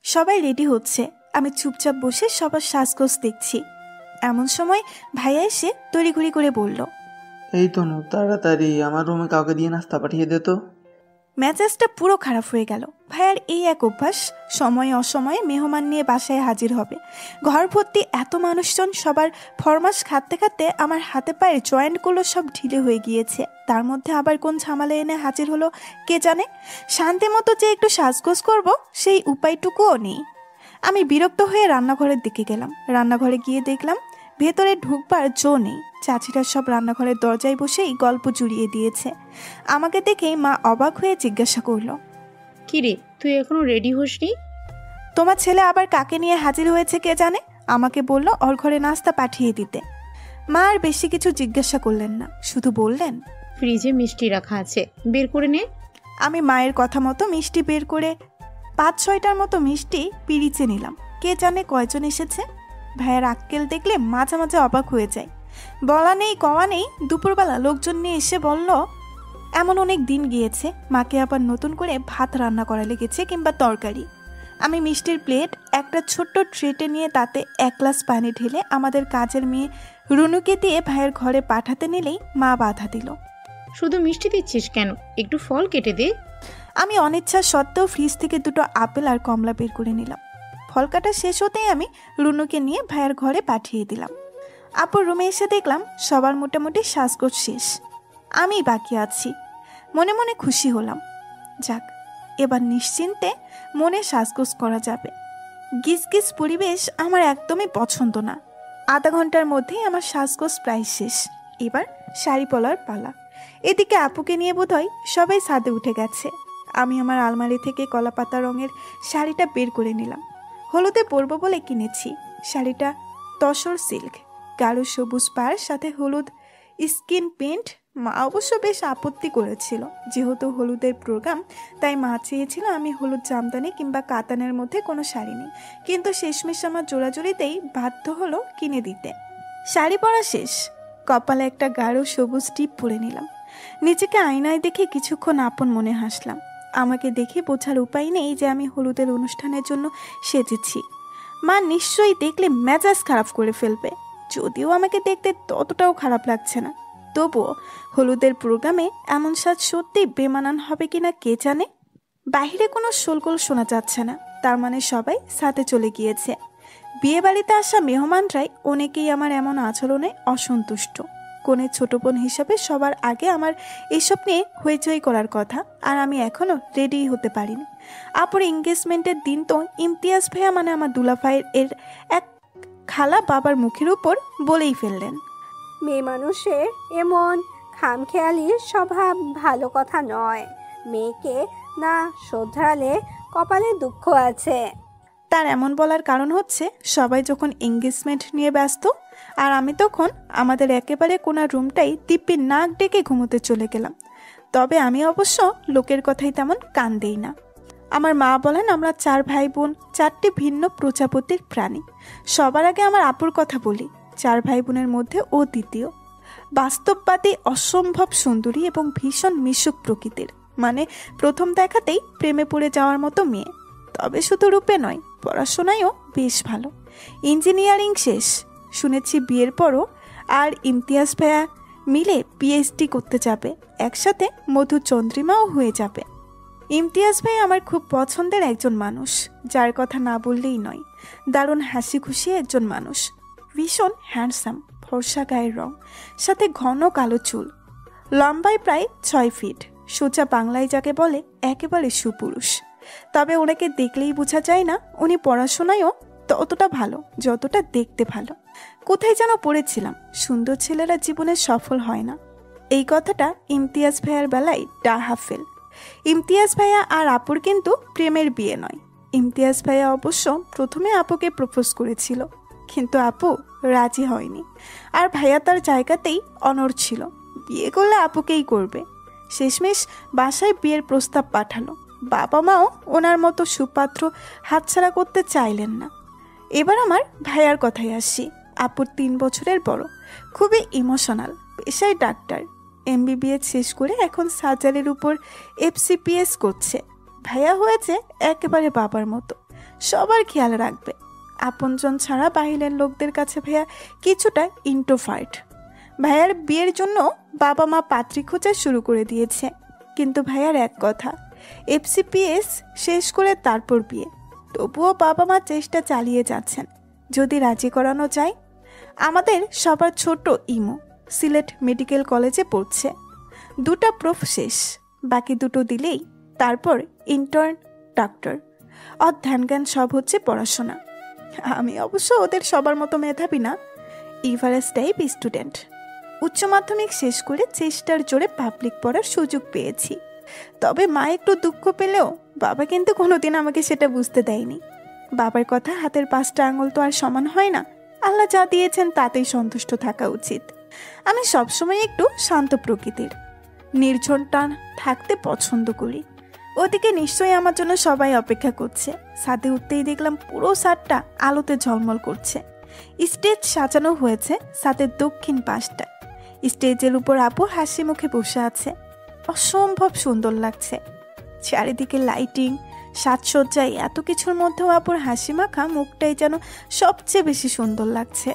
সবাই রেডি হচ্ছে, আমি চুপচাপ বসে সবার সাজগোজ দেখছি। এমন সময় ভাইয়া এসে তড়িঘড়ি করে বলল, এই তনু, তাড়াতাড়ি আমার রুমে কাউকে দিয়ে নাস্তা পাঠিয়ে দে তো। মেজাজটা পুরো খারাপ হয়ে গেল। ভাইয়ার এই এক অভ্যাস, সময়ে অসময়ে মেহমান নিয়ে বাসায় হাজির হবে। ঘর ভর্তি এত মানুষজন, সবার ফরমাস খাটতে খাটতে আমার হাতে পায়ের জয়েন্টগুলো সব ঢিলে হয়ে গিয়েছে। তার মধ্যে আবার কোন ঝামেলা এনে হাজির হলো কে জানে। শান্তি মতো যে একটু সাজগোজ করব সেই উপায়টুকুও নেই। আমি বিরক্ত হয়ে রান্নাঘরের দিকে গেলাম। রান্নাঘরে গিয়ে দেখলাম ভেতরে ঢুকবার জো নেই। চাচিরা সব রান্নাঘরের দরজায় বসেই গল্প জুড়িয়ে দিয়েছে। আমাকে দেখেই মা অবাক হয়ে জিজ্ঞাসা করলো, কিরে, তুই এখনো রেডি হসনি? তোমার ছেলে আবার কাকে নিয়ে হাজির হয়েছে কে জানে। আমাকে বলল ওর ঘরে নাস্তা পাঠিয়ে দিতে। মা আর বেশি কিছু জিজ্ঞাসা করলেন না, শুধু বললেন, ফ্রিজে মিষ্টি রাখা আছে, বের করে নে। আমি মায়ের কথা মতো মিষ্টি বের করে 5-6টার মতো মিষ্টি পিরিচে নিলাম। কে জানে কয়জন এসেছে। ভাইয়ের আক্কেল দেখলে মাঝে মাঝে অবাক হয়ে যায়। বলা নেই কওয়া নেই, দুপুরবেলা লোকজন নিয়ে এসে বলল এমন অনেক দিন গিয়েছে, মাকে আবার নতুন করে ভাত রান্না করা লেগেছে কিংবা তরকারি। আমি মিষ্টির প্লেট একটা ছোট্ট ট্রেটে নিয়ে তাতে 1 গ্লাস পানি ঢেলে আমাদের কাজের মেয়ে রুনুকে দিয়ে ভাইয়ের ঘরে পাঠাতে নিলেই মা বাধা দিল। শুধু মিষ্টি দিচ্ছিস কেন, একটু ফল কেটে দে। আমি অনিচ্ছা সত্ত্বেও ফ্রিজ থেকে 2টো আপেল আর কমলা বের করে নিলাম। ফল কাটা শেষ হতেই আমি রুনুকে নিয়ে ভাইয়ের ঘরে পাঠিয়ে দিলাম। আপুর রুমে এসে দেখলাম সবার মোটামুটি সাজগোজ শেষ, আমি বাকি আছি। মনে মনে খুশি হলাম। যাক, এবার নিশ্চিন্তে মনে সাজগোজ করা যাবে। গিজগিজ পরিবেশ আমার একদমই পছন্দ না। আধা ঘন্টার মধ্যেই আমার সাজগোজ প্রায় শেষ। এবার শাড়ি পরার পালা। এদিকে আপুকে নিয়ে বোধহয় সবাই ছাদে উঠে গেছে। আমি আমার আলমারি থেকে কলাপাতা রঙের শাড়িটা বের করে নিলাম। হলুদে পরবো বলে কিনেছি। শাড়িটা তসর সিল্ক, গাঢ় সবুজ পাড়, সাথে হলুদ স্কিন পেন্ট। মা অবশ্য বেশ আপত্তি করেছিল, যেহেতু হলুদের প্রোগ্রাম, তাই মা চেয়েছিল আমি হলুদ জামদানি কিংবা কাতানের মধ্যে কোনো শাড়ি নেই। কিন্তু শেষমেশ আমার জোড়াজুড়িতেই বাধ্য হলো কিনে দিতে। শাড়ি পরা শেষ, কপালে একটা গাঢ় সবুজ টিপ পরে নিলাম। নিজেকে আয়নায় দেখে কিছুক্ষণ আপন মনে হাসলাম। আমাকে দেখে বোঝার উপায় নেই যে আমি হলুদের অনুষ্ঠানের জন্য সেজেছি। মা নিশ্চয়ই দেখলে মেজাজ খারাপ করে ফেলবে, যদিও আমাকে দেখতে ততটাও খারাপ লাগছে না। তবুও হলুদের প্রোগ্রামে এমন সাজ সত্যি বেমানান হবে কিনা কে জানে। বাহিরে কোনো শোলগোল শোনা যাচ্ছে না, তার মানে সবাই সাথে চলে গিয়েছে। বিয়ে বাড়িতে আসা মেহমানরাই অনেকেই আমার এমন আচরণে অসন্তুষ্ট। কোণের ছোট বোন হিসাবে সবার আগে আমার এসব নিয়ে হইচই করার কথা, আর আমি এখনো রেডি হতে পারিনি। আপুর এঙ্গেজমেন্টের দিন তো ইমতিয়াজ ভাইয়া মানে আমার দুলাভাইয়ের এর এক খালা বাবার মুখের উপর বলেই ফেললেন, মেয়ে মানুষের এমন খামখেয়ালি স্বভাব ভালো কথা নয়। মেয়েকে না শোধরালে কপালে দুঃখ আছে। তার এমন বলার কারণ হচ্ছে সবাই যখন এঙ্গেজমেন্ট নিয়ে ব্যস্ত, আর আমি তখন আমাদের একেবারে কোনার রুমটাই দিব্যি নাক ডেকে ঘুমোতে চলে গেলাম। তবে আমি অবশ্য লোকের কথাই তেমন কান দেই না। আমার মা বলেন আমরা 4 ভাই বোন, 4টি ভিন্ন প্রজাপতির প্রাণী। সবার আগে আমার আপুর কথা বলি। 4 ভাই বোনের মধ্যে ও দ্বিতীয়। বাস্তববাদী, অসম্ভব সুন্দরী এবং ভীষণ মিশুক প্রকৃতির, মানে প্রথম দেখাতেই প্রেমে পড়ে যাওয়ার মতো মেয়ে। তবে শুধু রূপে নয়, পড়াশোনায়ও বেশ ভালো। ইঞ্জিনিয়ারিং শেষ। শুনেছি বিয়ের পরও আর ইমতিয়াজ ভাইয়া মিলে পিএইচডি করতে যাবে, একসাথে মধুচন্দ্রিমাও হয়ে যাবে। ইমতিয়াজ ভাই আমার খুব পছন্দের একজন মানুষ, যার কথা না বললেই নয়। দারুণ হাসি খুশি একজন মানুষ, ভীষণ হ্যান্ডসাম, ফর্সা গায়ের রং, সাথে ঘন কালো চুল, লম্বায় প্রায় 6 ফিট, সোজা বাংলায় যাকে বলে একেবারে সুপুরুষ। তবে ওনাকে দেখলেই বোঝা যায় না উনি পড়াশোনায়ও ততটা ভালো যতটা দেখতে ভালো। কোথায় যেন পড়েছিলাম, সুন্দর ছেলেরা জীবনে সফল হয় না, এই কথাটা ইমতিয়াজ ভাইয়ার বেলায় ডাহা ফেল। ইমতিয়াজ ভাইয়া আর আপুর কিন্তু প্রেমের বিয়ে নয়। ইমতিয়াজ ভাইয়া অবশ্য প্রথমে আপুকে প্রপোজ করেছিল, কিন্তু আপু রাজি হয়নি, আর ভাইয়া তার জায়গাতেই অনড় ছিল, বিয়ে করলে আপুকেই করবে। শেষমেশ বাসায় বিয়ের প্রস্তাব পাঠালো। বাবা মাও ওনার মতো সুপাত্র হাতছাড়া করতে চাইলেন না। এবার আমার ভাইয়ার কথায় আসি। আপুর 3 বছরের বড়, খুবই ইমোশনাল, পেশায় ডাক্তার, এমবিবিএস শেষ করে এখন সার্জারির উপর এফসিপিএস করছে। ভাইয়া হয়েছে একেবারে বাবার মতো, সবার খেয়াল রাখবে। আপনজন ছাড়া বাহিরের লোকদের কাছে ভাইয়া কিছুটা ইন্ট্রোভার্ট। ভাইয়ার বিয়ের জন্য বাবা মা পাত্রী খোঁজা শুরু করে দিয়েছে, কিন্তু ভাইয়ার এক কথা, এফসিপিএস শেষ করে তারপর বিয়ে। তবুও বাবা মা চেষ্টা চালিয়ে যাচ্ছেন, যদি রাজি করানো যায়। আমাদের সবার ছোট ইমো সিলেট মেডিকেল কলেজে পড়ছে, 2টা প্রুফ শেষ, বাকি 2টো দিলেই তারপর ইন্টার্ন ডাক্তার। ধ্যান জ্ঞান সব হচ্ছে পড়াশোনা। আমি অবশ্য ওদের সবার মতো মেধাবী না, এভারেজ টাইপ স্টুডেন্ট। উচ্চ মাধ্যমিক শেষ করে চেষ্টার জোরে পাবলিক পড়ার সুযোগ পেয়েছি। তবে মা একটু দুঃখ পেলেও বাবা কিন্তু কোনোদিন আমাকে সেটা বুঝতে দেয়নি। বাবার কথা, হাতের 5টা আঙুল তো আর সমান হয় না, আল্লাহ যা দিয়েছেন তাতেই সন্তুষ্ট থাকা উচিত। আমি সবসময় একটু শান্ত প্রকৃতির, নির্জন টান থাকতে পছন্দ করি। ওদিকে নিশ্চয়ই আমার জন্য সবাই অপেক্ষা করছে। ছাদে উঠতেই দেখলাম পুরো ছাদটা আলোতে ঝলমল করছে। স্টেজ সাজানো হয়েছে ছাদের দক্ষিণ পাশটা। স্টেজের উপর আপু হাসি মুখে বসে আছে, অসম্ভব সুন্দর লাগছে। চারিদিকে লাইটিং, সাজসজ্জায়, এত কিছুর মধ্যেও আপুর হাসি মাখা মুখটাই যেন সবচেয়ে বেশি সুন্দর লাগছে।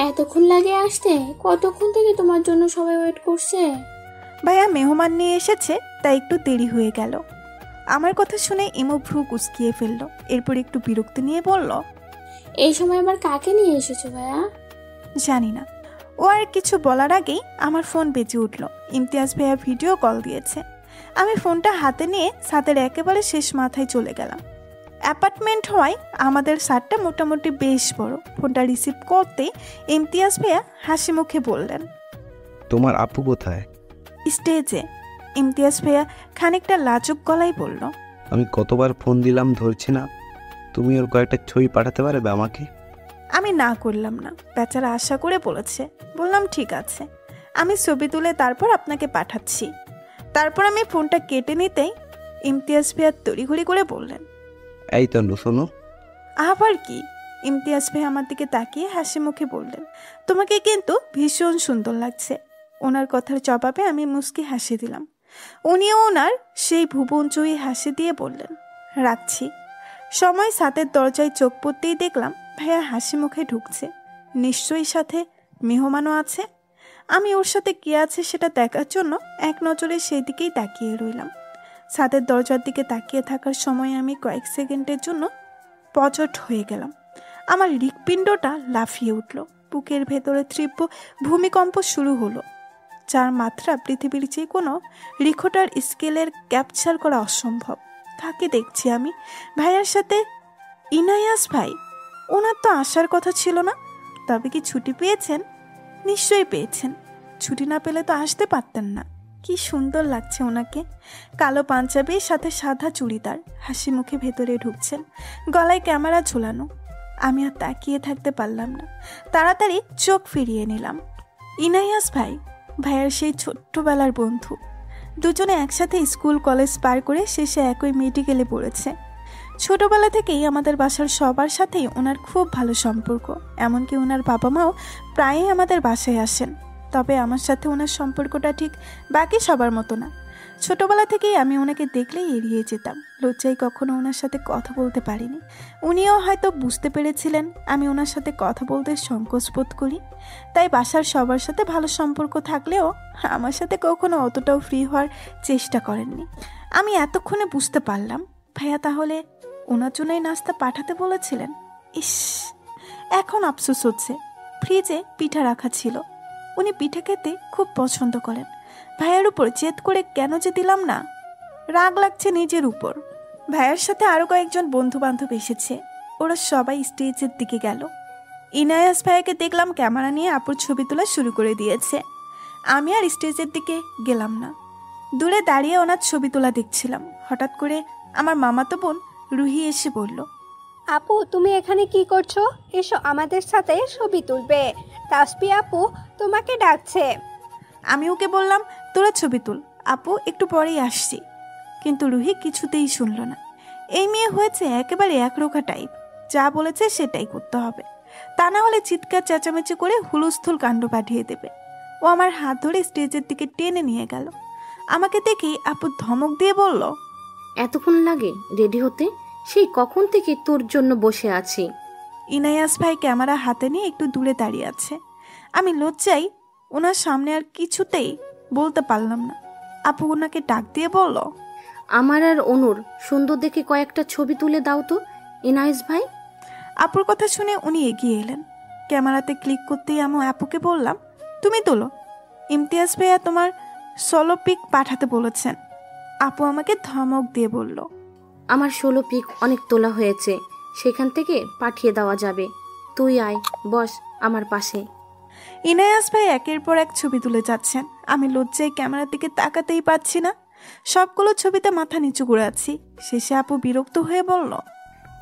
এতক্ষণ লাগে আসতে? কতক্ষণ থেকে তোমার জন্য সবাই ওয়েট করছে? ভাইয়া মেহমান নিয়ে এসেছে, তাই একটু দেরি হয়ে গেল। আমার কথা শুনে ইমো ভ্রু কুচকিয়ে ফেললো, এরপর একটু বিরক্তি নিয়ে বলল, এই সময় আবার কাকে নিয়ে এসেছো ভাইয়া? জানি না। ও আর কিছু বলার আগেই আমার ফোন বেজে উঠল। ইমতিয়াজ ভাইয়া ভিডিও কল দিয়েছে। আমি ফোনটা হাতে নিয়ে ছাদের একেবারে শেষ মাথায় চলে গেলাম। অ্যাপার্টমেন্ট হওয়ায় আমাদের ছাদটা মোটামুটি বেশ বড়। ফোনটা রিসিভ করতে ইমতিয়াজ ভাইয়া হাসি মুখে বললেন, তোমার আপু কোথায়? স্টেজে। ইমতিয়াজ ভাইয়া খানিকটা লাজুক গলায় বলল, আমি কতবার ফোন দিলাম ধরছি না, তুমি ওর কয়েকটা ছবি পাঠাতে পারবে আমাকে? আমি না করলাম না, বেচারা আশা করে বলেছে। বললাম ঠিক আছে, আমি ছবি তুলে তারপর আপনাকে পাঠাচ্ছি। তারপর আমি ফোনটা কেটে নিতেই ইমতিয়াজ ভাইয়া তড়িঘড়ি করে বললেন, এই তনু শোনো। আবার কি? ইমতিয়াজ ভাই আমার দিকে তাকিয়ে হাসি মুখে বললেন, তোমাকে কিন্তু ভীষণ সুন্দর লাগছে। ওনার কথার জবাবে আমি মুস্কি হাসি দিলাম। উনিও ওনার সেই ভুবনজয়ী হাসি দিয়ে বললেন, রাখছি। সময় ছাদের দরজায় চোখ পড়তেই দেখলাম ভাইয়া হাসি মুখে ঢুকছে। নিশ্চয়ই সাথে মেহমানও আছে। আমি ওর সাথে কি আছে সেটা দেখার জন্য এক নজরে সেই দিকেই তাকিয়ে রইলাম। ছাদের দরজার দিকে তাকিয়ে থাকার সময় আমি কয়েক সেকেন্ডের জন্য পজট হয়ে গেলাম। আমার হৃৎপিণ্ডটা লাফিয়ে উঠল, বুকের ভেতরে তীব্র ভূমিকম্প শুরু হলো, যার মাত্রা পৃথিবীর যে কোনো রিখোটার স্কেলের ক্যাপচার করা অসম্ভব। কাকে দেখছি আমি? ভাইয়ার সাথে ইনায়াস ভাই। ওনার তো আসার কথা ছিল না, তবে কি ছুটি পেয়েছেন? নিশ্চয়ই পেয়েছেন, ছুটি না পেলে তো আসতে পারতেন না। কি সুন্দর লাগছে ওনাকে, কালো পাঞ্জাবির সাথে সাদা চুড়িদার, হাসি মুখে ভেতরে ঢুকছেন, গলায় ক্যামেরা ঝোলানো। আমি আর তাকিয়ে থাকতে পারলাম না, তাড়াতাড়ি চোখ ফিরিয়ে নিলাম। ইনায়াস ভাই, ভাইয়ার সেই ছোট্টবেলার বন্ধু। দুজনে একসাথে স্কুল কলেজ পার করে শেষে একই মেডিকেলে পড়েছে। ছোটবেলা থেকেই আমাদের বাসার সবার সাথেই ওনার খুব ভালো সম্পর্ক। এমনকি ওনার বাবা মাও প্রায়ই আমাদের বাসায় আসেন। তবে আমার সাথে ওনার সম্পর্কটা ঠিক বাকি সবার মতো না। ছোটবেলা থেকেই আমি ওনাকে দেখলেই এড়িয়ে যেতাম, লজ্জায় কখনো ওনার সাথে কথা বলতে পারিনি। উনিও হয়তো বুঝতে পেরেছিলেন আমি ওনার সাথে কথা বলতে সংকোচ বোধ করি, তাই বাসার সবার সাথে ভালো সম্পর্ক থাকলেও আমার সাথে কখনো অতটাও ফ্রি হওয়ার চেষ্টা করেননি। আমি এতক্ষণে বুঝতে পারলাম ভাইয়া তাহলে ওনার জন্যই নাস্তা পাঠাতে বলেছিলেন। ইস, এখন আফসোস হচ্ছে, ফ্রিজে পিঠা রাখা ছিল, উনি পিঠা খেতে খুব পছন্দ করেন। ভাইয়ার উপর জেদ করে কেন যে দিলাম না, রাগ লাগছে নিজের উপর। ভাইয়ার সাথে আরও কয়েকজন বন্ধু বান্ধব এসেছে, ওরা সবাই স্টেজের দিকে গেল। ইনায়াস ভাইয়াকে দেখলাম ক্যামেরা নিয়ে আপুর ছবি তোলা শুরু করে দিয়েছে। আমি আর স্টেজের দিকে গেলাম না, দূরে দাঁড়িয়ে ওনার ছবি তোলা দেখছিলাম। হঠাৎ করে আমার মামাতো বোন রুহি এসে বলল, আপু তুমি এখানে কি করছো? এসো আমাদের সাথে ছবি তুলবে, তাসবি আপু তোমাকে ডাকছে। আমি ওকে বললাম, তোরা ছবি তুল, আপু একটু পরেই আসছি। কিন্তু রুহি কিছুতেই শুনল না। এই মেয়ে হয়েছে একেবারে একরোখা টাইপ, যা বলেছে সেটাই করতে হবে, তা না হলে চিৎকার চেঁচামেচি করে হুলস্থুল কাণ্ড পাঠিয়ে দেবে। ও আমার হাত ধরে স্টেজের দিকে টেনে নিয়ে গেল। আমাকে দেখেই আপু ধমক দিয়ে বলল, এতক্ষণ লাগে রেডি হতে? সেই কখন থেকে তোর জন্য বসে আছি। ইনায়াস ভাই ক্যামেরা হাতে নিয়ে একটু দূরে দাঁড়িয়ে আছে। আমি লজ্জায় ওনার সামনে আর কিছুতেই বলতে পারলাম না। আপু ওনাকে ডাক দিয়ে বলল, আমার আর অনুর সুন্দর দেখে কয়েকটা ছবি তুলে দাও তো ইনায়েস ভাই। আপুর কথা শুনে উনি এগিয়ে এলেন। ক্যামেরাতে ক্লিক করতেই আমি আপুকে বললাম, তুমি তোলো, ইমতিয়াজ ভাইয়া তোমার সোলো পিক পাঠাতে বলেছেন। আপু আমাকে ধমক দিয়ে বলল, আমার 16 পিক অনেক তোলা হয়েছে, সেখান থেকে পাঠিয়ে দেওয়া যাবে। তুই আয়, বস আমার পাশে। ইনায়াস ভাই একের পর এক ছবি তুলে যাচ্ছেন। আমি লজ্জায় ক্যামেরার দিকে তাকাতেই পাচ্ছি না। সবগুলো ছবিতে মাথা নিচু করে আছি। শেষে আপু বিরক্ত হয়ে বলল,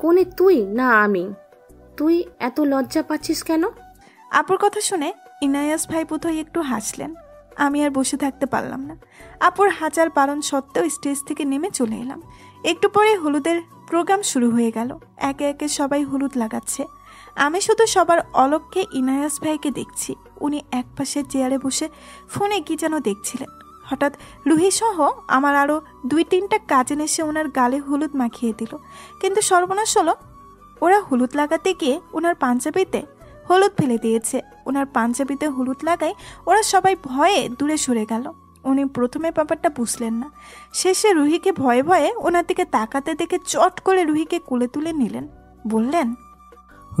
কোনে তুই না আমি? তুই এত লজ্জা পাচ্ছিস কেন? আপুর কথা শুনে ইনায়াস ভাই বোধহয় একটু হাসলেন। আমি আর বসে থাকতে পারলাম না। আপুর হাজার বারণ সত্ত্বেও স্টেজ থেকে নেমে চলে এলাম। একটু পরে হলুদের প্রোগ্রাম শুরু হয়ে গেল। একে একে সবাই হলুদ লাগাচ্ছে। আমি শুধু সবার অলক্ষ্যে ইনায়াস ভাইকে দেখছি। উনি একপাশে চেয়ারে বসে ফোনে কি যেন দেখছিলেন। হঠাৎ রুহি সহ আমার আরও 2-3টা কাজিন এসে ওনার গালে হলুদ মাখিয়ে দিল। কিন্তু সর্বনাশ হলো, ওরা হলুদ লাগাতে গিয়ে ওনার পাঞ্জাবিতে হলুদ ফেলে দিয়েছে। ওনার পাঞ্জাবিতে হলুদ লাগায় ওরা সবাই ভয়ে দূরে সরে গেল। উনি প্রথমে ব্যাপারটা বুঝলেন না। শেষে রুহিকে ভয়ে ভয়ে ওনার দিকে তাকাতে দেখে চট করে রুহিকে কোলে তুলে নিলেন। বললেন,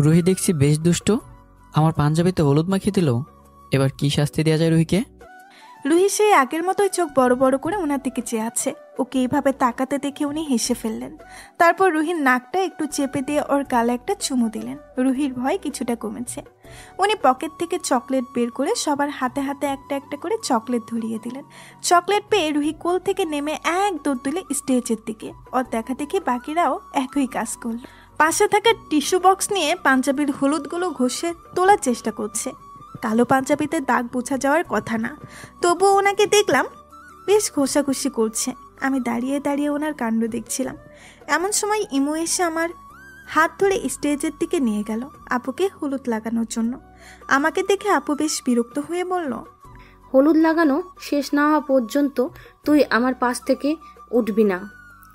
রুহি দেখছি বেশ দুষ্ট, আমার পাঞ্জাবিতে হলুদ মাখিয়ে দিল, এবার কি শাস্তি দেওয়া যায় রুহিকে? রুহি সেই আগের মতোই চোখ বড় বড় করে ওনার দিকে চেয়ে আছে। ওকে এইভাবে তাকাতে দেখে উনি হেসে ফেললেন। তারপর রুহির নাকটা একটু চেপে দিয়ে ওর গালে একটা চুমু দিলেন। রুহির ভয় কিছুটা কমেছে। উনি পকেট থেকে চকলেট বের করে সবার হাতে হাতে একটা একটা করে চকলেট ধরিয়ে দিলেন। চকলেট পেয়ে রুহি কোল থেকে নেমে এক দৌড় দিলে স্টেজের দিকে। ওর দেখা দেখি বাকিরাও একই কাজ করল। পাশে থাকা টিস্যু বক্স নিয়ে পাঞ্জাবির হলুদগুলো ঘষে তোলার চেষ্টা করছে। কালো পাঞ্জাবিতে দাগ বোঝা যাওয়ার কথা না, তবুও ওনাকে দেখলাম বেশ ঘষাঘষি করছে। আমি দাঁড়িয়ে দাঁড়িয়ে ওনার কাণ্ড দেখছিলাম। এমন সময় ইমু এসে আমার হাত ধরে স্টেজের দিকে নিয়ে গেল আপুকে হলুদ লাগানোর জন্য। আমাকে দেখে আপু বেশ বিরক্ত হয়ে বলল, হলুদ লাগানো শেষ না হওয়া পর্যন্ত তুই আমার পাশ থেকে উঠবি না।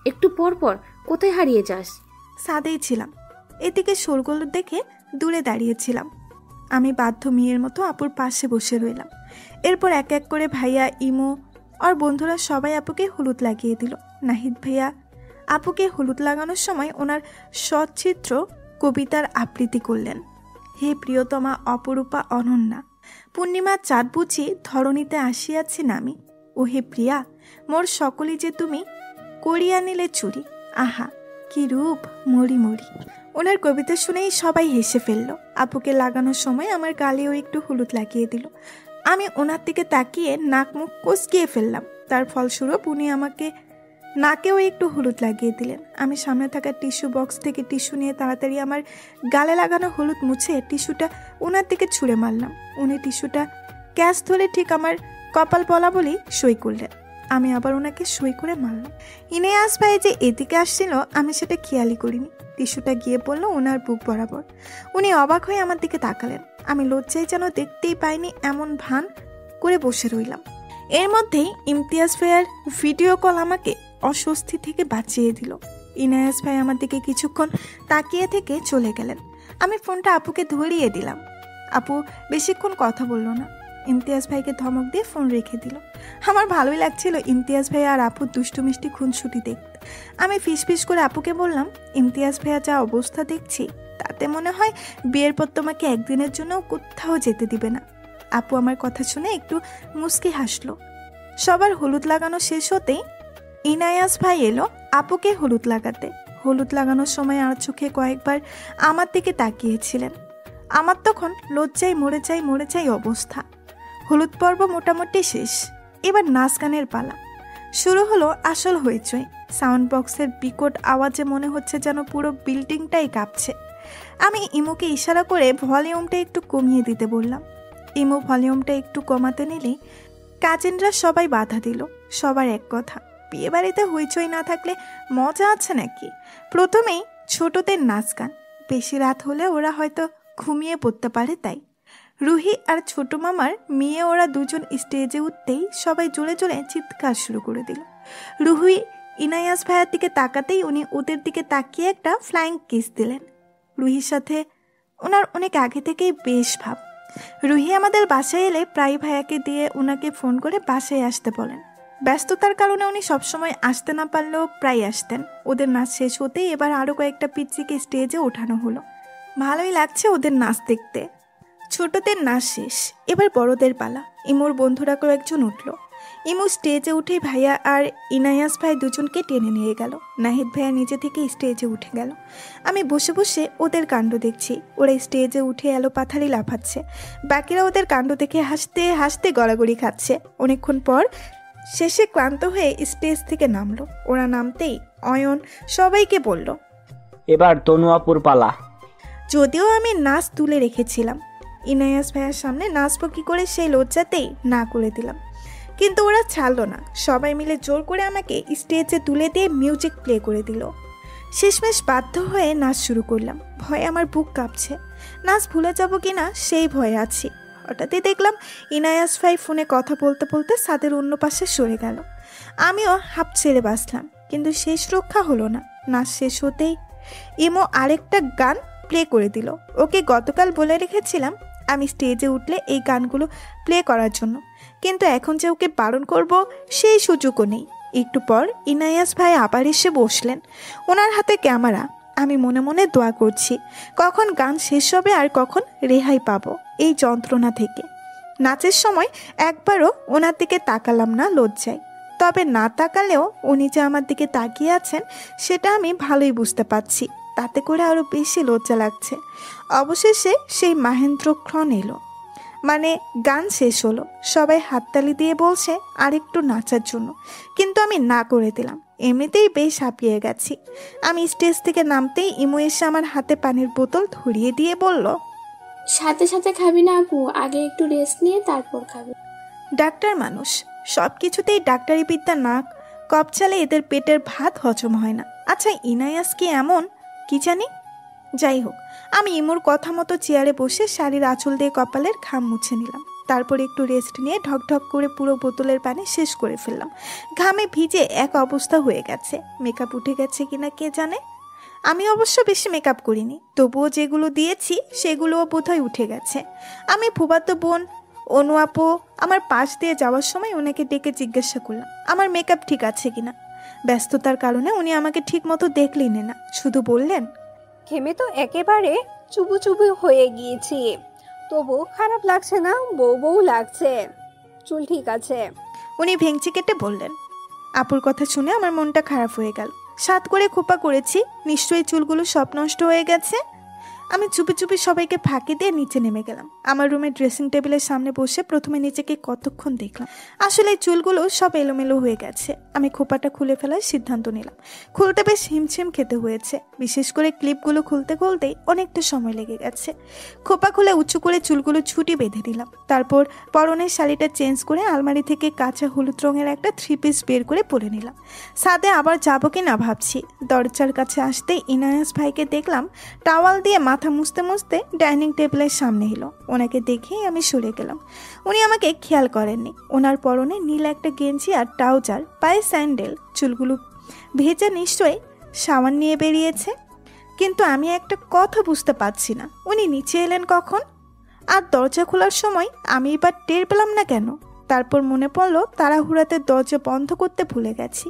একটু পর পর কোথায় হারিয়ে যাস? সাদেই ছিলাম। এদিকে শোরগোল দেখে দূরে দাঁড়িয়েছিলাম। আমি বাধ্য মেয়ের মতো আপুর পাশে বসে রইলাম। এরপর এক এক করে ভাইয়া, ইমু আর বন্ধুরা সবাই আপুকে হলুদ লাগিয়ে দিল। নাহিদ ভাইয়া আপুকে হলুদ লাগানোর সময় ওনার সচ্চিত্র কবিতার আবৃত্তি করলেন। হে প্রিয়তমা অপরূপা অনন্যা, পূর্ণিমার চাঁদ বুঝি ধরণীতে আসিয়াছি নামি। ও হে প্রিয়া, মোর সকলই যে তুমি করিয়া নিলে চুরি। আহা কি রূপ মরি মরি। ওনার কবিতা শুনেই সবাই হেসে ফেলল। আপুকে লাগানোর সময় আমার গালেও একটু হলুদ লাগিয়ে দিল। আমি ওনার দিকে তাকিয়ে নাক মুখ কুঁচকিয়ে ফেললাম। তার ফলস্বরূপ উনি আমাকে নাকেও একটু হলুদ লাগিয়ে দিলেন। আমি সামনে থাকা টিস্যু বক্স থেকে টিস্যু নিয়ে তাড়াতাড়ি আমার গালে লাগানো হলুদ মুছে টিস্যুটা ওনার দিকে ছুঁড়ে মারলাম। উনি টিস্যুটা ক্যাচ ধরে ঠিক আমার কপাল বলা বলেই সই করলেন। আমি আবার ওনাকে সই করে মারলাম। ইনায়াস ভাই যে এদিকে আসছিল আমি সেটা খেয়ালই করিনি। টিস্যুটা গিয়ে পড়লো ওনার বুক বরাবর। উনি অবাক হয়ে আমার দিকে তাকালেন। আমি লজ্জায় যেন দেখতেই পাইনি এমন ভান করে বসে রইলাম। এর মধ্যেই ইমতিয়াজ ভাইয়ের ভিডিও কল আমাকে অস্বস্তি থেকে বাঁচিয়ে দিল। ইনায়াস ভাই আমার দিকে কিছুক্ষণ তাকিয়ে থেকে চলে গেলেন। আমি ফোনটা আপুকে ধরিয়ে দিলাম। আপু বেশিক্ষণ কথা বলল না। ইমতিয়াজ ভাইকে ধমক দিয়ে ফোন রেখে দিল। আমার ভালোই লাগছিল ইমতিয়াজ ভাই আর আপুর দুষ্টু মিষ্টি খুনসুটি দেখতে। আমি ফিসফিস করে আপুকে বললাম, ইমতিয়াজ ভাইয়া যা অবস্থা দেখছি তাতে মনে হয় বিয়ের পর তোমাকে একদিনের জন্য কোথাও যেতে দিবে না। আপু আমার কথা শুনে একটু মুচকি হাসলো। সবার হলুদ লাগানো শেষ হতেই ইনায়াস ভাই এলো আপুকে হলুদ লাগাতে। হলুদ লাগানোর সময় আর চোখে কয়েকবার আমার দিকে তাকিয়েছিলেন। আমার তখন লজ্জায় মরে যাই অবস্থা। হলুদ পর্ব মোটামুটি শেষ। এবার নাচ গানের পালা শুরু হলো। আসল হইচই। সাউন্ড বক্সের বিকট আওয়াজে মনে হচ্ছে যেন পুরো বিল্ডিংটাই কাঁপছে। আমি ইমুকে ইশারা করে ভলিউমটা একটু কমিয়ে দিতে বললাম। ইমু ভলিউমটা একটু কমাতে নিলেই কাজিনরা সবাই বাধা দিল। সবার এক কথা, বিয়ে বাড়িতে হইচই না থাকলে মজা আছে নাকি? প্রথমেই ছোটদের নাচ গান। বেশি রাত হলে ওরা হয়তো ঘুমিয়ে পড়তে পারে তাই। রুহি আর ছোট মামার মেয়ে ওরা দুজন স্টেজে উঠতেই সবাই জোরে জোরে চিৎকার শুরু করে দিল। রুহি ইনায়াস ভাইয়ার দিকে তাকাতেই উনি ওদের দিকে তাকিয়ে একটা ফ্লাইং কিস দিলেন। রুহির সাথে ওনার অনেক আগে থেকেই বেশ ভাব। রুহি আমাদের বাসায় এলে প্রায় ভাইয়াকে দিয়ে ওনাকে ফোন করে বাসায় আসতে বলেন। ব্যস্ততার কারণে উনি সবসময় আসতে না পারলেও প্রায় আসতেন। ওদের নাচ শেষ হতেই এবার আরও কয়েকটা পিচ্চিকে স্টেজে ওঠানো হলো। ভালোই লাগছে ওদের নাচ দেখতে। ছোটদের নাচ শেষ, এবার বড়দের পালা। ইমুর বন্ধুরা কয়েকজন উঠল। ইমু স্টেজে উঠে ভাইয়া আর ইনায়াস ভাই দুজনকে টেনে নিয়ে গেল। নাহিদ ভাইয়া নিজে থেকে স্টেজে উঠে গেল। আমি বসে বসে ওদের কাণ্ড দেখছি। ওরা স্টেজে উঠে এলো পাথারি লাফাচ্ছে, বাকিরা ওদের কাণ্ড দেখে হাসতে হাসতে গড়াগড়ি খাচ্ছে। অনেকক্ষণ পর শেষে ক্লান্ত হয়ে স্টেজ থেকে নামলো। ওরা নামতেই অয়ন সবাইকে বলল, এবার তনু আপুর পালা। যদিও আমি নাচ তুলে রেখেছিলাম, ইনায়াস ভাইয়ার সামনে নাচবো কি করে সেই লজ্জাতেই না করে দিলাম। কিন্তু ওরা ছাড়লো না, সবাই মিলে জোর করে আমাকে স্টেজে তুলে দিয়ে মিউজিক প্লে করে দিল। শেষমেশ বাধ্য হয়ে নাচ শুরু করলাম। ভয়ে আমার বুক কাঁপছে, নাচ ভুলে যাবো কিনা সেই ভয়ে আছি। হঠাৎই দেখলাম ইনায়াস ভাই ফোনে কথা বলতে বলতে ছাদের অন্য পাশে সরে গেল। আমিও হাঁপ ছেড়ে বাঁচলাম, কিন্তু শেষ রক্ষা হলো না। নাচ শেষ হতেই ইমো আরেকটা গান প্লে করে দিল। ওকে গতকাল বলে রেখেছিলাম আমি স্টেজে উঠলে এই গানগুলো প্লে করার জন্য, কিন্তু এখন যে ওকে বারণ করব সেই সুযোগও নেই। একটু পর ইনায়াস ভাই আবার এসে বসলেন, ওনার হাতে ক্যামেরা। আমি মনে মনে দোয়া করছি কখন গান শেষ হবে আর কখন রেহাই পাবো এই যন্ত্রণা থেকে। নাচের সময় একবারও ওনার দিকে তাকালাম না লজ্জায়। তবে না তাকালেও উনি যে আমার দিকে তাকিয়ে আছেন সেটা আমি ভালোই বুঝতে পারছি। তাতে করে আরও বেশি লজ্জা লাগছে। অবশেষে সেই মাহেন্দ্রক্ষণ এলো, মানে গান শেষ হলো। সবাই হাততালি দিয়ে বলছে আরেকটু নাচার জন্য, কিন্তু আমি না করে দিলাম। এমনিতেই বেশ হাঁপিয়ে গেছি। আমি স্টেজ থেকে নামতেই ইমু এসে আমার হাতে পানির বোতল ধরিয়ে দিয়ে বলল, সাথে সাথে খাবি না আপু, আগে একটু রেস্ট নিয়ে তারপর খাবি। ডাক্তার মানুষ, সব কিছুতেই ডাক্তারি বিদ্যা নাক কপচালে এদের পেটের ভাত হজম হয় না। আচ্ছা ইনায়াস কি এমন কি জানি। যাই হোক, আমি ইমুর কথা মতো চেয়ারে বসে শাড়ির আঁচল দিয়ে কপালের ঘাম মুছে নিলাম। তারপর একটু রেস্ট নিয়ে ঢকঢক করে পুরো বোতলের পানি শেষ করে ফেললাম। ঘামে ভিজে এক অবস্থা হয়ে গেছে। মেকআপ উঠে গেছে কিনা কে জানে। আমি অবশ্য বেশি মেকআপ করিনি, তবুও যেগুলো দিয়েছি সেগুলোও বোধহয় উঠে গেছে। আমি ফুফাতো বোন অনু আপু আমার পাশ দিয়ে যাওয়ার সময় ওনাকে ডেকে জিজ্ঞাসা করলাম আমার মেকআপ ঠিক আছে কিনা। ব্যস্ততার কারণে উনি আমাকে ঠিক মতো দেখলেন না, শুধু বললেন, ঘেমে তো একেবারে চুবু চুবু হয়ে গিয়েছি, তবু খারাপ লাগছে না, বউ বউ লাগছে, চুল ঠিক আছে। উনি ভেঙচি কেটে বললেন। আপুর কথা শুনে আমার মনটা খারাপ হয়ে গেল। সাত করে খোপা করেছি, নিশ্চয়ই চুলগুলো সব নষ্ট হয়ে গেছে। আমি চুপি চুপি সবাইকে ফাঁকি দিয়ে নিচে নেমে গেলাম। আমার রুমের ড্রেসিং টেবিলের সামনে বসে প্রথমে নিজেকে কতক্ষণ দেখলাম। আসলে চুলগুলো সব এলোমেলো হয়ে গেছে। আমি খোপাটা খুলে ফেলার সিদ্ধান্ত নিলাম। খুলতে বেশ হিমছিম খেতে হয়েছে, বিশেষ করে ক্লিপগুলো খুলতে খুলতেই অনেকটা সময় লেগে গেছে। খোপা খুলে উঁচু করে চুলগুলো ছুটি বেঁধে দিলাম। তারপর পরনের শাড়িটা চেঞ্জ করে আলমারি থেকে কাঁচা হলুদ রঙের একটা 3 পিস বের করে পরে নিলাম। ছাদে আবার যাবো কি না ভাবছি। দরজার কাছে আসতেই ইনায়াস ভাইকে দেখলাম টাওয়াল দিয়ে মাথা মুছতে মুছতে ডাইনিং টেবিলের সামনে এলো। ওনাকে দেখেই আমি সরে গেলাম। উনি আমাকে খেয়াল করেননি। ওনার পরনে নীল একটা গেঞ্জি আর ট্রাউজার, পায়ে স্যান্ডেল, চুলগুলো ভেজা, নিশ্চয়ই সাবান নিয়ে বেরিয়েছে। কিন্তু আমি একটা কথা বুঝতে পারছি না, উনি নিচে এলেন কখন? আর দরজা খোলার সময় আমি এবার টের পেলাম না কেন? তারপর মনে পড়লো তাড়াহুড়াতে দরজা বন্ধ করতে ভুলে গেছি।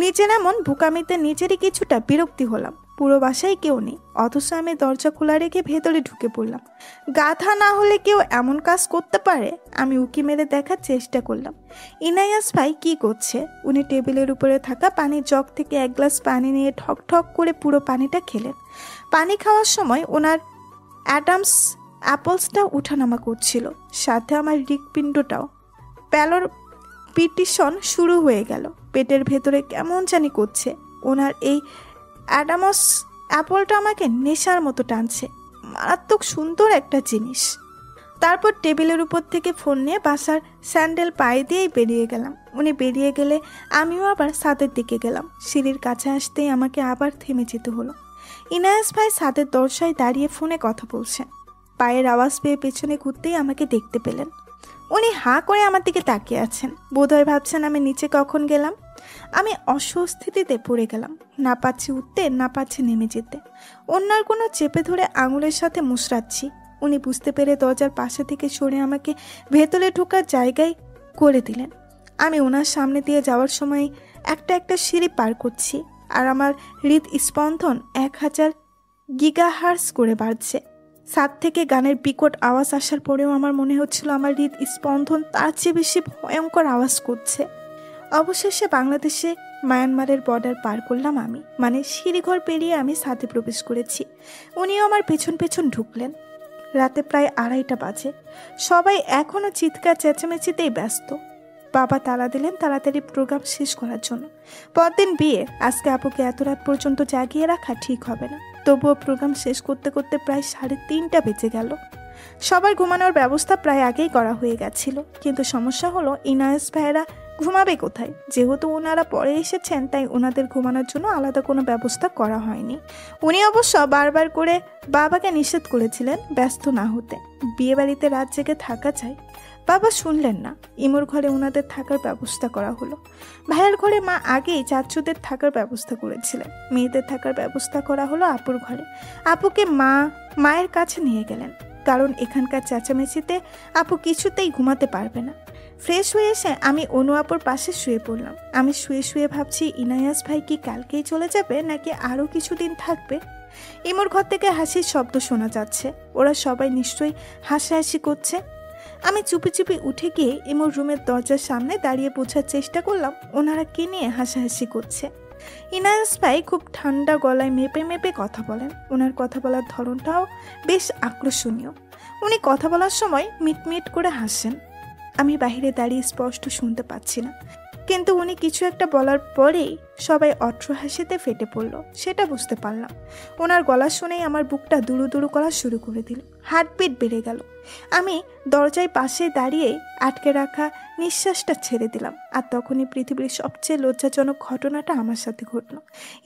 নিজের এমন বোকামিতে নিজেরই কিছুটা বিরক্তি হলাম। পুরো বাসায় কেউ নেই, অথচ আমি দরজা খোলা রেখে ভেতরে ঢুকে পড়লাম। গাধা না হলে কেউ এমন কাজ করতে পারে? আমি উকি মেরে দেখার চেষ্টা করলাম ইনায়াস ভাই কি করছে। উনি টেবিলের উপরে থাকা পানির জগ থেকে এক গ্লাস পানি নিয়ে ঠক ঠক করে পুরো পানিটা খেলেন। পানি খাওয়ার সময় ওনার অ্যাডামস অ্যাপলসটা উঠানামা করছিল, সাথে আমার হৃৎপিণ্ডটাও। প্যালোর পিটিশন শুরু হয়ে গেল। পেটের ভেতরে কেমন জানি করছে। ওনার এই অ্যাডামস অ্যাপলটা আমাকে নেশার মতো টানছে। মারাত্মক সুন্দর একটা জিনিস। তারপর টেবিলের উপর থেকে ফোন নিয়ে বাসার স্যান্ডেল পায়ে দিয়েই বেরিয়ে গেলাম। উনি বেরিয়ে গেলে আমিও আবার ছাদের দিকে গেলাম। সিঁড়ির কাছে আসতেই আমাকে আবার থেমে যেতে হলো। ইনায়াস ভাই ছাদের দরজায় দাঁড়িয়ে ফোনে কথা বলছেন। পায়ের আওয়াজ পেয়ে পেছনে ঘুরতেই আমাকে দেখতে পেলেন। উনি হাঁ করে আমার দিকে তাকিয়ে আছেন। বোধহয় ভাবছেন আমি নিচে কখন গেলাম। আমি অস্বস্তিতে পড়ে গেলাম, না পাচ্ছি উঠতে না পাচ্ছি নেমে যেতে। অন্যার কোনো চেপে ধরে আঙুলের সাথে মুচড়াচ্ছি। উনি বুঝতে পেরে দরজার পাশে থেকে সরে আমাকে ভেতরে ঢোকার জায়গায় করে দিলেন। আমি ওনার সামনে দিয়ে যাওয়ার সময় একটা একটা সিঁড়ি পার করছি, আর আমার হৃদস্পন্দন 1000 গিগাহার্টজ করে বাড়ছে। ছাদ থেকে গানের বিকট আওয়াজ আসার পরেও আমার মনে হচ্ছিল আমার হৃদস্পন্দন তার চেয়ে বেশি ভয়ঙ্কর আওয়াজ করছে। অবশেষে বাংলাদেশে মায়ানমারের বর্ডার পার করলাম আমি, মানে সিঁড়িঘর পেরিয়ে আমি ছাদে প্রবেশ করেছি। উনিও আমার পেছন পেছন ঢুকলেন। রাতে প্রায় 2:30 বাজে। সবাই এখনও চিৎকার চেঁচামেচিতেই ব্যস্ত। বাবা তাড়া দিলেন তাড়াতাড়ি প্রোগ্রাম শেষ করার জন্য। পরদিন বিয়ে, আজকে আপুকে এত রাত পর্যন্ত জাগিয়ে রাখা ঠিক হবে না। তবুও প্রোগ্রাম শেষ করতে করতে প্রায় 3:30 বেজে গেল। সবার ঘুমানোর ব্যবস্থা প্রায় আগেই করা হয়ে গেছিল, কিন্তু সমস্যা হলো ইনায়েস ভাইয়েরা ঘুমাবে কোথায়? যেহেতু ওনারা পরে এসেছেন তাই ওনাদের ঘুমানোর জন্য আলাদা কোনো ব্যবস্থা করা হয়নি। উনি অবশ্য বারবার করে বাবাকে নিষেধ করেছিলেন ব্যস্ত না হতে, বিয়ে বাড়িতে রাত জেগে থাকা চাই। বাবা শুনলেন না। ইমুর ঘরে ওনাদের থাকার ব্যবস্থা করা হলো। ভাইয়ের ঘরে মা আগেই চাচুদের থাকার ব্যবস্থা করেছিলেন। মেয়েদের থাকার ব্যবস্থা করা হলো আপুর ঘরে। আপুকে মায়ের কাছে নিয়ে গেলেন, কারণ এখানকার চেঁচামেচিতে আপু কিছুতেই ঘুমাতে পারবে না। ফ্রেশ হয়ে এসে আমি অনু আপুর পাশে শুয়ে পড়লাম। আমি শুয়ে শুয়ে ভাবছি ইনায়াস ভাই কি কালকেই চলে যাবে নাকি আরও কিছুদিন থাকবে। ইমুর ঘর থেকে হাসির শব্দ শোনা যাচ্ছে। ওরা সবাই নিশ্চয়ই হাসাহাসি করছে। আমি চুপি চুপি উঠে গিয়ে ইমুর রুমের দরজার সামনে দাঁড়িয়ে বোঝার চেষ্টা করলাম ওনারা কি নিয়ে হাসাহাসি করছে। ইনায়াস ভাই খুব ঠান্ডা গলায় মেপে মেপে কথা বলেন। ওনার কথা বলার ধরনটাও বেশ আকর্ষণীয়। উনি কথা বলার সময় মিটমিট করে হাসেন। আমি বাইরে দাঁড়িয়ে স্পষ্ট শুনতে পাচ্ছি না, কিন্তু উনি কিছু একটা বলার পরেই সবাই অট্র হাসিতে ফেটে পড়ল, সেটা বুঝতে পারলাম। ওনার গলা শুনেই আমার বুকটা দুরু দুরু করা শুরু করে দিল, হার্টবিট বেড়ে গেল। আমি দরজায় পাশে দাঁড়িয়ে আটকে রাখা নিঃশ্বাসটা ছেড়ে দিলাম। আর তখনই পৃথিবীর সবচেয়ে লজ্জাজনক ঘটনাটা আমার সাথে ঘটল।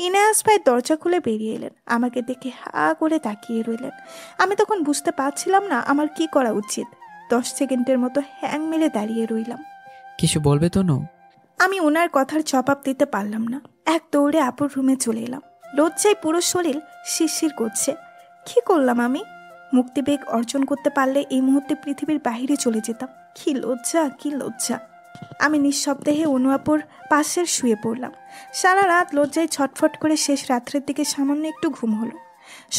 ইনায়াস ভাই দরজা খুলে বেরিয়ে এলেন, আমাকে দেখে হা করে তাকিয়ে রইলেন। আমি তখন বুঝতে পারছিলাম না আমার কি করা উচিত। 10 সেকেন্ডের মতো হ্যাং মেরে দাঁড়িয়ে রইলাম। কিছু বলবে তনু? আমি ওনার কথার জবাব দিতে পারলাম না। এক দৌড়ে আপুর রুমে চলে এলাম। লজ্জায় পুরো শরীর শিরশির করছে। কি করলাম আমি? মুক্তিবেগ অর্জন করতে পারলে এই মুহূর্তে পৃথিবীর বাইরে চলে যেতাম। কি লজ্জা, কি লজ্জা। আমি নিঃশব্দে অনু আপুর পাশের শুয়ে পড়লাম। সারা রাত লজ্জায় ছটফট করে শেষ রাত্রের দিকে সামান্য একটু ঘুম হলো।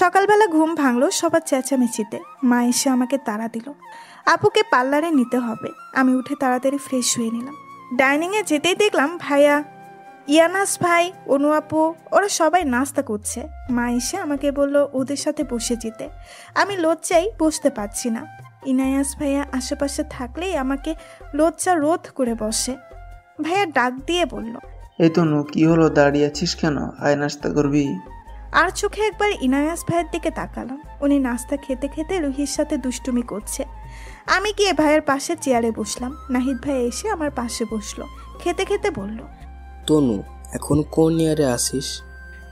সকালবেলা ঘুম ভাঙলো সবার চেঁচামেচিতে। মা এসে আমাকে তাড়া দিল, আপুকে পার্লারে নিতে হবে। আমি উঠে তাড়াতাড়ি ফ্রেশ হয়ে নিলাম। ডাইনিংয়ে যেতেই দেখলাম ভাইয়া, ইয়ানাস ভাই, অনু আপু ওরা সবাই নাস্তা করছে। মা এসে আমাকে বলল ওদের সাথে বসে যেতে। আমি লজ্জায় বসতে পারছি না। ইনায়াস ভাইয়া আশেপাশে থাকলেই আমাকে লজ্জা রোধ করে বসে। ভাইয়া ডাক দিয়ে বলল, এই তনু, কি হলো, দাঁড়িয়ে আছিস কেন? আয় নাস্তা করবি। আর চোখে একবার ইনায়াস ভাইয়ের দিকে তাকালাম। উনি নাস্তা খেতে খেতে রুহির সাথে দুষ্টুমি করছে। আমি গিয়ে ভাইয়ের পাশে চেয়ারে বসলাম। নাহিদ ভাই এসে আমার পাশে বসলো। খেতে খেতে বলল, তনু, এখন কোন ইয়ারে আসিস?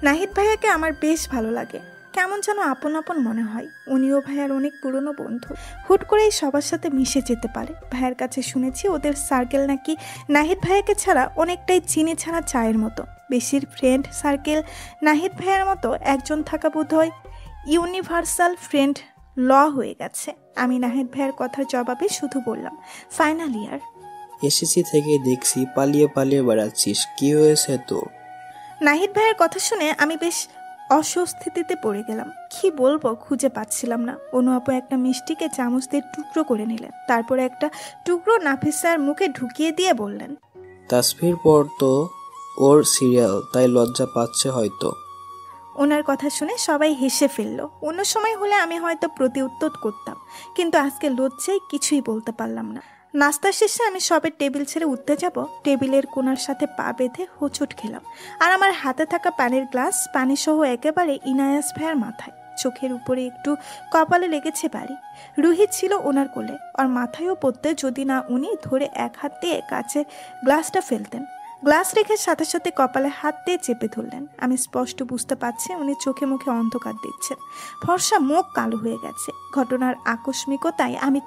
নাহিদ ভাইয়াকে আমার বেশ ভালো লাগে, কেমন যেন আপন আপন মনে হয়। উনিও ভাইয়ার অনেক পুরনো বন্ধু, হুট করেই সবার সাথে মিশে যেতে পারে। ভাইয়ের কাছে শুনেছি ওদের সার্কেল নাকি নাহিদ ভাইয়াকে ছাড়া অনেকটাই চিনি ছাড়া চায়ের মতো। বেশির ফ্রেন্ড সার্কেল নাহিদ ভাইয়ার মতো একজন থাকা বোধহয় ইউনিভার্সাল ফ্রেন্ড ল হয়ে গেছে। আমি নাহিদ ভাইয়ার কথার জবাবে শুধু বললাম, ফাইনাল ইয়ার। এসএসসি থেকে দেখছি পালিয়ে পালিয়ে বেড়াচ্ছিস, কি হয়েছে তো? নাহিদ ভাইয়ের কথা শুনে আমি বেশ অস্বস্তিতে পড়ে গেলাম। কি বলবো খুঁজে পাচ্ছিলাম না। অনু আপু একটা মিষ্টিকে চামচ দিয়ে টুকরো করে নিলেন, তারপরে একটা টুকরো নাফিসার মুখে ঢুকিয়ে দিয়ে বললেন, তাসফির পর তো ওর সিরিয়াল, তাই লজ্জা পাচ্ছে হয়তো। ওনার কথা শুনে সবাই হেসে ফেললো। অন্য সময় হলে আমি হয়তো প্রতি উত্তর করতাম, কিন্তু আজকে লজ্জায় কিছুই বলতে পারলাম না। নাস্তা শেষে আমি সবের টেবিল ছেড়ে উঠতে যাব, টেবিলের কোণার সাথে পা বেঁধে হোঁচট খেলাম। আর আমার হাতে থাকা পানির গ্লাস পানিসহ একেবারে ইনায়াস ভাইয়ের মাথায়। চোখের উপরে একটু কপালে লেগেছে বাড়ি। রুহি ছিল ওনার কোলে, আর মাথায়ও পড়তে যদি না উনি ধরে এক হাত দিয়ে কাচের গ্লাসটা ফেলতেন। গ্লাস রেখে সাথে সাথে কপালে হাত দিয়ে চেপে ধরলেন। আমি স্পষ্ট বুঝতে পারছি উনি চোখে মুখে অন্ধকার দিচ্ছেন। ফর্সা মুখ কালো হয়ে গেছে, ঘটনার আকস্মিকতায় আমি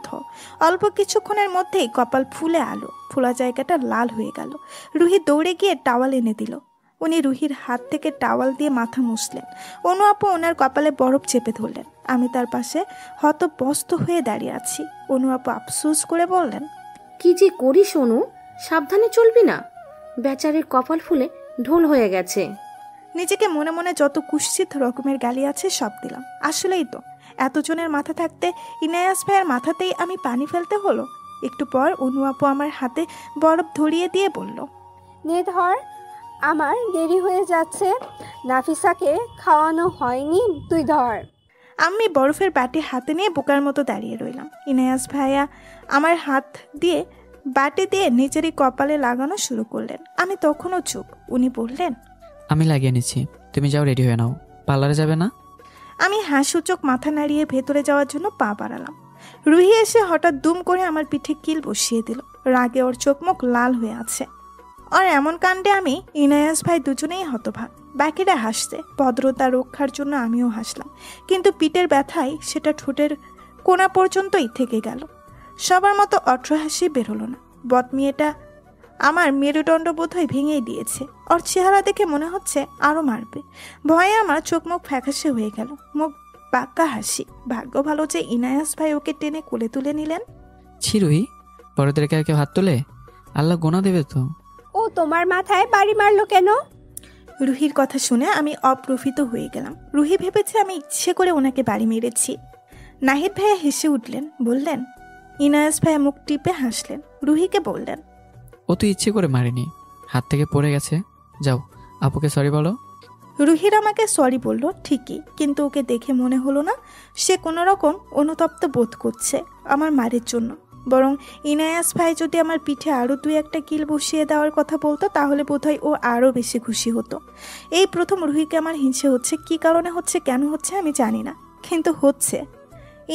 অল্প কিছুক্ষণের মধ্যেই কপাল ফুলে আলো, ফোলা জায়গাটা লাল হয়ে গেল। রুহি দৌড়ে গিয়ে টাওয়াল এনে দিল। উনি রুহির হাত থেকে টাওয়াল দিয়ে মাথা মুছলেন। অনু আপু ওনার কপালে বরফ চেপে ধরলেন। আমি তার পাশে হতবস্ত হয়ে দাঁড়িয়ে আছি। অনু আপু আফসোস করে বললেন, কি যে করিস অনু, সাবধানে চলবি না, বেচারির কপাল ফুলে ঢোল হয়ে গেছে। নিজেকে মনে মনে যত কুৎসিত রকমের গালি আছে সব দিলাম। আসলেই তো, এতজনের মাথা থাকতে ইনায়াস ভাইয়ের মাথাতেই আমি পানি ফেলতে হলো। একটু পর অনু আপু আমার হাতে বরফ ধরিয়ে দিয়ে বলল, নে ধর, আমার দেরি হয়ে যাচ্ছে, নাফিসাকে খাওয়ানো হয়নি, তুই ধর। আমি বরফের বাটি হাতে নিয়ে বোকার মতো দাঁড়িয়ে রইলাম। ইনায়াস ভাইয়া আমার হাত দিয়ে বাটি দিয়ে নিজেরই কপালে লাগানো শুরু করলেন। আমি তখনও চুপ। উনি বললেন, আমি লাগিয়ে নিচ্ছি, তুমি যাও, রেডি হয়ে নাও। পার্লারে যাবে না? আমি হাসুচোখ মাথা নাড়িয়ে ভেতরে যাওয়ার জন্য পা বাড়ালাম। রুহি এসে হঠাৎ দুম করে আমার পিঠে কিল বসিয়ে দিল। রাগে ওর চোখ মুখ লাল হয়ে আছে। আর এমন কাণ্ডে আমি ইনায়াস ভাই দুজনেই হতভাগ। বাকিরা হাসছে, ভদ্রতা রক্ষার জন্য আমিও হাসলাম, কিন্তু পিঠের ব্যথায় সেটা ঠোঁটের কোণা পর্যন্তই থেকে গেল। সবার মতো অট্রহাসি বেরোলো না। বদমেয়েটা আমার মেরুদণ্ড বোধহয় ভেঙেই দিয়েছে। ওর চেহারা দেখে মনে হচ্ছে আরও মারবে। ভয়ে আমার চোখ মুখ ফ্যাকাশে হয়ে গেল, মুখ বাঁকা হাসি। ভাগ্য ভালো যে ইনায়াস ভাই ওকে টেনে কোলে তুলে নিলেন। ছি রুহি, বড়দের কেউ হাত তোলে? আল্লাহ গোনা দেবে তো। ও তোমার মাথায় বাড়ি মারলো কেন? রুহির কথা শুনে আমি অপ্রফিত হয়ে গেলাম। রুহি ভেবেছে আমি ইচ্ছে করে ওনাকে বাড়ি মেরেছি। নাহিদ ভাইয়া হেসে উঠলেন, বললেন। ইনায়াস ভাইয়া মুখ টিপে হাসলেন। রুহিকে বললেন, ও তো ইচ্ছে করে মারিনি, হাত থেকে পড়ে গেছে। যাও, আপুকে সরি বলো। রুহির আমাকে সরি বলল ঠিকই, কিন্তু ওকে দেখে মনে হলো না সে কোনো রকম অনুতপ্ত বোধ করছে আমার মারের জন্য। বরং ইনায়াস ভাই যদি আমার পিঠে আরও 2-1টা কিল বসিয়ে দেওয়ার কথা বলতো তাহলে বোধহয় ও আরও বেশি খুশি হতো। এই প্রথম রুহিকে আমার হিংসে হচ্ছে। কি কারণে হচ্ছে, কেন হচ্ছে আমি জানি না, কিন্তু হচ্ছে।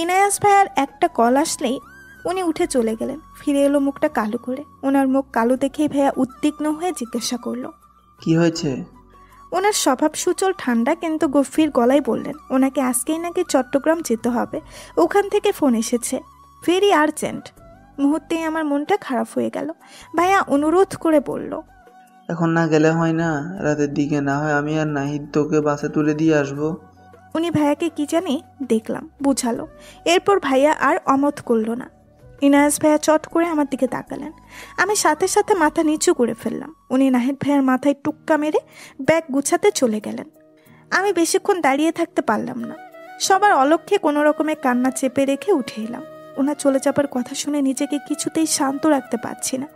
ইনায়াস ভাইয়ার একটা কল আসলেই উনি উঠে চলে গেলেন। ফিরে এলো মুখটা কালো করে। ওনার মুখ কালো দেখেই ভাইয়া উদ্বিগ্ন হয়ে জিজ্ঞাসা করলো, কি হয়েছে? ওনার স্বভাব সুচল ঠান্ডা কিন্তু গভীর গলায় বললেন, ওনাকে আজকেই নাকি চট্টগ্রাম যেতে হবে। ওখান থেকে ফোন এসেছে, ভেরি আর্জেন্ট। মুহূর্তেই আমার মনটা খারাপ হয়ে গেল। ভাইয়া অনুরোধ করে বলল, এখন না গেলে হয় না? রাতের দিকে না হয় আমি আর নাহিদ তোকে বাসে তুলে দিয়ে আসবো। উনি ভাইয়াকে কি জানি দেখলাম বুঝালো। এরপর ভাইয়া আর অমত করলো না। ইনায়াস ভাইয়া চট করে আমার দিকে তাকালেন। আমি সাথে সাথে মাথা নিচু করে ফেললাম। উনি নাহিদ ভাইয়ার মাথায় টুক্কা মেরে ব্যাগ গুছাতে চলে গেলেন। আমি বেশিক্ষণ দাঁড়িয়ে থাকতে পারলাম না। সবার অলক্ষ্যে কোনো রকমে কান্না চেপে রেখে উঠে এলাম। ওনার চলে যাবার কথা শুনে নিজেকে কিছুতেই শান্ত রাখতে পারছি না।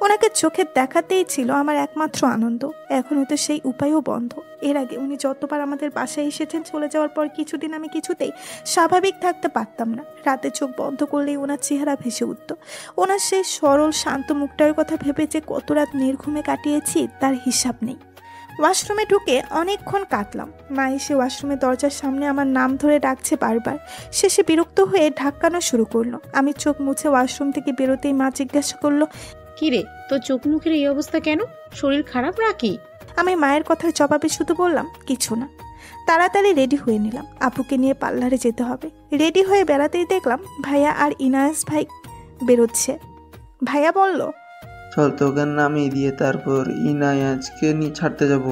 ওনাকে চোখে দেখাতেই ছিল আমার একমাত্র আনন্দ। এখন তো সেই উপায়ও বন্ধ। এর আগে উনি যতবার আমাদের বাসায় এসেছেন, চলে যাওয়ার পর কিছুদিন আমি কিছুতেই স্বাভাবিক থাকতে পারতাম না। রাতে চোখ বন্ধ করলেই ওনার চেহারা ভেসে উঠত। ওনার সেই সরল শান্ত মুখটার কথা ভেবে যে কত রাত নির্ঘুমে কাটিয়েছি তার হিসাব নেই। ওয়াশরুমে ঢুকে অনেকক্ষণ কাটলাম। মা এসে ওয়াশরুমের দরজার সামনে আমার নাম ধরে ডাকছে বারবার। শেষে বিরক্ত হয়ে ঢাকানো শুরু করলো। আমি চোখ মুছে ওয়াশরুম থেকে বেরোতেই মা জিজ্ঞাসা করলো, কিরে, তোর চোখ মুখের এই অবস্থা কেন? শরীর খারাপ নাকি? আমি মায়ের কথার জবাবে শুধু বললাম, কিছু না। তাড়াতাড়ি রেডি হয়ে নিলাম। আপুকে নিয়ে পার্লারে যেতে হবে। রেডি হয়ে বেড়াতেই দেখলাম ভাইয়া আর ইনায়াস ভাই বেরোচ্ছে। ভাইয়া বলল, চল তোকে নামিয়ে দিয়ে তারপর ইনায়াজকে ছাড়তে যাব।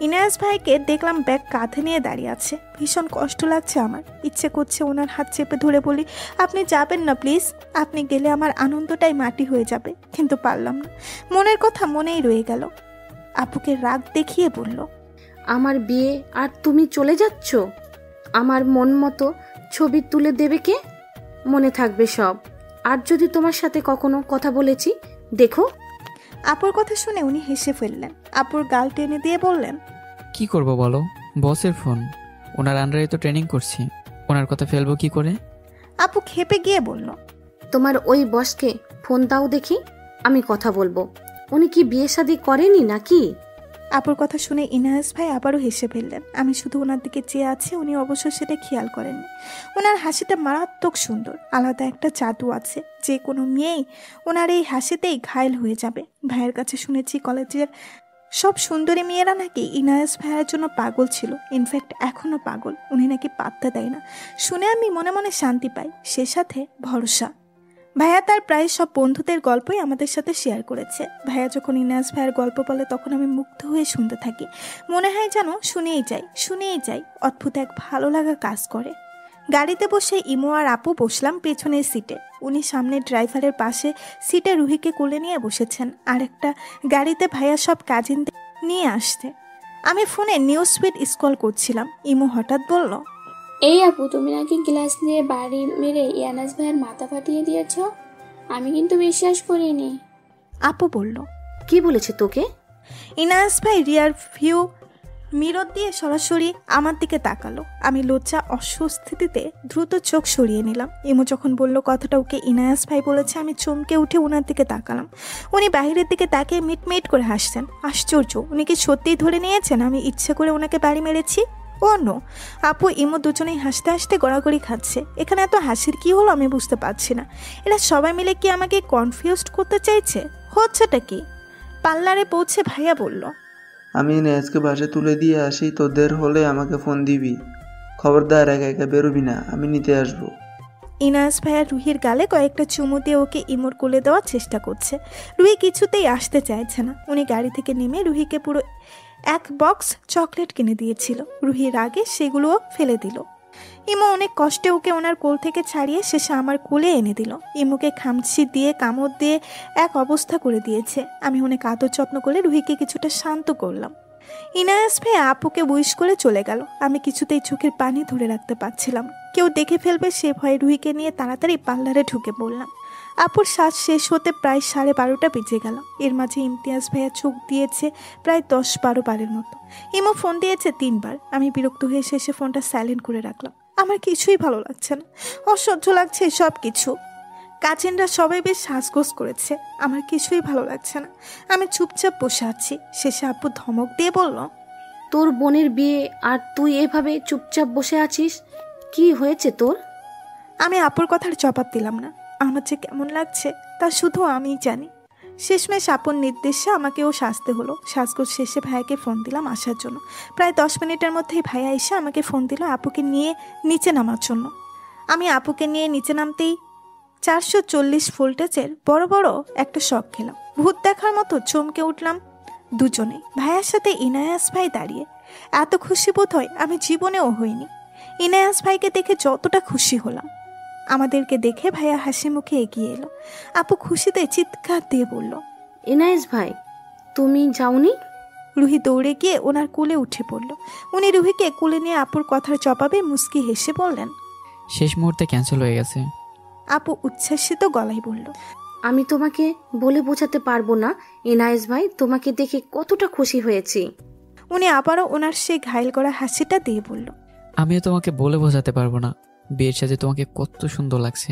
ইনায়াস ভাইকে দেখলাম ব্যাগ কাঁধে নিয়ে দাঁড়িয়ে আছে। ভীষণ কষ্ট লাগছে আমার। ইচ্ছে করছে ওনার হাত চেপে ধরে বলি, আপনি যাবেন না প্লিজ, আপনি গেলে আমার আনন্দটাই মাটি হয়ে যাবে। কিন্তু পারলাম না। মনের কথা মনেই রয়ে গেল। আপুকে রাগ দেখিয়ে বলল, আমার বিয়ে আর তুমি চলে যাচ্ছ? আমার মন মতো ছবি তুলে দেবে কে? মনে থাকবে সব। আর যদি তোমার সাথে কখনো কথা বলেছি দেখো। আপুর কথা শুনে উনি হেসে ফেললেন। আপুর গাল টেনে দিয়ে বললেন, কি করব বলো, বসের ফোন, ওনার আন্ডারে তো ট্রেনিং করছি, ওনার কথা ফেলবো কি করে? আপু খেপে গিয়ে বলল, তোমার ওই বসকে ফোন দাও দেখি, আমি কথা বলবো। উনি কি বিয়ে শাদী করেনি নাকি? আপুর কথা শুনে ইনায়াস ভাই আবারও হেসে ফেললেন। আমি শুধু ওনার দিকে চেয়ে আছি, উনি অবশ্য সেটা খেয়াল করেননি। ওনার হাসিটা মারাত্মক সুন্দর, আলাদা একটা জাদু আছে। যে কোনো মেয়েই ওনার এই হাসিতেই ঘায়েল হয়ে যাবে। ভাইয়ের কাছে শুনেছি কলেজের সব সুন্দরী মেয়েরা নাকি ইনায়াস ভাইয়ার জন্য পাগল ছিল, ইনফ্যাক্ট এখনও পাগল। উনি নাকি পাত্তা দেয় না। শুনে আমি মনে মনে শান্তি পাই, সে সাথে ভরসা। ভাইয়া তার প্রায় সব বন্ধুদের গল্পই আমাদের সাথে শেয়ার করেছে। ভাইয়া যখন ইনায়াস ভাইয়ার গল্প বলে তখন আমি মুগ্ধ হয়ে শুনতে থাকি। মনে হয় যেন শুনেই যাই। অদ্ভুত এক ভালো লাগা কাজ করে। গাড়িতে বসে ইমো আর আপু বসলাম পেছনের সিটে। উনি সামনে ড্রাইভারের পাশে সিটে রুহিকে কোলে নিয়ে বসেছেন, আর একটা গাড়িতে ভাইয়া সব কাজিনদের নিয়ে আসতে। আমি ফোনে নিউজ ফিড স্ক্রল করছিলাম। ইমো হঠাৎ বলল, এই আপু, তুমি নাকি গ্লাস দিয়ে বাড়ি মেরে ইয়ানাস ভাইয়ের মাথা ফাটিয়ে দিয়েছ। আমি কিন্তু বিশ্বাস করিনি। আপু বলল, কি বলেছে তোকে? ইনায়াস ভাই রিয়ার ভিউ মিরর দিয়ে সরাসরি আমার দিকে তাকালো। আমি লজ্জা অস্বস্তিতে দ্রুত চোখ সরিয়ে নিলাম। ইমো যখন বলল কথাটা ওকে ইনায়াস ভাই বলেছে, আমি চমকে উঠে ওনার দিকে তাকালাম। উনি বাইরের দিকে তাকিয়ে মিটমিট করে হাসছেন। আশ্চর্য, উনি কি সত্যিই ধরে নিয়েছেন আমি ইচ্ছে করে ওনাকে বাড়ি মেরেছি? ও নো, আপু ইমো দুজনেই হাসতে হাসতে গড়াগড়ি খাচ্ছে। এখানে এত হাসির কি হলো আমি বুঝতে পারছি না। এরা সবাই মিলে কি আমাকে কনফিউজড করতে চাইছে? হচ্ছেটা কি? পার্লারে পৌঁছে ভাইয়া বলল, আমি নেজকে বাসে তুলে দিয়ে আসি, তোদের হলে আমাকে ফোন দিবি। খবরদার একা একা বেরোবি না, আমি নিতে আসবো। ইনায়াস ভাইয়া রুহির গালে কয়েকটা চুমু দিয়ে ওকে ইমোর কোলে দেওয়ার চেষ্টা করছে। রুহি কিছুতেই আসতে চাইছে না। উনি গাড়ি থেকে নেমে রুহিকে পুরো এক বক্স চকলেট কিনে দিয়েছিল। রুহির আগে সেগুলোও ফেলে দিল। ইমো অনেক কষ্টে ওকে ওনার কোল থেকে ছাড়িয়ে শেষে আমার কোলে এনে দিল। ইমোকে খামচি দিয়ে কামড় দিয়ে এক অবস্থা করে দিয়েছে। আমি অনেক আদর যত্ন করে রুহিকে কিছুটা শান্ত করলাম। ইনায়াস ভাই আপুকে উইশ করে চলে গেল। আমি কিছুতেই চোখের পানি ধরে রাখতে পারছিলাম। কেউ দেখে ফেলবে সে ভয়ে রুহিকে নিয়ে তাড়াতাড়ি পার্লারে ঢুকে পড়লাম। আপুর শ্বাস শেষ হতে প্রায় 12:30 বেজে গেল। এর মাঝে ইমতিয়াজ ভাইয়া চোখ দিয়েছে প্রায় 10-12 বারের মতো। ইমো ফোন দিয়েছে 3 বার। আমি বিরক্ত হয়ে শেষে ফোনটা সাইলেন্ট করে রাখলাম। আমার কিছুই ভালো লাগছে না, অসহ্য লাগছে সব কিছু। কাজিনরা সবাই বেশ হাসগোস করেছে, আমার কিছুই ভালো লাগছে না। আমি চুপচাপ বসে আছি। শেষে আপু ধমক দিয়ে বলল, তোর বোনের বিয়ে আর তুই এভাবে চুপচাপ বসে আছিস, কি হয়েছে তোর? আমি আপুর কথার জবাব দিলাম না। আমার যে কেমন লাগছে তা শুধু আমিই জানি। শেষমেশ আপুর নির্দেশে আমাকেও সাজতে হলো। সাজগোজ শেষে ভাইয়াকে ফোন দিলাম আসার জন্য। প্রায় 10 মিনিটের মধ্যেই ভাইয়া এসে আমাকে ফোন দিল আপুকে নিয়ে নিচে নামার জন্য। আমি আপুকে নিয়ে নিচে নামতেই 440 ভোল্টেজের বড় বড় একটা শক খেলাম। ভূত দেখার মতো চমকে উঠলাম দুজনেই। ভাইয়ার সাথে ইনায়াস ভাই দাঁড়িয়ে। এত খুশি বোধ হয় আমি জীবনেও হইনি। ইনায়াস ভাইকে দেখে যতটা খুশি হলাম। আমাদেরকে দেখে ভাইয়া হাসি মুখে এগিয়ে এলো। আপু খুশিতে চিৎকার দিয়ে বলল, ইনায়েস ভাই, তুমি যাওনি? রুহি দৌড়ে গিয়ে ওনার কোলে উঠে পড়ল। উনি রুহিকে কোলে নিয়ে আপুর কথার জবাবে মুস্কি হেসে বললেন, শেষ মুহূর্তে ক্যান্সেল হয়ে গেছে। আপু উচ্ছ্বাসিত গলায় বলল, আমি তোমাকে বলে বোঝাতে পারবো না ইনায়েস ভাই, তোমাকে দেখে কতটা খুশি হয়েছি। উনি আবারও ওনার সেই ঘায়েল করা হাসিটা দিয়ে বলল, আমিও তোমাকে বলে বোঝাতে পারবো না বিয়ের সাথে তোমাকে কত সুন্দর লাগছে।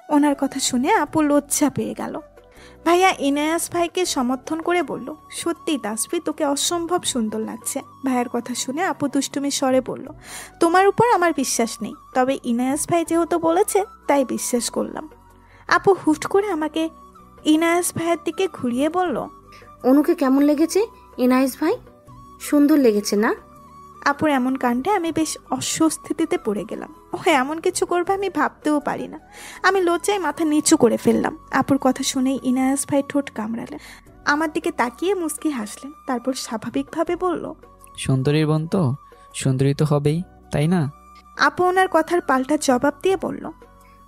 ওনার কথা শুনে আপু লজ্জা পেয়ে গেল। ভাইয়া ইনায়াস ভাইকে সমর্থন করে বলল, সত্যি তাসফি, তোকে অসম্ভব সুন্দর লাগছে। ভাইয়ার কথা শুনে আপু দুষ্টুমি স্বরে বলল, তোমার উপর আমার বিশ্বাস নেই, তবে ইনায়াস ভাই যেহেতু বলেছে তাই বিশ্বাস করলাম। আপু হুট করে আমাকে ইনায়াস ভাইয়ের দিকে ঘুরিয়ে বলল, অনুকে কেমন লেগেছে ইনায়েস ভাই? সুন্দর লেগেছে না? আপুর এমন কাণ্ডে আমি বেশ অস্বস্তিতে পড়ে গেলাম। ও এমন কিছু করবে আমি ভাবতেও পারি না। আমি লজ্জায় মাথা নিচু করে ফেললাম। আপুর কথা শুনেই ইনায়াস ভাই ঠোঁট কামড়ালেন, আমার দিকে তাকিয়ে মুস্কি হাসলেন, তারপর স্বাভাবিকভাবে বলল, সুন্দরীর বোন তো সুন্দরী তো হবেই, তাই না? আপু ওনার কথার পাল্টা জবাব দিয়ে বলল,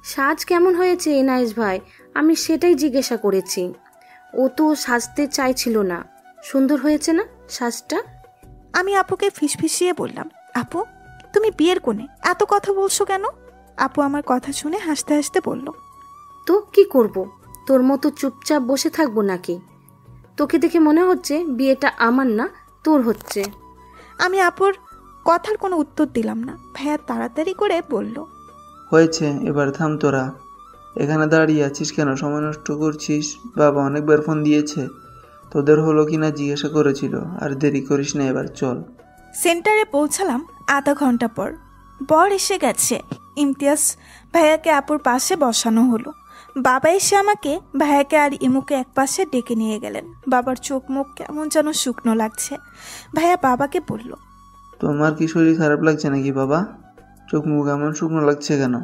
সাজ কেমন হয়েছে ইনায়েস ভাই? আমি সেটাই জিজ্ঞাসা করেছি। ও তো সাজতে চাইছিল না। সুন্দর হয়েছে না সাজটা? আমি আপুকে ফিসফিসিয়ে বললাম, আপু তুমি বিয়ের কোণে এত কথা বলছো কেন? আপু আমার কথা শুনে হাসতে হাসতে বলল, তো কি করব, তোর মতো চুপচাপ বসে থাকবো নাকি? তোকে দেখে মনে হচ্ছে বিয়েটা আমার না তোর হচ্ছে। আমি আপুর কথার কোনো উত্তর দিলাম না। ভাইয়া তাড়াতাড়ি করে বলল, হয়েছে, এবার থাম তোরা। এখানে দাঁড়িয়ে আছিস কেন? সময় নষ্ট করছিস। বাবা অনেকবার ফোন দিয়েছে, তোদের হলো কিনা জিজ্ঞাসা করেছিল। আর দেরি করিস না, এবার চল। সেন্টারে পৌঁছালাম আধা ঘন্টা পর। বর এসে গেছে। ইমতিয়াজ ভাইয়াকে আপুর পাশে বসানো হলো। বাবা এসে আমাকে, ভাইয়াকে আর ইমুকে একপাশে ডেকে নিয়ে গেলেন। বাবার চোখ মুখ কেমন যেন শুকনো লাগছে। ভাইয়া বাবাকে বলল, তোমার কি শরীর খারাপ লাগছে নাকি বাবা? চোখ মুখ এমন শুকনো লাগছে কেন?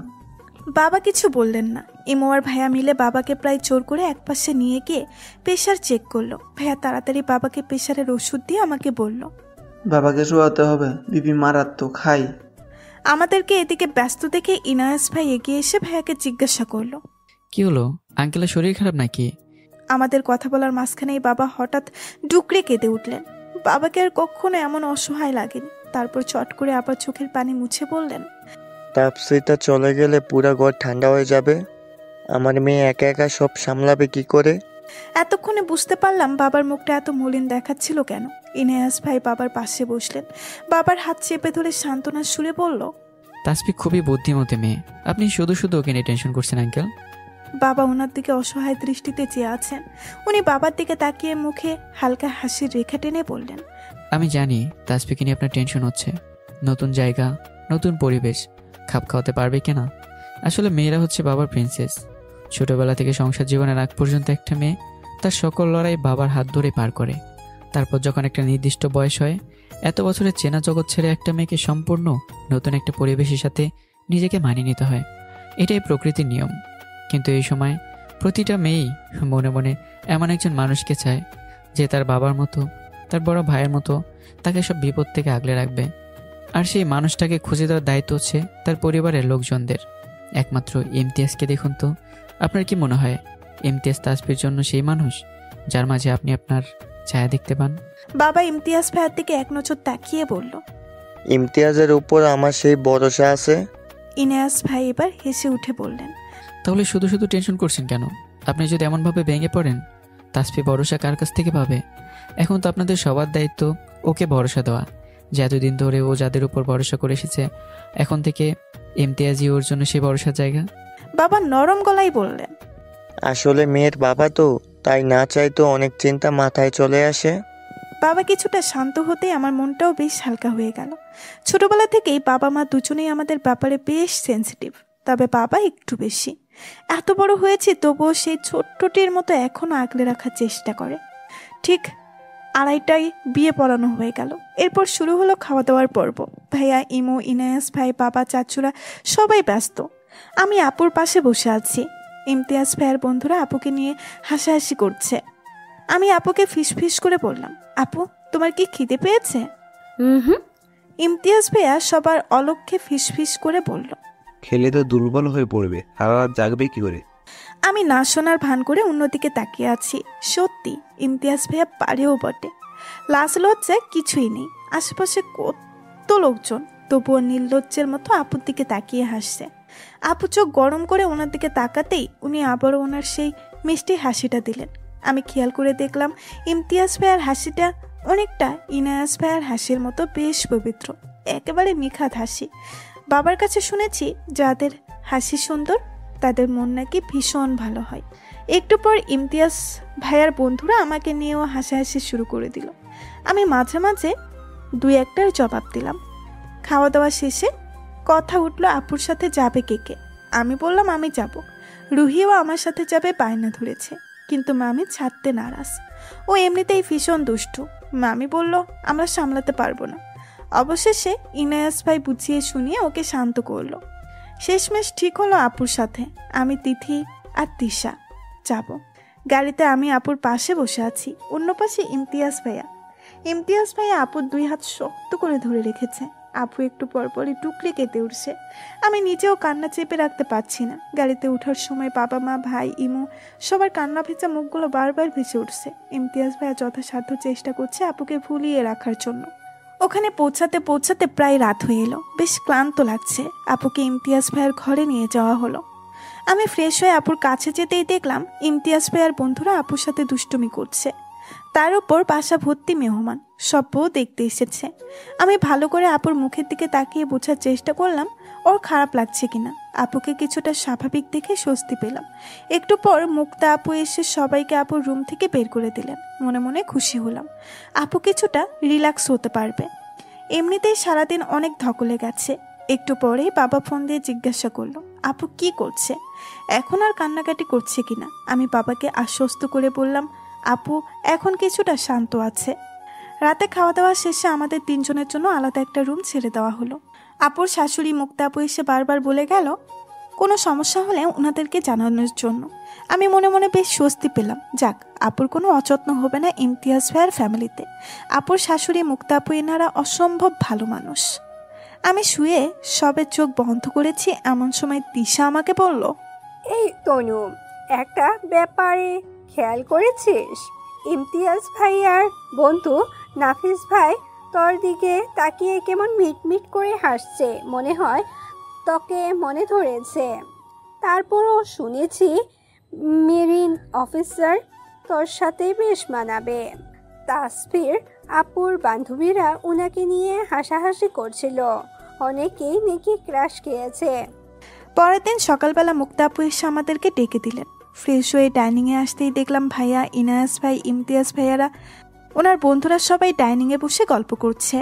বাবা কিছু বললেন না। ইমু আর ভাইয়া মিলে বাবাকে প্রায় জোর করে একপাশে নিয়ে গিয়ে প্রেশার চেক করলো। ভাইয়া তাড়াতাড়ি বাবাকে প্রেশারের ওষুধ দিয়ে আমাকে বলল, বাবাকে শোয়াতে হবে, বিপি মারাত্মক, খাই। আমাদেরকে এদিকে ব্যস্ত দেখে ইনায়াস ভাই এগিয়ে এসে ভাইয়াকে জিজ্ঞাসা করলো, কি হলো, আঙ্কেলের শরীর খারাপ নাকি? আমাদের কথা বলার মাঝখানেই বাবা হঠাৎ ডুকরে কেঁদে উঠলেন। বাবাকে আর কখনো এমন অসহায় লাগেনি। তারপর চট করে আবার চোখের পানি মুছে বললেন, তাপসিটা চলে গেলে পুরা ঘর ঠান্ডা হয়ে যাবে। আমার মেয়ে একা একা সব সামলাবে কি করে? এতক্ষণে বুঝতে পারলাম বাবার মুখটা এত মলিন দেখাচ্ছিল কেন। ইনায়াস ভাই বাবার পাশে বসলেন। বাবার হাত চেপে ধরে সান্ত্বনার সুরে বলল, তাসফি খুবই বুদ্ধিমতী মেয়ে, আপনি শুধু শুধু ওকে নিয়ে টেনশন করছেন আঙ্কেল। বাবা ওনার দিকে অসহায় দৃষ্টিতে চেয়ে আছেন। উনি বাবার দিকে তাকিয়ে মুখে হালকা হাসির রেখা টেনে বললেন, আমি জানি তাসফিকে নিয়ে আপনার টেনশন হচ্ছে। নতুন জায়গা, নতুন পরিবেশ, খাপ খাওয়াতে পারবে কিনা? আসলে মেয়েরা হচ্ছে বাবার প্রিন্সেস। ছোটবেলা থেকে সংসার জীবনের আগ পর্যন্ত একটা মেয়ে তার সকল লড়াই বাবার হাত ধরে পার করে। তারপর যখন একটা নির্দিষ্ট বয়স হয়, এত বছরের চেনা জগৎ ছেড়ে একটা মেয়েকে সম্পূর্ণ নতুন একটা পরিবেশের সাথে নিজেকে মানিয়ে নিতে হয়। এটাই প্রকৃতির নিয়ম। কিন্তু এই সময় প্রতিটা মেয়েই মনে মনে এমন একজন মানুষকে চায় যে তার বাবার মতো, তার বড় ভাইয়ের মতো তাকে সব বিপদ থেকে আগলে রাখবে। আর সেই মানুষটাকে খুঁজে দেওয়ার দায়িত্ব হচ্ছে তার পরিবারের লোকজনদের। একমাত্র ইমতিয়াজকে দেখুন তো, আপনার কি মনে হয় ইমতিয়াজ তাসফির জন্য সেই মানুষ যার মাঝে আপনি আপনার ছায়া দেখতে পান? বাবা ইমতিয়াজ ভাইয়ের দিকে এক নজর তাকিয়ে বলল, ইমতিয়াজের উপর আমার সেই ভরসা আছে। ইনায়াস ভাই এবার হেসে উঠে বললেন, তাহলে শুধু শুধু টেনশন করছেন কেন? আপনি যদি এমনভাবে ভেঙে পড়েন, তাসফি ভরসা কার কাছ থেকে পাবে? এখন তো আপনাদের সবার দায়িত্ব ওকে ভরসা দেওয়া। যে এতদিন ধরে ও যাদের উপর ভরসা করে এসেছে, এখন থেকে ইমতিয়াজই ওর জন্য সেই ভরসার জায়গা। বাবা নরম গলায় বললেন, আসলে মেয়ের বাবা তো, তাই না চাইতো অনেক চিন্তা মাথায় চলে আসে। বাবা কিছুটা শান্ত হতে আমার মনটাও বেশ হালকা হয়ে গেল। ছোটবেলা থেকেই বাবা মা দুজনেই আমাদের ব্যাপারে বেশ সেন্সিটিভ, তবে বাবা একটু বেশি। এত বড় হয়েছে তবুও সেই ছোট্টটির মতো এখনো আগলে রাখার চেষ্টা করে। ঠিক 2:30টায় বিয়ে পড়ানো হয়ে গেল। এরপর শুরু হলো খাওয়া দাওয়ার পর্ব। ভাইয়া, ইমো, ইনায়াস ভাই, বাবা, চাচুরা সবাই ব্যস্ত। আমি আপুর পাশে বসে আছি। ইমতিয়াজ ভাইয়ের বন্ধুরা আপুকে নিয়ে হাসাহাসি করছে। আমি আপুকে ফিস করে বললাম, আপু তোমার কি খিদে পেয়েছে? ইমতিয়াজ ভাইয়া সবার অলক্ষ্যে ফিস করে বলল, খেলে তো দুর্বল হয়ে পড়বে, সারা রাত জাগবে কি করে? আমি না শোনার ভান করে অন্যদিকে তাকিয়ে আছি। সত্যি ইমতিয়াজ ভাইয়া পারেও বটে। লাজ লজ্জা কিছুই নেই। আশেপাশে কত লোকজন, তবুও নির্লজ্জের মতো আপুর দিকে তাকিয়ে হাসছে। আপু চোখ গরম করে ওনার দিকে তাকাতেই উনি আবারও ওনার সেই মিষ্টি হাসিটা দিলেন। আমি খেয়াল করে দেখলাম ইমতিয়াজ ভাইয়ার হাসিটা অনেকটা ইনায়াস ভাইয়ার হাসির মতো বেশ পবিত্র, একেবারে নিখাত হাসি। বাবার কাছে শুনেছি যাদের হাসি সুন্দর তাদের মন নাকি ভীষণ ভালো হয়। একটু পর ইমতিয়াজ ভাইয়ার বন্ধুরা আমাকে নিয়েও হাসাহাসি শুরু করে দিল। আমি মাঝে মাঝে 2-1টার জবাব দিলাম। খাওয়া দাওয়া শেষে কথা উঠলো আপুর সাথে যাবে কে। আমি বললাম আমি যাব। রুহিও আমার সাথে যাবে বায়না ধরেছে, কিন্তু মামি ছাড়তে নারাজ। ও এমনিতেই ভীষণ দুষ্টু। মামি বলল আমরা সামলাতে পারবো না। অবশেষে ইনায়াস ভাই বুঝিয়ে শুনিয়ে ওকে শান্ত করলো। শেষমেশ ঠিক হলো আপুর সাথে আমি, তিথি আর তিশা যাব। গাড়িতে আমি আপুর পাশে বসে আছি, অন্য পাশে ইমতিয়াজ ভাইয়া আপুর 2 হাত শক্ত করে ধরে রেখেছে। আপু একটু পরপরই টুকরে কেটে উঠছে। আমি নিজেও কান্না চেপে রাখতে পারছি না। গাড়িতে ওঠার সময় বাবা মা, ভাই, ইমু সবার কান্না ভেজা মুখগুলো বারবার ভেসে উঠছে। ইমতিয়াজ ভাইয়া যথাসাধ্য চেষ্টা করছে আপুকে ভুলিয়ে রাখার জন্য। ওখানে পৌঁছাতে প্রায় রাত হয়ে এলো। বেশ ক্লান্ত লাগছে। আপুকে ইমতিয়াজ ভাইয়ের ঘরে নিয়ে যাওয়া হলো। আমি ফ্রেশ হয়ে আপুর কাছে যেতেই দেখলাম ইমতিয়াজ ভাইয়ের বন্ধুরা আপুর সাথে দুষ্টুমি করছে। তার উপর বাসা ভর্তি মেহমান, সব বউ দেখতে এসেছে। আমি ভালো করে আপুর মুখের দিকে তাকিয়ে বোঝার চেষ্টা করলাম ওর খারাপ লাগছে কিনা। আপুকে কিছুটা স্বাভাবিক দেখে স্বস্তি পেলাম। একটু পর মুক্তা আপু এসে সবাইকে আপুর রুম থেকে বের করে দিলেন। মনে মনে খুশি হলাম, আপু কিছুটা রিল্যাক্স হতে পারবে। এমনিতেই সারাদিন অনেক ধকলে গেছে। একটু পরেই বাবা ফোন দিয়ে জিজ্ঞাসা করলো আপু কি করছে, এখন আর কান্নাকাটি করছে কিনা। আমি বাবাকে আশ্বস্ত করে বললাম আপু এখন কিছুটা শান্ত আছে। রাতে খাওয়া দাওয়া শেষে আমাদের তিনজনের জন্য আলাদা একটা রুম ছেড়ে দেওয়া হলো। আপুর শাশুড়ি মুক্তা আপু এসে বারবার বলে গেল কোনো সমস্যা হলে ওনাদেরকে জানানোর জন্য। আমি মনে মনে বেশ স্বস্তি পেলাম, যাক আপুর কোনো অযত্ন হবে না ইমতিয়াজ ভাইয়ের ফ্যামিলিতে। আপুর শাশুড়ি মুক্তা আপু এনারা অসম্ভব ভালো মানুষ। আমি শুয়ে সবে চোখ বন্ধ করেছি এমন সময় তিশা আমাকে বলল, এই তনু, একটা ব্যাপারে খেয়াল করেছিস? ইমতিয়াজ ভাই আর বন্ধু নাফিস ভাই তোর দিকে তাকিয়ে কেমন মিটমিট করে হাসছে, মনে হয় তোকে মনে ধরেছে। তারপরও শুনেছি মেরিন অফিসার তোর সাথে বেশ মানাবে। তাসফির আপুর বান্ধবীরা উনাকে নিয়ে হাসাহাসি করছিল, অনেকেই নাকি ক্রাশ খেয়েছে। পরের দিন সকালবেলা মুক্তা আপু এসে আমাদেরকে ডেকে দিলেন। ফ্রেশ হয়ে ডাইনিংয়ে আসতেই দেখলাম ভাইয়া, ইনায়াস ভাই, ইমতিয়াজ ভাইয়ারা, ওনার বন্ধুরা সবাই ডাইনিংয়ে বসে গল্প করছে।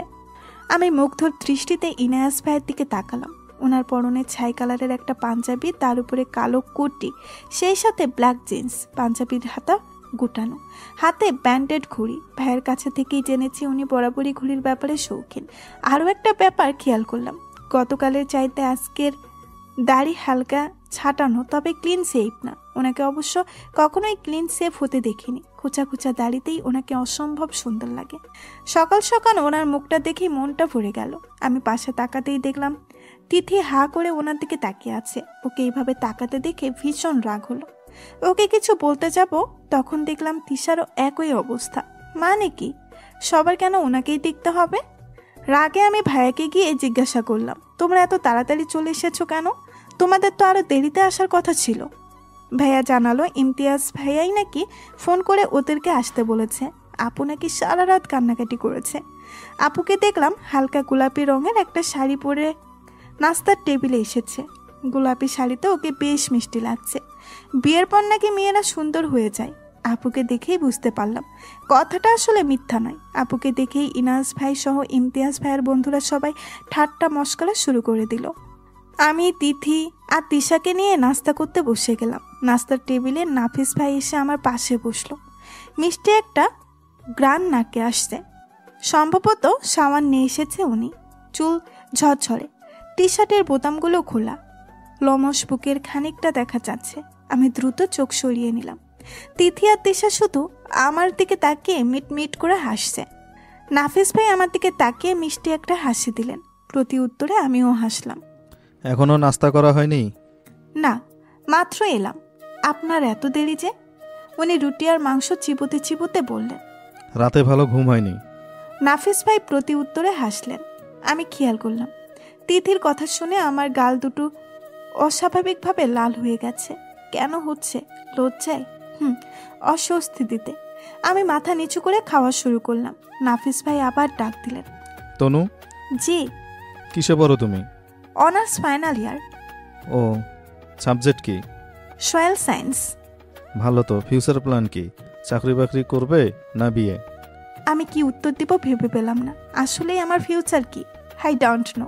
আমি মুগ্ধর দৃষ্টিতে ইনায়াস ভাইয়ের দিকে তাকালাম। ওনার পরনে ছাই কালারের একটা পাঞ্জাবি, তার উপরে কালো কোটি, সেই সাথে ব্ল্যাক জিন্স, পাঞ্জাবির হাতা গুটানো, হাতে ব্যান্ডেড ঘড়ি। ভাইয়ের কাছে থেকেই জেনেছি উনি বরাবরই ঘড়ির ব্যাপারে শৌখিন। আরও একটা ব্যাপার খেয়াল করলাম, গতকালের চাইতে আজকের দাড়ি হালকা ছাটানো, তবে ক্লিন শেভ না। ওনাকে অবশ্য কখনোই ক্লিন শেভ হতে দেখিনি। খোঁচা খোঁচা দাড়িতেই ওনাকে অসম্ভব সুন্দর লাগে। সকাল সকাল ওনার মুখটা দেখেই মনটা ভরে গেল। আমি পাশে তাকাতেই দেখলাম তিথি হা করে ওনার দিকে তাকিয়ে আছে। ওকে এইভাবে তাকাতে দেখে ভীষণ রাগ হলো। ওকে কিছু বলতে যাব, তখন দেখলাম তিশারও একই অবস্থা। মানে কি, সবার কেন ওনাকেই দেখতে হবে? রাগে আমি ভাইয়াকে গিয়ে জিজ্ঞাসা করলাম, তোমরা এত তাড়াতাড়ি চলে এসেছো কেন? তোমাদের তো আরও দেরিতে আসার কথা ছিল। ভাইয়া জানালো ইমতিয়াজ ভাইয়াই নাকি ফোন করে ওদেরকে আসতে বলেছে। আপু নাকি সারা রাত কান্নাকাটি করেছে। আপুকে দেখলাম হালকা গোলাপি রঙের একটা শাড়ি পরে নাস্তার টেবিলে এসেছে। গোলাপি শাড়িতে ওকে বেশ মিষ্টি লাগছে। বিয়ের পর নাকি মেয়েরা সুন্দর হয়ে যায়। আপুকে দেখেই বুঝতে পারলাম কথাটা আসলে মিথ্যা নয়। আপুকে দেখেই ইনাস ভাই সহ ইমতিয়াজ ভাইয়ের বন্ধুরা সবাই ঠাট্টা মশকরা শুরু করে দিল। আমি, তিথি আর তিশাকে নিয়ে নাস্তা করতে বসে গেলাম। নাস্তার টেবিলে নাফিস ভাই এসে আমার পাশে বসলো। মিষ্টি একটা গ্রান নাকে আসছে, সম্ভবত সাওয়ার নিয়ে এসেছে উনি। চুল ঝরঝরে, টি শার্টের বোতামগুলো খোলা, লমস বুকের খানিকটা দেখা যাচ্ছে। আমি দ্রুত চোখ সরিয়ে নিলাম। তিথি আর তিশা শুধু আমার দিকে তাকিয়ে মিটমিট করে হাসছে। নাফিস ভাই আমার দিকে তাকিয়ে মিষ্টি একটা হাসি দিলেন। প্রতি উত্তরে আমিও হাসলাম। এখনো নাস্তা করা হয়নি? না, মাত্র এলাম। আপনার এত দেরি যে? উনি রুটি আর মাংস চিবোতে চিবোতে বললেন। রাতে ভালো ঘুম হয়নি? নাফিস ভাই প্রতি উত্তরে হাসলেন। আমি খেয়াল করলাম তিথির কথা শুনে আমার গাল দুটো অস্বাভাবিকভাবে লাল হয়ে গেছে। কেন হচ্ছে? লজ্জায়? অস্বস্তি দিতে। আমি মাথা নিচু করে খাওয়া শুরু করলাম। নাফিস ভাই আবার ডাক দিলেন। তনু। জি। কিসে পড়ো তুমি? Honours final year. ও, সাবজেক্ট কি? Soil science. ভালো তো। ফিউচার প্ল্যান কি? চাকরি বাকরি করবে না বিয়ে? আমি কি উত্তর দিব ভেবে পেলাম না। আসলেই আমার ফিউচার কি, আই ডোন্ট নো।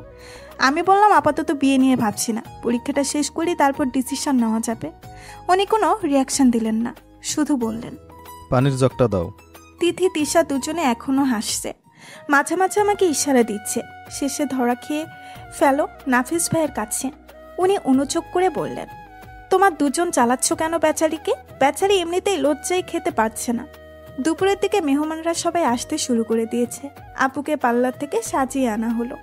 আমি বললাম আপাতত বিয়ে নিয়ে ভাবছি না, পরীক্ষাটা শেষ করি তারপর ডিসিশন নেওয়া যাবে। উনি কোনো রিয়াকশন দিলেন না, শুধু বললেন পানির জগটা দাও। তিথি তিশা দুজনে এখনো হাসছে, মাঝে মাঝে আমাকে ইশারা দিচ্ছে। শেষে ধরা খেয়ে ফেলো নাফিস ভাইয়ের কাছে। উনি অনুচোখ করে বললেন, তোমার দুজন চালাচ্ছ কেন বেচারিকে? বেচারি এমনিতেই লজ্জায় খেতে পারছে না। দুপুরের দিকে মেহমানরা সবাই আসতে শুরু করে দিয়েছে। আপুকে পার্লার থেকে সাজিয়ে আনা হলো।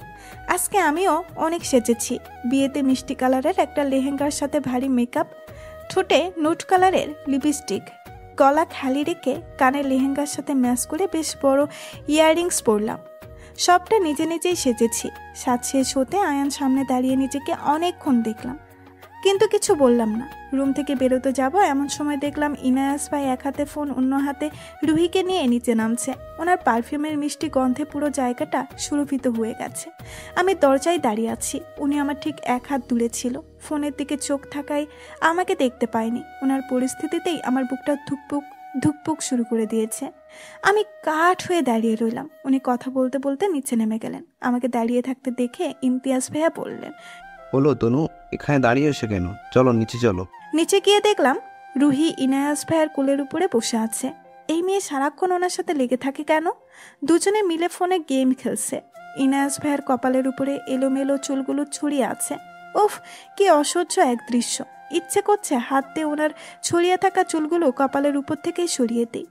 আজকে আমিও অনেক সেজেছি। বিয়েতে মিষ্টি কালারের একটা লেহেঙ্গার সাথে ভারী মেকআপ, ঠোঁটে নুট কালারের লিপস্টিক, গলা খালি রেখে কানের লেহেঙ্গার সাথে ম্যাচ করে বেশ বড় ইয়াররিংস পরলাম। সবটা নিজে নিজেই সেজেছি। সাজ শেষ হতে আয়ান সামনে দাঁড়িয়ে নিজেকে অনেকক্ষণ দেখলাম, কিন্তু কিছু বললাম না। রুম থেকে বেরোতে যাব এমন সময় দেখলাম ইনায়াস ভাই এক হাতে ফোন, অন্য হাতে রুহিকে নিয়ে নিচে নামছে। ওনার পারফিউমের মিষ্টি গন্ধে পুরো জায়গাটা সুরভিত হয়ে গেছে। আমি দরজায় দাঁড়িয়ে আছি, উনি আমার ঠিক এক হাত দূরে ছিল। ফোনের দিকে চোখ থাকায় আমাকে দেখতে পায়নি। ওনার পরিস্থিতিতেই আমার বুকটা ধুকপুক ধুকপুক শুরু করে দিয়েছে। আমি কাঠ হয়ে দাঁড়িয়ে রইলাম। উনি কথা বলতে বলতে নিচে নেমে গেলেন। আমাকে দাঁড়িয়ে থাকতে দেখে ইমতিয়াজ ভাইয়া বললেন, হলো তনু, এখানে দাঁড়িয়ে এসে কেন? চলো নিচে চলো। নিচে গিয়ে দেখলাম রুহি ইনায়াস ভাইয়ের কোলের উপরে বসে আছে। এই মেয়ে সারাক্ষণ ওনার সাথে লেগে থাকে কেন? দুজনে মিলে ফোনে গেম খেলছে। ইনায়াস ভাইয়ের কপালের উপরে এলোমেলো চুলগুলো ছড়িয়ে আছে। উফ, কি অসহ্য এক দৃশ্য। ইচ্ছে করছে হাত দিয়ে ওনার ছড়িয়ে থাকা চুলগুলো কপালের উপর থেকেই সরিয়ে দিই।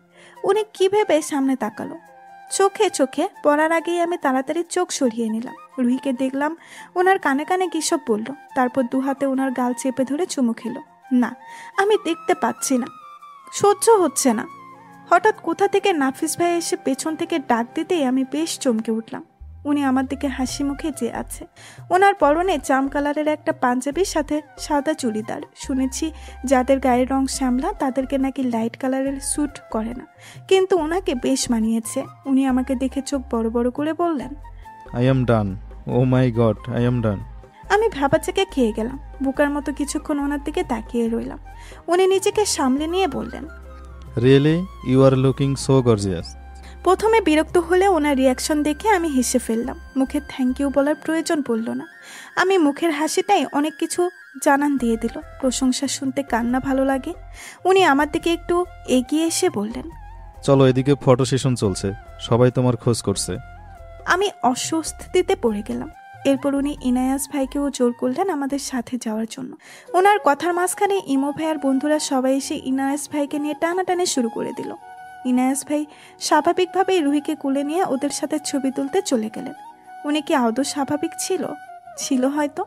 উনি কি ভেবে সামনে তাকালো। চোখে চোখে পড়ার আগেই আমি তাড়াতাড়ি চোখ সরিয়ে নিলাম। রুহিকে দেখলাম ওনার কানে কানে কী সব বলল, তারপর দু হাতে ওনার গাল চেপে ধরে চুমু খেলো। না, আমি দেখতে পাচ্ছি না, সহ্য হচ্ছে না। হঠাৎ কোথা থেকে নাফিস ভাই এসে পেছন থেকে ডাক দিতেই আমি বেশ চমকে উঠলাম। উনি আমার দিকে হাসি মুখে চেয়ে আছে। ওনার পরনে জাম কালারের একটা পাঞ্জাবির সাথে সাদা চুড়িদার। শুনেছি যাদের গায়ের রং শ্যামলা তাদেরকে নাকি লাইট কালারের স্যুট করে না, কিন্তু ওনাকে বেশ মানিয়েছে। উনি আমাকে দেখে চোখ বড় বড় করে বললেন, I am done. Oh my god, I am done. আমি ভাবাচাকে খেয়ে গেলাম। বুকার মতো কিছুক্ষণ ওনার দিকে তাকিয়ে রইলাম। উনি নিজেকে সামলে নিয়ে বললেন, really you are looking so gorgeous. প্রথমে বিরক্ত হলে ওনার রিয়াকশন দেখে আমি হেসে ফেললাম। মুখে থ্যাংক ইউ বলার প্রয়োজন পড়ল না। আমি মুখের হাসিটাই অনেক কিছু জানান দিয়ে দিল। প্রশংসা শুনতে কান্না ভালো লাগে। উনি আমার দিকে একটু এগিয়ে এসে বললেন, চলো, এদিকে ফটো সেশন চলছে, সবাই তোমার খোঁজ করছে। আমি অস্বস্তিতে পড়ে গেলাম। এরপর উনি ইনায়াস ভাইকেও জোর করলেন আমাদের সাথে যাওয়ার জন্য। ওনার কথার মাঝখানে ইমো ভাইয়ার বন্ধুরা সবাই এসে ইনায়াস ভাইকে নিয়ে টানাটানি শুরু করে দিল। ইনায়াস ভাই স্বাভাবিকভাবেই রুহিকে কুলে নিয়ে ওদের সাথে ছবি তুলতে চলে গেলেন। উনি কি আদৌ স্বাভাবিক ছিল হয়তো।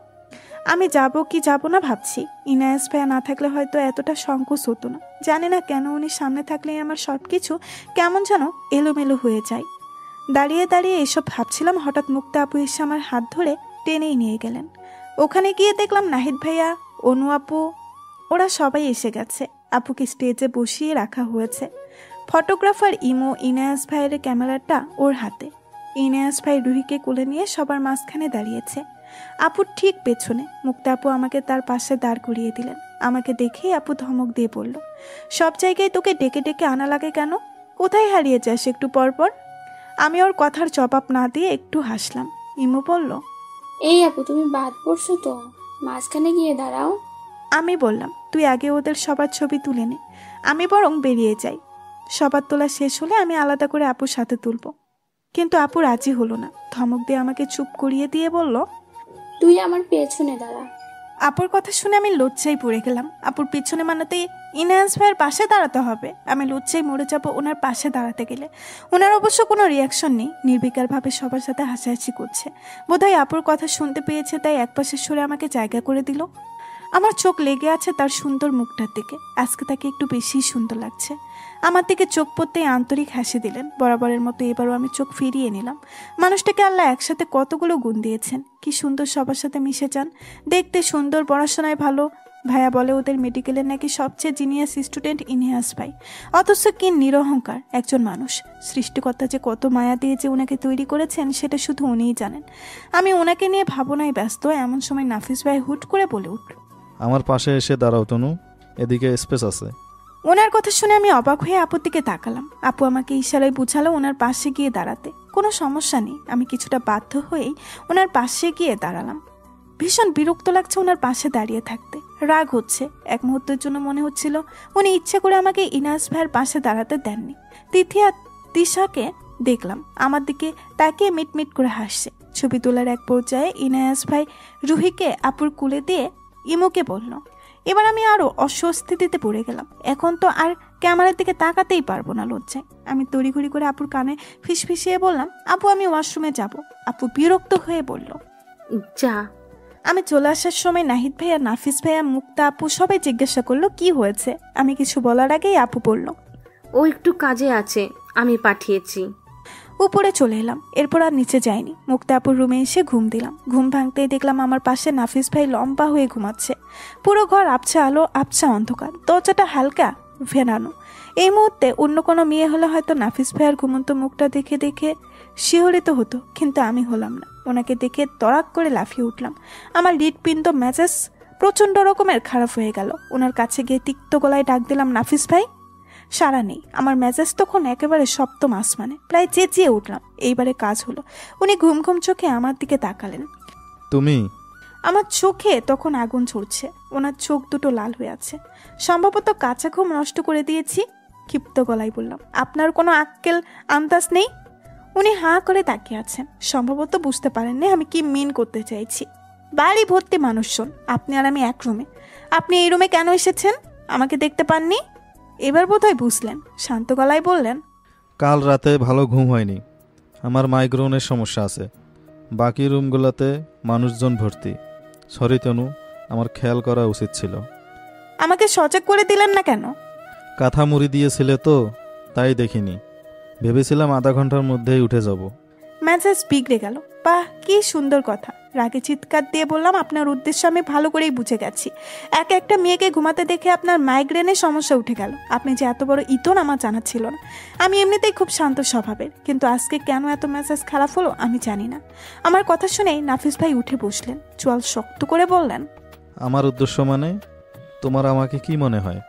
আমি যাব কি যাব না ভাবছি। ইনায়াস ভাইয়া না থাকলে হয়তো এতটা সংকোচ হতো না। জানি না কেন উনি সামনে থাকলেই আমার সব কিছু কেমন যেন এলোমেলো হয়ে যায়। দাঁড়িয়ে দাঁড়িয়ে এসব ভাবছিলাম, হঠাৎ মুক্তা আপু এসে আমার হাত ধরে টেনেই নিয়ে গেলেন। ওখানে গিয়ে দেখলাম নাহিদ ভাইয়া, অনু আপু, ওরা সবাই এসে গেছে। আপুকে স্টেজে বসিয়ে রাখা হয়েছে। ফটোগ্রাফার ইমো ইনায়াস ভাইয়ের ক্যামেরাটা ওর হাতে। ইনায়াস ভাই রুহিকে কোলে নিয়ে সবার মাঝখানে দাঁড়িয়েছে। আপুর ঠিক পেছনে। মুক্তা আপু আমাকে তার পাশে দাঁড় করিয়ে দিলেন। আমাকে দেখেই আপু ধমক দিয়ে বলল, সব জায়গায় তোকে ডেকে ডেকে আনা লাগে কেন? কোথায় হারিয়ে যাস একটু পরপর? আমি ওর কথার জবাব না দিয়ে একটু হাসলাম। ইমো বলল, এই আপু তুমি বাদ পড়ছো তো, মাঝখানে গিয়ে দাঁড়াও। আমি বললাম, তুই আগে ওদের সবার ছবি তুলে নে, আমি বরং বেরিয়ে যাই। সবার তোলা শেষ হলে আমি আলাদা করে আপুর সাথে তুলব। কিন্তু আপু রাজি হলো না। ধমক দিয়ে আমাকে চুপ করিয়ে দিয়ে বলল, তুই আমার পেছনে দাঁড়া। আপুর কথা শুনে আমি লজ্জায় পড়ে গেলাম। আপুর পিছনে মানাতে ইনায়াস ভাইয়ের পাশে দাঁড়াতে হবে। আমি লজ্জায় মরে যাব ওনার পাশে দাঁড়াতে গেলে। ওনার অবশ্য কোনো রিয়াকশন নেই, নির্বিকারভাবে সবার সাথে হাসাহাসি করছে। বোধহয় আপুর কথা শুনতে পেয়েছে, তাই একপাশে সরে আমাকে জায়গা করে দিল। আমার চোখ লেগে আছে তার সুন্দর মুখটার দিকে। আজকে তাকে একটু বেশিই সুন্দর লাগছে। আমার দিকে চোখ পড়তেই আন্তরিক হাসি দিলেন। বরাবরের মতো এবারও আমি চোখ ফিরিয়ে নিলাম। মানুষটাকে আল্লাহ একসাথে কতগুলো গুণ দিয়েছেন। কি সুন্দর সবার সাথে মিশে যান, দেখতে সুন্দর, পড়াশোনায় ভালো। ভাইয়া বলে ওদের মেডিকেলের নাকি সবচেয়ে জিনিয়াস স্টুডেন্ট ইনিয়াস ভাই। অথচ কি নিরহংকার একজন মানুষ। সৃষ্টিকর্তা যে কত মায়া দিয়ে যে ওনাকে তৈরি করেছেন সেটা শুধু উনিই জানেন। আমি ওনাকে নিয়ে ভাবনায় ব্যস্ত। এমন সময় নাফিস ভাই হুট করে বলে উঠল, আমার পাশে এসে দাঁড়াও তনু, এদিকে স্পেস আছে। ওনার কথা শুনে আমি অবাক হয়ে আপুর দিকে তাকালাম। আপু আমাকে ইশারায় বুঝালো ওনার পাশে গিয়ে দাঁড়াতে। কোনো সমস্যা নেই। আমি কিছুটা বাধ্য হয়েই ওনার পাশে গিয়ে দাঁড়ালাম। ভীষণ বিরক্ত লাগছে ওনার পাশে দাঁড়িয়ে থাকতে। রাগ হচ্ছে। এক মুহূর্তের জন্য মনে হচ্ছিল উনি ইচ্ছে করে আমাকে ইনায়াস ভাইয়ের পাশে দাঁড়াতে দেননি। তিথি আর তিশাকে দেখলাম আমার দিকে তাকিয়ে মিটমিট করে হাসছে। ছবি তোলার এক পর্যায়ে ইনায়াস ভাই রুহিকে আপুর কুলে দিয়ে ইমোকে বলল। এবার আমি আরো অস্বস্তিতে পড়ে গেলাম। এখন তো আর ক্যামেরার দিকে তাকাতেই পারবো না লজ্জায়। আমি তড়িঘড়ি করে আপুর কানে ফিসফিসিয়ে বললাম, আপু আমি ওয়াশরুমে যাব। আপু বিরক্ত হয়ে বলল, যা। আমি চলে আসার সময় নাহিদ ভাইয়া, নাফিস ভাইয়া, মুক্তা আপু সবাই জিজ্ঞাসা করলো কি হয়েছে। আমি কিছু বলার আগেই আপু বলল, ও একটু কাজে আছে, আমি পাঠিয়েছি। উপরে চলে এলাম। এরপর আর নিচে যাইনি। মুক্তা আপুর রুমে এসে ঘুম দিলাম। ঘুম ভাঙতেই দেখলাম আমার পাশে নাফিস ভাই লম্বা হয়ে ঘুমাচ্ছে। পুরো ঘর আবছা আলো, আবছা অন্ধকার, দরজাটা হালকা ভেনানো। এই মুহূর্তে অন্য কোনো মেয়ে হলে হয়তো নাফিস ভাইয়ার ঘুমন্ত মুখটা দেখে দেখে শিহরিত হতো, কিন্তু আমি হলাম না। ওনাকে দেখে তড়াক করে লাফিয়ে উঠলাম। আমার হৃৎপিণ্ড মেজাজ প্রচণ্ড রকমের খারাপ হয়ে গেল। ওনার কাছে গিয়ে তিক্ত গলায় ডাক দিলাম, নাফিস ভাই। সাড়া নেই। আমার মেজাজ তখন একেবারে সপ্তম আসমানে, প্রায় চেঁচিয়ে উঠলাম। এইবারে কাজ হলো। উনি ঘুম ঘুম চোখে আমার দিকে তাকালেন। তুমি? আমার চোখে তখন আগুন ছড়ছে। ওনার চোখ দুটো লাল হয়ে আছে। সম্ভবত কাঁচা ঘুম নষ্ট করে দিয়েছি। ক্ষিপ্ত গলায় বললাম, আপনার কোনো আক্কেল আন্দাজ নেই? উনি হাঁ করে তাকিয়ে আছেন। সম্ভবত বুঝতে পারেননি আমি কি মিন করতে চাইছি। বাড়ি ভর্তি মানুষজন, আপনি আর আমি এক রুমে। আপনি এই রুমে কেন এসেছেন? আমাকে দেখতে পাননি? এবার বোধহয় বুঝলেন। শান্ত গলায় বললেন, কাল রাতে ভালো ঘুম হয়নি। আমার মাইগ্রেনের সমস্যা আছে। বাকি রুমগুলোতে মানুষজন ভর্তি। সরি তনু, আমার খেয়াল করা উচিত ছিল। আমাকে সজাগ করে দিলেন না কেন? কাঁথা মুড়ি দিয়েছিলে তো, তাই দেখিনি। ভেবেছিলাম আধা ঘন্টার মধ্যেই উঠে যাব। মেজাজ বিগড়ে গেল। বাহ, কি সুন্দর কথা। রাগে চিৎকার দিয়ে বললাম, আপনার উদ্দেশ্য আমি ভালো করেই বুঝে গেছি। একটা মেয়েকে ঘুমাতে দেখে আপনার মাইগ্রেনের সমস্যা উঠে গেল। আপনি যে এত বড় ইতর আমার জানা ছিল না। আমি এমনিতেই খুব শান্ত স্বভাবের, কিন্তু আজকে কেন এত মেজাজ খারাপ হলো আমি জানি না। আমার কথা শুনেই নাফিস ভাই উঠে বসলেন, চোয়াল শক্ত করে বললেন, আমার উদ্দেশ্য মানে? তোমার আমাকে কি মনে হয়?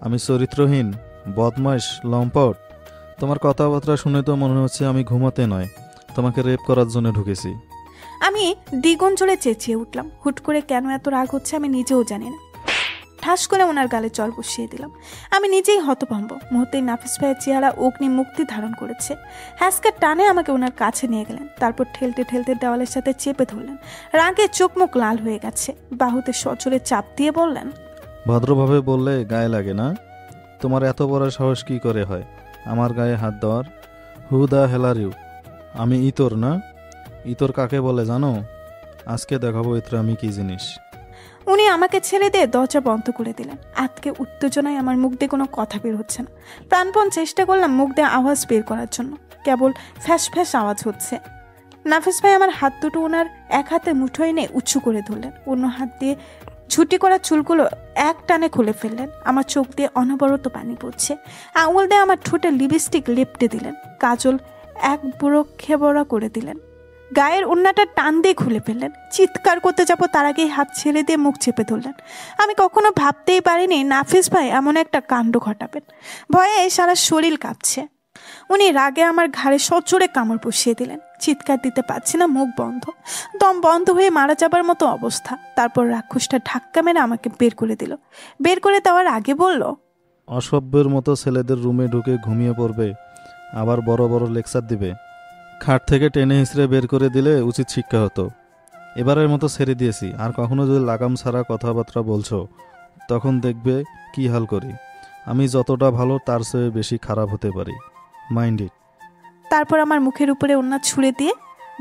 আমি চরিত্রহীন, বদমাইশ, লম্পট? তোমার কথাবার্তা শুনে তো মনে হচ্ছে আমি ঘুমাতে নয়, তোমাকে রেপ করার জন্য ঢুকেছি। আমি দ্বিগুণ জোরে চেঁচিয়ে উঠলাম। হুট করে কেন এত রাগ হচ্ছে আমি নিজেও জানি না। ঠাস করে ওনার গালে চড় বসিয়ে দিলাম। আমি নিজেই হতভম্ব। মুহূর্তেই নাফিস ভাইয়ের চেহারা অগ্নি মুক্তি ধারণ করেছে। হ্যাসকার টানে আমাকে ওনার কাছে নিয়ে গেলেন। তারপর ঠেলতে ঠেলতে দেওয়ালের সাথে চেপে ধরলেন। রাগে চোখ মুখ লাল হয়ে গেছে। বাহুতে সজোরে চাপ দিয়ে বললেন, ভদ্রভাবে বললে গায়ে লাগে না? তোমার এত বড় সাহস কি করে হয় আমার গায়ে হাত দেওয়ার? হু দা হেলার ইউ? আমি ইতর না? ইতর কাকে বলে জানো? আজকে দেখাবো ইতর আমি কি জিনিস। উনি আমাকে ছেড়ে দিয়ে দরজা বন্ধ করে দিলেন। আজকে উত্তেজনায় আমার মুখ দিয়ে কোনো কথা বের হচ্ছে না। প্রাণপণ চেষ্টা করলাম মুখ দিয়ে আওয়াজ বের করার জন্য, কেবল ফ্যাস ফ্যাস আওয়াজ হচ্ছে। নাফিস ভাই আমার হাত দুটো ওনার এক হাতে মুঠো এনে উঁচু করে ধরলেন। অন্য হাত দিয়ে ঝুটি করা চুলগুলো এক টানে খুলে ফেললেন। আমার চোখ দিয়ে অনবরত পানি পড়ছে। আঙুল দিয়ে আমার ঠোঁটে লিপস্টিক লেপটে দিলেন। কাজল এক বুড়ো খেবড়া করে দিলেন। গায়ের ওড়নাটা টান দিয়ে খুলে ফেললেন। চিৎকার করতে যাবো তার আগেই হাত ছেড়ে দিয়ে মুখ চেপে ধরলেন। আমি কখনো ভাবতেই পারিনি নাফিস ভাই এমন একটা কাণ্ড ঘটাবেন। ভয়ে সারা শরীর কাঁপছে। উনি রাগে আমার ঘাড়ে সজোরে কামড় বসিয়ে দিলেন। চিৎকার দিতে পারছি না, মুখ বন্ধ, দম বন্ধ হয়ে মারা যাবার মতো অবস্থা। তারপর রাক্ষসটা ধাক্কা মেরে আমাকে বের করে দিল। বের করে দেওয়ার আগে বলল, অসভ্যের মতো ছেলেদের রুমে ঢুকে ঘুমিয়ে পড়বে, আবার বড় বড় লেকচার দিবে। খাট থেকে টেনে হিঁচড়ে বের করে দিলে উচিত শিক্ষা হতো। এবারের মতো ছেড়ে দিয়েছি, আর কখনো যদি লাগাম ছাড়া কথাবার্তা বলছো তখন দেখবে কি হাল করি। আমি যতটা ভালো তার চেয়ে বেশি খারাপ হতে পারি, মাইন্ড ইট। তারপর আমার মুখের উপরে ওড়না ছুঁড়ে দিয়ে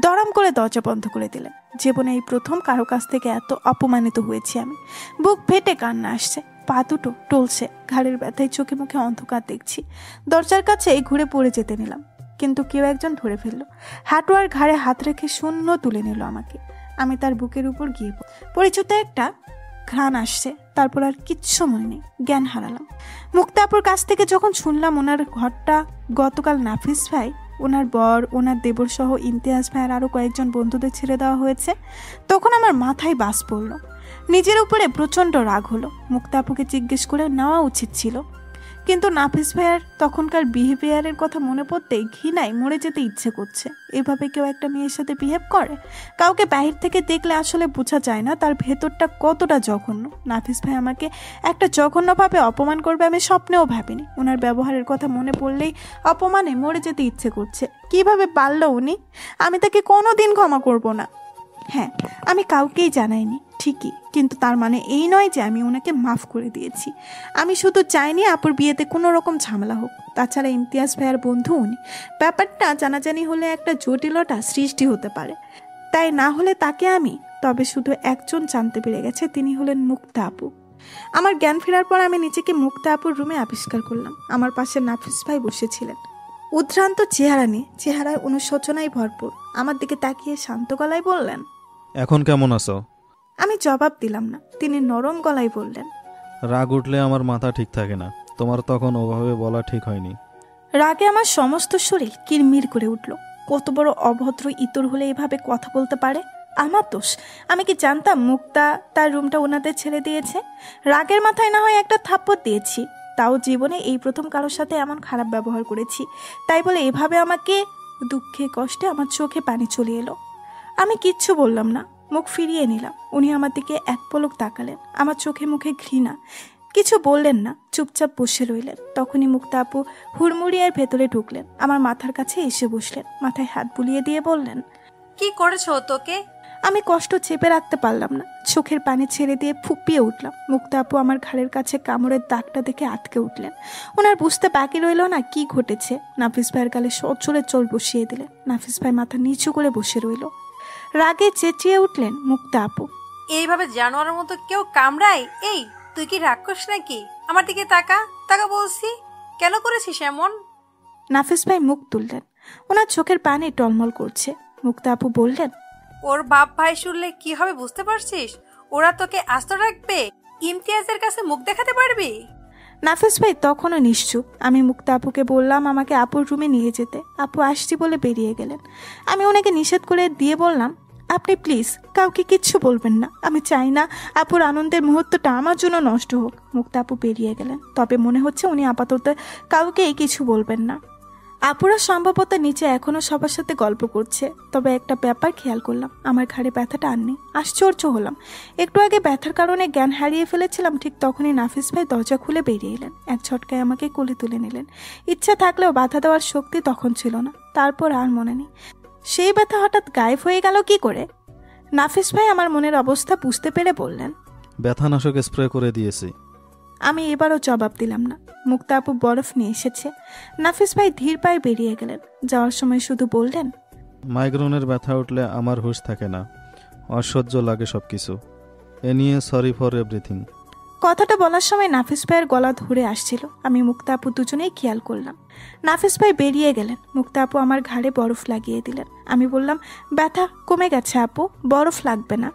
দরম করে দরজা বন্ধ করে দিলেন। জীবনে এই প্রথম কারো কাছ থেকে এত অপমানিত হয়েছি আমি। বুক ফেটে কান্না আসছে, পা দুটো টলছে, ঘাড়ের ব্যথায় চোখে মুখে অন্ধকার দেখছি। দরজার কাছে ঘুরে পড়ে যেতে নিলাম, কিন্তু কেউ একজন ধরে ফেললো। হাঁটু আর ঘাড়ে হাত রেখে শূন্য তুলে নিল আমাকে। আমি তার বুকের উপর গিয়ে পরিচিত একটা ঘ্রাণ আসছে। তারপর আর কিচ্ছু মনে নেই, জ্ঞান হারালাম। মুক্তাপুর কাছ থেকে যখন শুনলাম ওনার ঘরটা গতকাল নাফিস ভাই, ওনার বর, ওনার দেবর সহ ইমতিয়াজ ভাইয়ের আরও কয়েকজন বন্ধুদের ছেড়ে দেওয়া হয়েছে, তখন আমার মাথায় বাস পড়ল। নিজের উপরে প্রচণ্ড রাগ হলো। মুক্তাপুকে জিজ্ঞেস করে নেওয়া উচিত ছিল, কিন্তু নাফিস ভাইয়ার তখনকার বিহেভিয়ারের কথা মনে পড়তেই ঘৃণায় মরে যেতে ইচ্ছে করছে। এভাবে কেউ একটা মেয়ের সাথে বিহেভ করে? কাউকে বাহির থেকে দেখলে আসলে বোঝা যায় না তার ভেতরটা কতটা জঘন্য। নাফিস ভাই আমাকে একটা জঘন্যভাবে অপমান করবে আমি স্বপ্নেও ভাবিনি। ওনার ব্যবহারের কথা মনে পড়লেই অপমানে মরে যেতে ইচ্ছে করছে। কিভাবে পারল উনি? আমি তাকে কোনোদিন ক্ষমা করব না। হ্যাঁ, আমি কাউকেই জানাইনি ঠিকই, কিন্তু তার মানে এই নয় যে আমি ওনাকে মাফ করে দিয়েছি। আমি শুধু চাইনি আপুর বিয়েতে কোনো রকম ঝামেলা হোক। তাছাড়া ইমতিয়াজ ভাইয়ার বন্ধু উনি, ব্যাপারটা জানাজানি হলে একটা জটিলতা সৃষ্টি হতে পারে। তাই না হলে তাকে আমি, তবে শুধু একজন জানতে পেরে গেছে, তিনি হলেন মুক্তা আপু। আমার জ্ঞান ফেরার পর আমি নিজেকে মুক্তা আপুর রুমে আবিষ্কার করলাম। আমার পাশে নাফিস ভাই বসেছিলেন, উদ্ভ্রান্ত চেহারা নিয়ে, চেহারায় অনুশোচনায় ভরপুর। আমার দিকে তাকিয়ে শান্ত গলায় বললেন, এখন কেমন আছো? আমি জবাব দিলাম না। তিনি নরম গলায় বললেন, রাগ উঠলে আমার মাথা ঠিক থাকে না, তোমার তখন ওভাবে বলা ঠিক হয়নি। রাগে আমার সমস্ত শরীর কিরমির করে উঠল। কত বড় অভদ্র ইতর হলে এভাবে কথা বলতে পারে? আমার দোষ? আমি কি জানতাম মুক্তা তার রুমটা ওনাদের ছেড়ে দিয়েছে? রাগের মাথায় না হয় একটা থাপ্পড় দিয়েছি, তাও জীবনে এই প্রথম কারোর সাথে এমন খারাপ ব্যবহার করেছি, তাই বলে এভাবে আমাকে দুঃখে কষ্টে আমার চোখে পানি চলে এলো। আমি কিচ্ছু বললাম না, মুখ ফিরিয়ে নিলাম। উনি আমার দিকে এক পলক তাকালেন, আমার চোখে মুখে ঘৃণা। কিছু বললেন না, চুপচাপ বসে রইলেন। তখনই মুক্তা আপু হুড়মুড়িয়ার ভেতরে ঢুকলেন, আমার মাথার কাছে এসে বসলেন, মাথায় হাত বুলিয়ে দিয়ে বললেন, কি করেছো তোকে? আমি কষ্ট চেপে রাখতে পারলাম না, চোখের পানি ছেড়ে দিয়ে ফুপিয়ে উঠলাম। মুক্তা আপু আমার ঘাড়ের কাছে কামড়ের দাগটা দেখে আটকে উঠলেন। ওনার বুঝতে বাকি রইল না কি ঘটেছে। নাফিস ভাইয়ের গালে সচলে চোল বসিয়ে দিলেন। নাফিস ভাই মাথা নিচু করে বসে রইল। রাগে চেঁচিয়ে উঠলেন মুক্তা আপু, এইভাবে জানোয়ারের মতো কেউ কামড়ায়? এই তুই কি রাক্ষস নাকি? আমার দিকে তাকা তাকা বলছি, কেন করেছিস এমন? নাফিস ভাই মুখ তুললেন, ওনার চোখের পানি টলমল করছে। মুক্তা আপু বললেন, ওর বাপ ভাই শুনলে কি হবে বুঝতে পারছিস? ওরা তোকে আস্ত রাখবে, ইমতিয়াজের কাছে মুখ দেখাতে পারবি? নাফিস ভাই তখনও নিশ্চুপ। আমি মুক্তা আপুকে বললাম আমাকে আপুর রুমে নিয়ে যেতে। আপু আসছি বলে বেরিয়ে গেলেন। আমি ওনাকে নিষেধ করে দিয়ে বললাম, আপনি প্লিজ কাউকে কিচ্ছু বলবেন না, আমি চাই না আপুর আনন্দের মুহূর্তটা আমার জন্য নষ্ট হোক। মুক্তা আপু বেরিয়ে গেলেন, তবে মনে হচ্ছে উনি আপাতত কাউকেই কিছু বলবেন না। আপুরা সম্ভবত নিচে এখনো সবার সাথে গল্প করছে। তবে একটা ব্যাপার খেয়াল করলাম, আমার ঘাড়ে ব্যথাটা আর নেই। আশ্চর্য হলাম, একটু আগে ব্যথার কারণে জ্ঞান হারিয়ে ফেলেছিলাম, ঠিক তখনই নাফিস ভাই দরজা খুলে বেরিয়ে এলেন। এক ঝটকায় আমাকে কোলে তুলে নিলেন। ইচ্ছা থাকলেও বাধা দেওয়ার শক্তি তখন ছিল না। তারপর আর মনে নেই সেই ব্যথা হঠাৎ গায়েব হয়ে গেল কি করে। নাফিস ভাই আমার মনের অবস্থা বুঝতে পেরে বললেন, ব্যথানাশক স্প্রে করে দিয়েছি। আমি এবারও জবাব দিলাম না। মুক্তা আপু বরফ নিয়ে এসেছে। নাফিস ভাই ধীর পায়ে বেরিয়ে গেলেন। যাওয়ার সময় শুধু বললেন, মাইগ্রেনের ব্যথা উঠলে আমার হুঁশ থাকে না, অসহ্য লাগে সব কিছু। এ নিয়ে সরি ফর এভরিথিং। কথাটা বলার সময় নাফিস ভাইয়ের গলা ধরে আসছিল। আমি মুক্তা আপু দুজনেই খেয়াল করলাম। নাফিস ভাই বেরিয়ে গেলেন। মুক্তা আপু আমার ঘাড়ে বরফ লাগিয়ে দিলেন। আমি বললাম, ব্যথা কমে গেছে আপু, বরফ লাগবে না।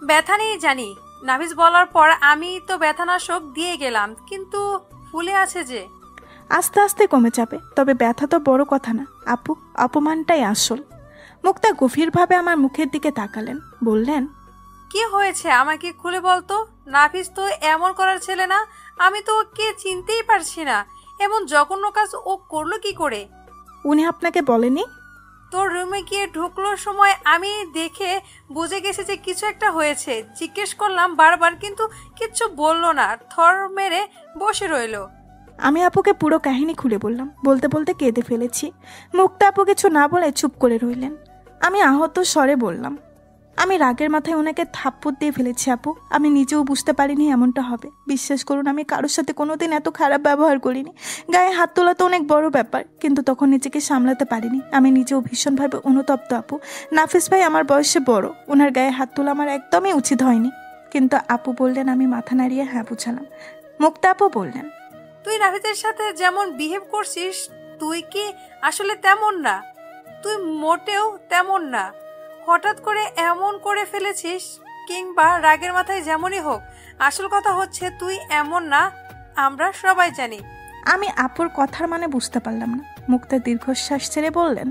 ব্যথা নেই জানি, নাফিস বলার পর আমি তো ব্যথানাশক দিয়ে গেলাম, কিন্তু ফুলে আছে যে। আস্তে আস্তে কমে যাবে, তবে ব্যথা তো বড় কথা না আপু, অপমানটাই আসল। মুক্তা গভীরভাবে আমার মুখের দিকে তাকালেন, বললেন, কি হয়েছে আমাকে খুলে বলতো? নাফিস তো এমন করার ছেলে না, আমি তো ওকে চিনতেই পারছি না। এমন জঘন্য কাজ ও করলো কি করে? উনি আপনাকে বলেনি? তোর রুমে গিয়ে ঢুকলোর সময় আমি দেখে বুঝে গেছি যে কিছু একটা হয়েছে। জিজ্ঞেস করলাম বারবার, কিন্তু কিচ্ছু বললো না, থর মেরে বসে রইলো। আমি আপুকে পুরো কাহিনী খুলে বললাম। বলতে বলতে কেঁদে ফেলেছি। মুক্তা আপু কিছু না বলে চুপ করে রইলেন। আমি আহত স্বরে বললাম, আমি রাগের মাথায় ওনাকে থাপ্পড় দিয়ে ফেলেছি আপু। আমি নিজেও বুঝতে পারিনি এমনটা হবে। বিশ্বাস করুন, আমি কারোর সাথে কোনোদিন এত খারাপ ব্যবহার করিনি। গায়ে হাত তোলা তো অনেক বড় ব্যাপার, কিন্তু তখন নিজেকে সামলাতে পারিনি। আমি নিজেও ভীষণভাবে অনুতপ্ত আপু। নাফিস ভাই আমার বয়সে বড়, ওনার গায়ে হাত তোলা আমার একদমই উচিত হয়নি। কিন্তু আপু বললেন। আমি মাথা নাড়িয়ে হ্যাঁ বুঝালাম। মুক্তা আপু বললেন, তুই নাফিসের সাথে যেমন বিহেভ করছিস, তুই কি আসলে তেমন না? তুই মোটেও তেমন না। হঠাৎ করে এমন করে ফেলেছিস, কিংবা রাগের মাথায় যেমনই হোক, আসল কথা হচ্ছে তুই এমন না, আমরা সবাই জানি। আমি আপুর কথার মানে বুঝতে পারলাম না। মুক্তা দীর্ঘশ্বাস ছেড়ে বললেন,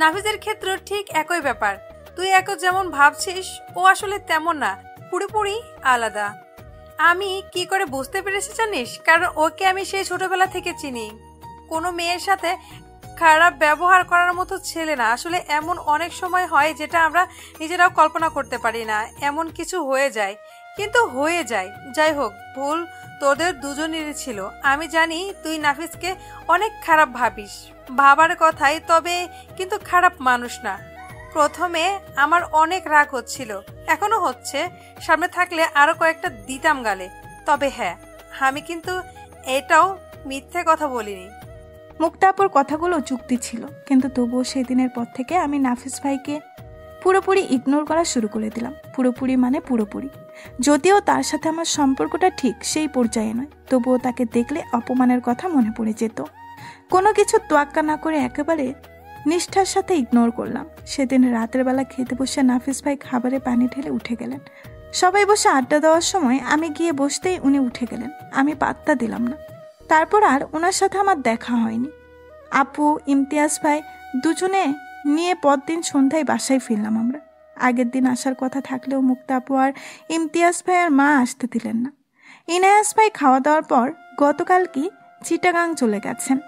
নাফিসের ক্ষেত্রে ঠিক একই ব্যাপার। তুই এখন যেমন ভাবছিস, ও আসলে তেমন না, পুরোপুরি আলাদা। আমি কি করে বুঝতে পেরেছি জানিস? কারণ ওকে আমি সেই ছোটবেলা থেকে চিনি। কোনো মেয়ের সাথে খারাপ ব্যবহার করার মতো ছেলে না। আসলে এমন অনেক সময় হয় যেটা আমরা নিজেরাও কল্পনা করতে পারি না। এমন কিছু হয়ে যায়, কিন্তু হয়ে যায়। যাই হোক, ভুল তোদের দুজনেরই ছিল। আমি জানি তুই নাফিসকে অনেক খারাপ ভাবিস, ভাবার কথাই, তবে কিন্তু খারাপ মানুষ না। প্রথমে আমার অনেক রাগ হচ্ছিল, এখনো হচ্ছে। সামনে থাকলে আরো কয়েকটা দিতাম গালে। তবে হ্যাঁ, আমি কিন্তু এটাও মিথ্যে কথা বলিনি। মুক্তাপুর কথাগুলো যুক্তি ছিল, কিন্তু তবুও সেই দিনের পর থেকে আমি নাফিস ভাইকে পুরোপুরি ইগনোর করা শুরু করে দিলাম। পুরোপুরি মানে পুরোপুরি। যদিও তার সাথে আমার সম্পর্কটা ঠিক সেই পর্যায়ে নয়, তবুও তাকে দেখলে অপমানের কথা মনে পড়ে যেত। কোনো কিছু তোয়াক্কা না করে একেবারে নিষ্ঠার সাথে ইগনোর করলাম। সেদিন রাতের বেলা খেতে বসে নাফিস ভাই খাবারে পানি ঢেলে উঠে গেলেন। সবাই বসে আড্ডা দেওয়ার সময় আমি গিয়ে বসতেই উনি উঠে গেলেন। আমি পাত্তা দিলাম না। তারপর আর ওনার সাথে আমার দেখা হয়নি। আপু, ইমতিয়াজ ভাই দুজনে নিয়ে পরদিন সন্ধ্যায় বাসায় ফিরলাম আমরা। আগের দিন আসার কথা থাকলেও মুক্তা আপু আর ইমতিয়াজ ভাই আর মা আসতে দিলেন না। ইনায়াস ভাই খাওয়া দাওয়ার পর গতকাল কি চিটাগাং চলে গেছেন।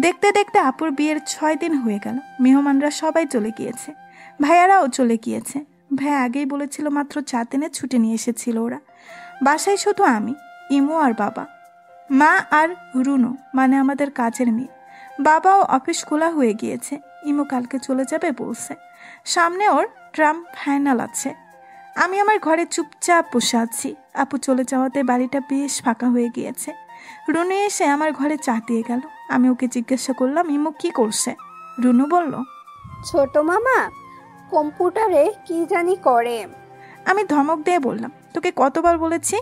দেখতে দেখতে আপুর বিয়ের 6 দিন হয়ে গেল। মেহমানরা সবাই চলে গিয়েছে, ভাইয়ারাও চলে গিয়েছে। ভাইয়া আগেই বলেছিল মাত্র 4 দিনের ছুটি নিয়ে এসেছিল ওরা। বাসায় শুধু আমি, ইমু আর বাবা, মা আর রুনু মানে আমাদের কাজের মেয়ে। বাবাও অফিস খোলা হয়ে গিয়েছে। ইমু কালকে চলে যাবে বলছে। সামনে ওর ট্রাম ফাইনাল আছে। আমি আমার ঘরে চুপচাপ বসে আছি। আপু চলে যাওয়াতে বাড়িটা বেশ ফাঁকা হয়ে গিয়েছে। রুনু এসে আমার ঘরে চা দিয়ে গেল। আমি ওকে জিজ্ঞাসা করলাম ইমু কি করছে। রুনু বলল, ছোট মামা কম্পিউটারে কি জানি করে। আমি ধমক দিয়ে বললাম, তোকে কতবার বলেছি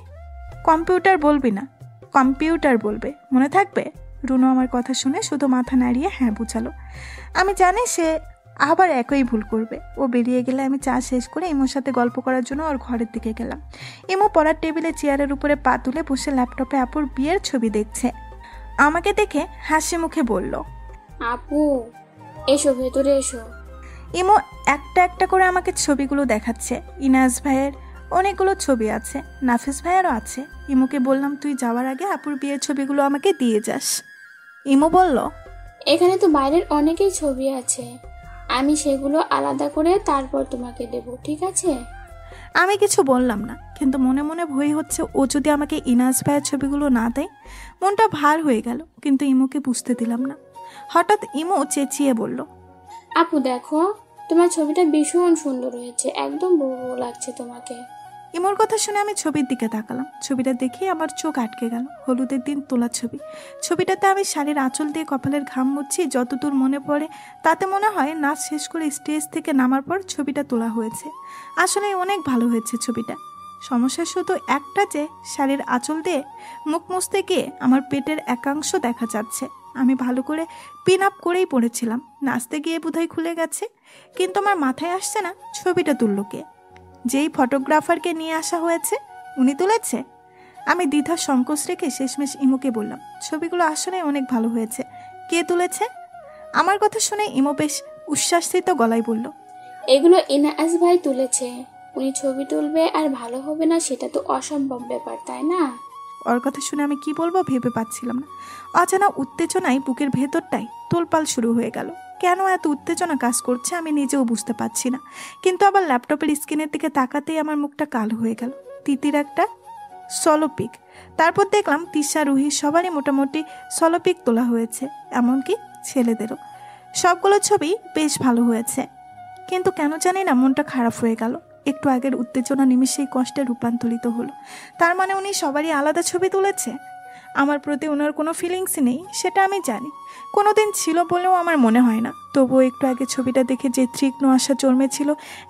কম্পিউটার বলবি না, কম্পিউটার বলবে, মনে থাকবে? রুনু আমার কথা শুনে শুধু মাথা নাড়িয়ে হ্যাঁ বুঝালো। আমি জানি সে আবার একই ভুল করবে। ও বেরিয়ে গেলে আমি চা শেষ করে ইমোর সাথে গল্প করার জন্য ওর ঘরের দিকে গেলাম। ইমো পড়ার টেবিলে চেয়ারের উপরে পা তুলে বসে ল্যাপটপে আপুর বিয়ের ছবি দেখছে। আমাকে দেখে হাসি মুখে বলল, আপু এসো, ভেতরে এসো। ইমো একটা একটা করে আমাকে ছবিগুলো দেখাচ্ছে। ইনাস ভাইয়ের অনেকগুলো ছবি আছে, নাফিস ভাইয়েরও আছে। ইমোকে বললাম, তুই যাওয়ার আগে আপুর বিয়ের ছবিগুলো আমাকে দিয়ে যাস। ইমো বলল, এখানে তো বাইরের অনেকেই ছবি আছে, আমি সেগুলো আলাদা করে তারপর তোমাকে দেব, ঠিক আছে? আমি কিছু বললাম না, কিন্তু মনে মনে ভয় হচ্ছে ও যদি আমাকে ইনাস ভাইয়ের ছবিগুলো না দেয়। মনটা ভার হয়ে গেল, কিন্তু ইমোকে বুঝতে দিলাম না। হঠাৎ ইমো চেঁচিয়ে বলল, আপু দেখো, তোমার ছবিটা ভীষণ সুন্দর হয়েছে, একদম বউ লাগছে তোমাকে। ইমোর কথা শুনে আমি ছবির দিকে তাকালাম। ছবিটা দেখে আমার চোখ আটকে গেল। হলুদের দিন তোলা ছবি। ছবিটাতে আমি শাড়ির আঁচল দিয়ে কপালের ঘাম মুছছি। যতদূর মনে পড়ে তাতে মনে হয় নাচ শেষ করে স্টেজ থেকে নামার পর ছবিটা তোলা হয়েছে। আসলে অনেক ভালো হয়েছে ছবিটা। সমস্যা শুধু একটা যে শাড়ির আঁচল দিয়ে মুখ মুছতে গিয়ে আমার পেটের একাংশ দেখা যাচ্ছে। আমি ভালো করে পিন আপ করেই পড়েছিলাম, নাচতে গিয়ে বোধহয় খুলে গেছে। কিন্তু আমার মাথায় আসছে না ছবিটা তুলল কে। যেই ফটোগ্রাফারকে নিয়ে আসা হয়েছে উনি তুলেছে। আমি দ্বিধা সংকোচ রেখে শেষমেশ ইমোকে বললাম, ছবিগুলো আসলে অনেক ভালো হয়েছে, কে তুলেছে? আমার কথা শুনে ইমো বেশ উচ্ছ্বাসিত গলায় বলল, এগুলো ইনাস ভাই তুলেছে। উনি ছবি তুলবে আর ভালো হবে না সেটা তো অসম্ভব ব্যাপার, তাই না? ওর কথা শুনে আমি কি বলবো ভেবে পাচ্ছিলাম না। অজানা উত্তেজনায় বুকের ভেতরটাই তোলপাল শুরু হয়ে গেল। কেন এত উত্তেজনা কাজ করছে আমি নিজেও বুঝতে পারছি না। কিন্তু আবার ল্যাপটপের স্ক্রিনের দিকে তাকাতেই আমার মুখটা কালো হয়ে গেল। তিতির একটা সলো পিক। তারপর দেখলাম তিশা, রুহি সবারই মোটামুটি সলো পিক তোলা হয়েছে, এমনকি ছেলেদেরও। সবগুলো ছবি বেশ ভালো হয়েছে, কিন্তু কেন জানি না মনটা খারাপ হয়ে গেল। একটু আগের উত্তেজনা নিমিষেই কষ্টে রূপান্তরিত হলো। তার মানে উনি সবারই আলাদা ছবি তুলেছে। আমার প্রতি ওনার কোনো ফিলিংসই নেই, সেটা আমি জানি। কোনোদিন ছিল বলেও আমার মনে হয় না। তবুও একটু আগে ছবিটা দেখে যে তীক্ষ্ণ আশা জন্মেছিল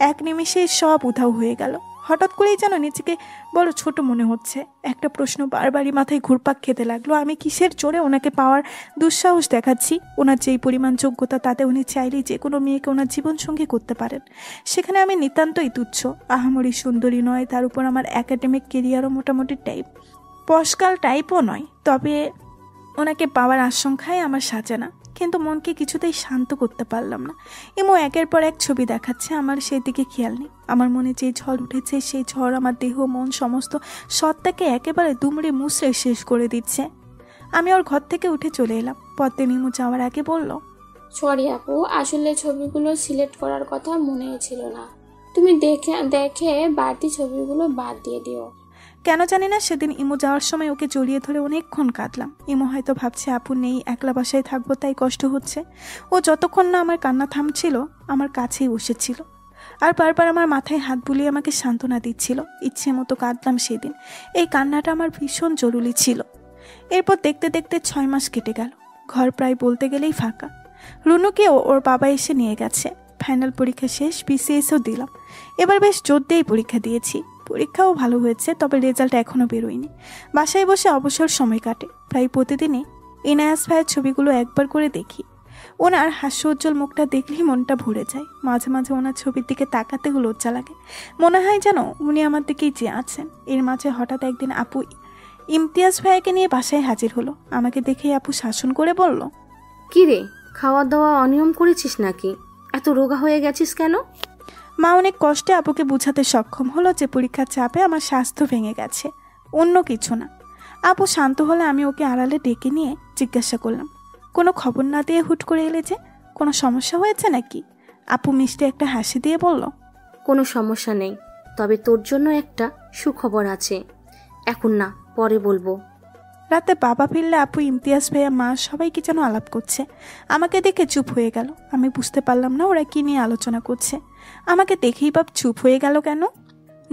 এক নিমিষেই সব উধাও হয়ে গেল। হঠাৎ করেই যেন নিজেকে বড় ছোট মনে হচ্ছে। একটা প্রশ্ন বারবারই মাথায় ঘুরপাক খেতে লাগলো, আমি কিসের জোরে ওনাকে পাওয়ার দুঃসাহস দেখাচ্ছি? ওনার যেই পরিমাণ যোগ্যতা তাতে উনি চাইলেই যে কোনো মেয়েকে ওনার জীবনসঙ্গী করতে পারেন। সেখানে আমি নিতান্তই তুচ্ছ, আহামরি সুন্দরী নয়, তার উপর আমার একাডেমিক কেরিয়ারও মোটামুটি টাইপ, পশকাল টাইপও নয়। তবে ওনাকে পাওয়ার আশঙ্কায় আমার সাজে না, কিন্তু মনকে কিছুতেই শান্ত করতে পারলাম না। ইমো একের পর এক ছবি দেখাচ্ছে, আমার সেই দিকে খেয়াল নেই। আমার মনে যে ঝড় উঠেছে সেই ঝড় আমার দেহ মন সমস্ত সত্তাকে একেবারে দুমড়ে মুচড়ে শেষ করে দিচ্ছে। আমি ওর ঘর থেকে উঠে চলে এলাম। পরদিন ইমো যাওয়ার আগে বলল, সরি আপু, আসলে ছবিগুলো সিলেক্ট করার কথা মনে ছিল না। তুমি দেখে বাড়তি ছবিগুলো বাদ দিয়ে দিও। কেন জানি না সেদিন ইমো যাওয়ার সময় ওকে জড়িয়ে ধরে অনেকক্ষণ কাঁদলাম। ইমো হয়তো ভাবছে আপু নেই, একলা বাসায় থাকবো তাই কষ্ট হচ্ছে। ও যতক্ষণ না আমার কান্না থামছিল আমার কাছেই বসেছিল আর বারবার আমার মাথায় হাত বুলিয়ে আমাকে সান্ত্বনা দিচ্ছিল। ইচ্ছে মতো কাঁদলাম সেদিন। এই কান্নাটা আমার ভীষণ জরুরি ছিল। এরপর দেখতে দেখতে 6 মাস কেটে গেল। ঘর প্রায় বলতে গেলেই ফাঁকা। রুনুকেও ওর বাবা এসে নিয়ে গেছে। ফাইনাল পরীক্ষা শেষ, বিসিএসও দিলাম। এবার বেশ জোর দিয়েই পরীক্ষা দিয়েছি। পরীক্ষাও ভালো হয়েছে, তবে রেজাল্ট এখনও বেরোয়নি। বাসায় বসে অবসর সময় কাটে। প্রায় প্রতিদিনই ইনায়াস ভাইয়ের ছবিগুলো একবার করে দেখি। ওনার হাস্যোজ্জ্বল মুখটা দেখলেই মনটা ভরে যায়। মাঝে মাঝে ওনার ছবির দিকে তাকাতেও লজ্জা লাগে। মনে হয় যেন উনি আমার দিকেই চেয়ে আছেন। এর মাঝে হঠাৎ একদিন আপু ইমতিয়াজ ভাইকে নিয়ে বাসায় হাজির হলো। আমাকে দেখেই আপু শাসন করে বলল, কি রে, খাওয়া দাওয়া অনিয়ম করেছিস নাকি? এত রোগা হয়ে গেছিস কেন? মা অনেক কষ্টে আপুকে বোঝাতে সক্ষম হলো যে পরীক্ষার চাপে আমার স্বাস্থ্য ভেঙে গেছে, অন্য কিছু না। আপু শান্ত হলে আমি ওকে আড়ালে ডেকে নিয়ে জিজ্ঞাসা করলাম, কোনো খবর না দিয়ে হুট করে এলে যে? কোনো সমস্যা হয়েছে নাকি? আপু মিষ্টি একটা হাসি দিয়ে বলল, কোনো সমস্যা নেই, তবে তোর জন্য একটা সুখবর আছে। এখন না, পরে বলবো। রাতে বাবা ফিরলে আপু, ইমতিয়াজ ভাইয়া, মা সবাই কি যেন আলাপ করছে। আমাকে দেখে চুপ হয়ে গেল। আমি বুঝতে পারলাম না ওরা কি নিয়ে আলোচনা করছে। আমাকে দেখেই বাপ চুপ হয়ে গেল কেন?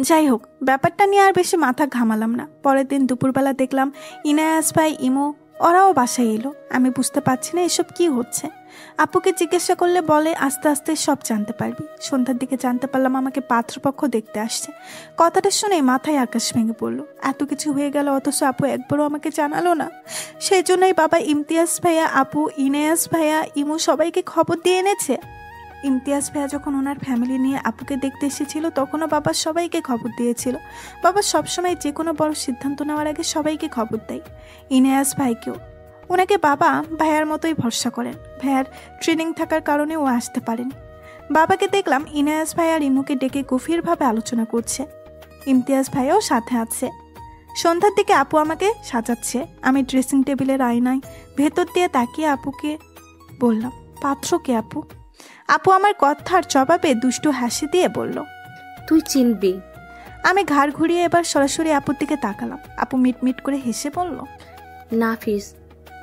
যাই হোক, ব্যাপারটা নিয়ে আর বেশি মাথা ঘামালাম না। পরের দিন দুপুরবেলা দেখলাম ইনায়াস ভাই, ইমো ওরাও বাসায় এলো। আমি বুঝতে পারছি না এসব কি হচ্ছে। আপুকে জিজ্ঞাসা করলে বলে আস্তে আস্তে সব জানতে পারবি। সন্ধ্যার দিকে জানতে পারলাম আমাকে পাত্রপক্ষ দেখতে আসছে। কথাটা শুনে মাথায় আকাশ ভেঙে পড়লো। এত কিছু হয়ে গেল, অথচ আপু একবারও আমাকে জানালো না। সেই জন্যই বাবা ইমতিয়াজ ভাইয়া, আপু, ইনায়াস ভাইয়া, ইমু সবাইকে খবর দিয়ে এনেছে। ইমতিয়াজ ভাইয়া যখন ওনার ফ্যামিলি নিয়ে আপুকে দেখতে এসেছিল, তখনও বাবা সবাইকে খবর দিয়েছিল। বাবা সবসময় যে কোনো বড় সিদ্ধান্ত নেওয়ার আগে সবাইকে খবর দেয়, ইনায়াস ভাইকেও। ওনাকে বাবা ভাইয়ার মতোই ভরসা করেন। ভাইয়ার ট্রেনিং থাকার কারণে ও আসতে পারেনি। বাবাকে দেখলাম ইনায়াস ভাই আর ইমুকে ডেকে গভীরভাবে আলোচনা করছে। ইমতিয়াজ ভাইয়াও সাথে আছে। সন্ধ্যার দিকে আপু আমাকে সাজাচ্ছে। আমি ড্রেসিং টেবিলের আয়নায় ভেতর দিয়ে তাকিয়ে আপুকে বললাম, পাত্রকে আপু? আপু আমার কথার জবাবে দুষ্টু হাসি দিয়ে বলল, তুই চিনবি। আমি ঘাড় ঘুরিয়ে এবার সরাসরি আপুর দিকে তাকালাম। আপু মিটমিট করে হেসে বলল, নাফিস,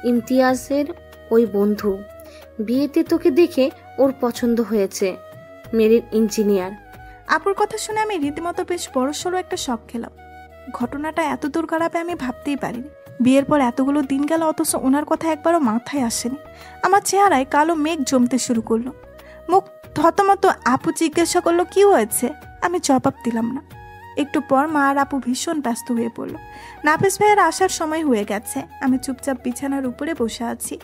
ইমতিয়াজের ওই বন্ধু। বিয়েতে তোকে দেখে ওর পছন্দ হয়েছে, মেরিন ইঞ্জিনিয়ার। আপুর কথা শুনে আমি রীতিমতো বেশ বড়সড় একটা শক খেলাম। ঘটনাটা এত দূর গড়াবে আমি ভাবতেই পারিনি। বিয়ের পর এতগুলো দিন গেল, অথচ ওনার কথা একবারও মাথায় আসেনি। আমার চেহারায় কালো মেঘ জমতে শুরু করলো। মুখ থতমত। আপু জিজ্ঞাসা করলো কি হয়েছে। আমি জবাব দিলাম না। একটু পর মা আর আপু ভীষণ ব্যস্ত হয়ে পড়ল। নাফিস ভাইয়ের আসার সময় হয়ে গেছে। আমি চুপচাপ বিছানার উপরে বসে আছি।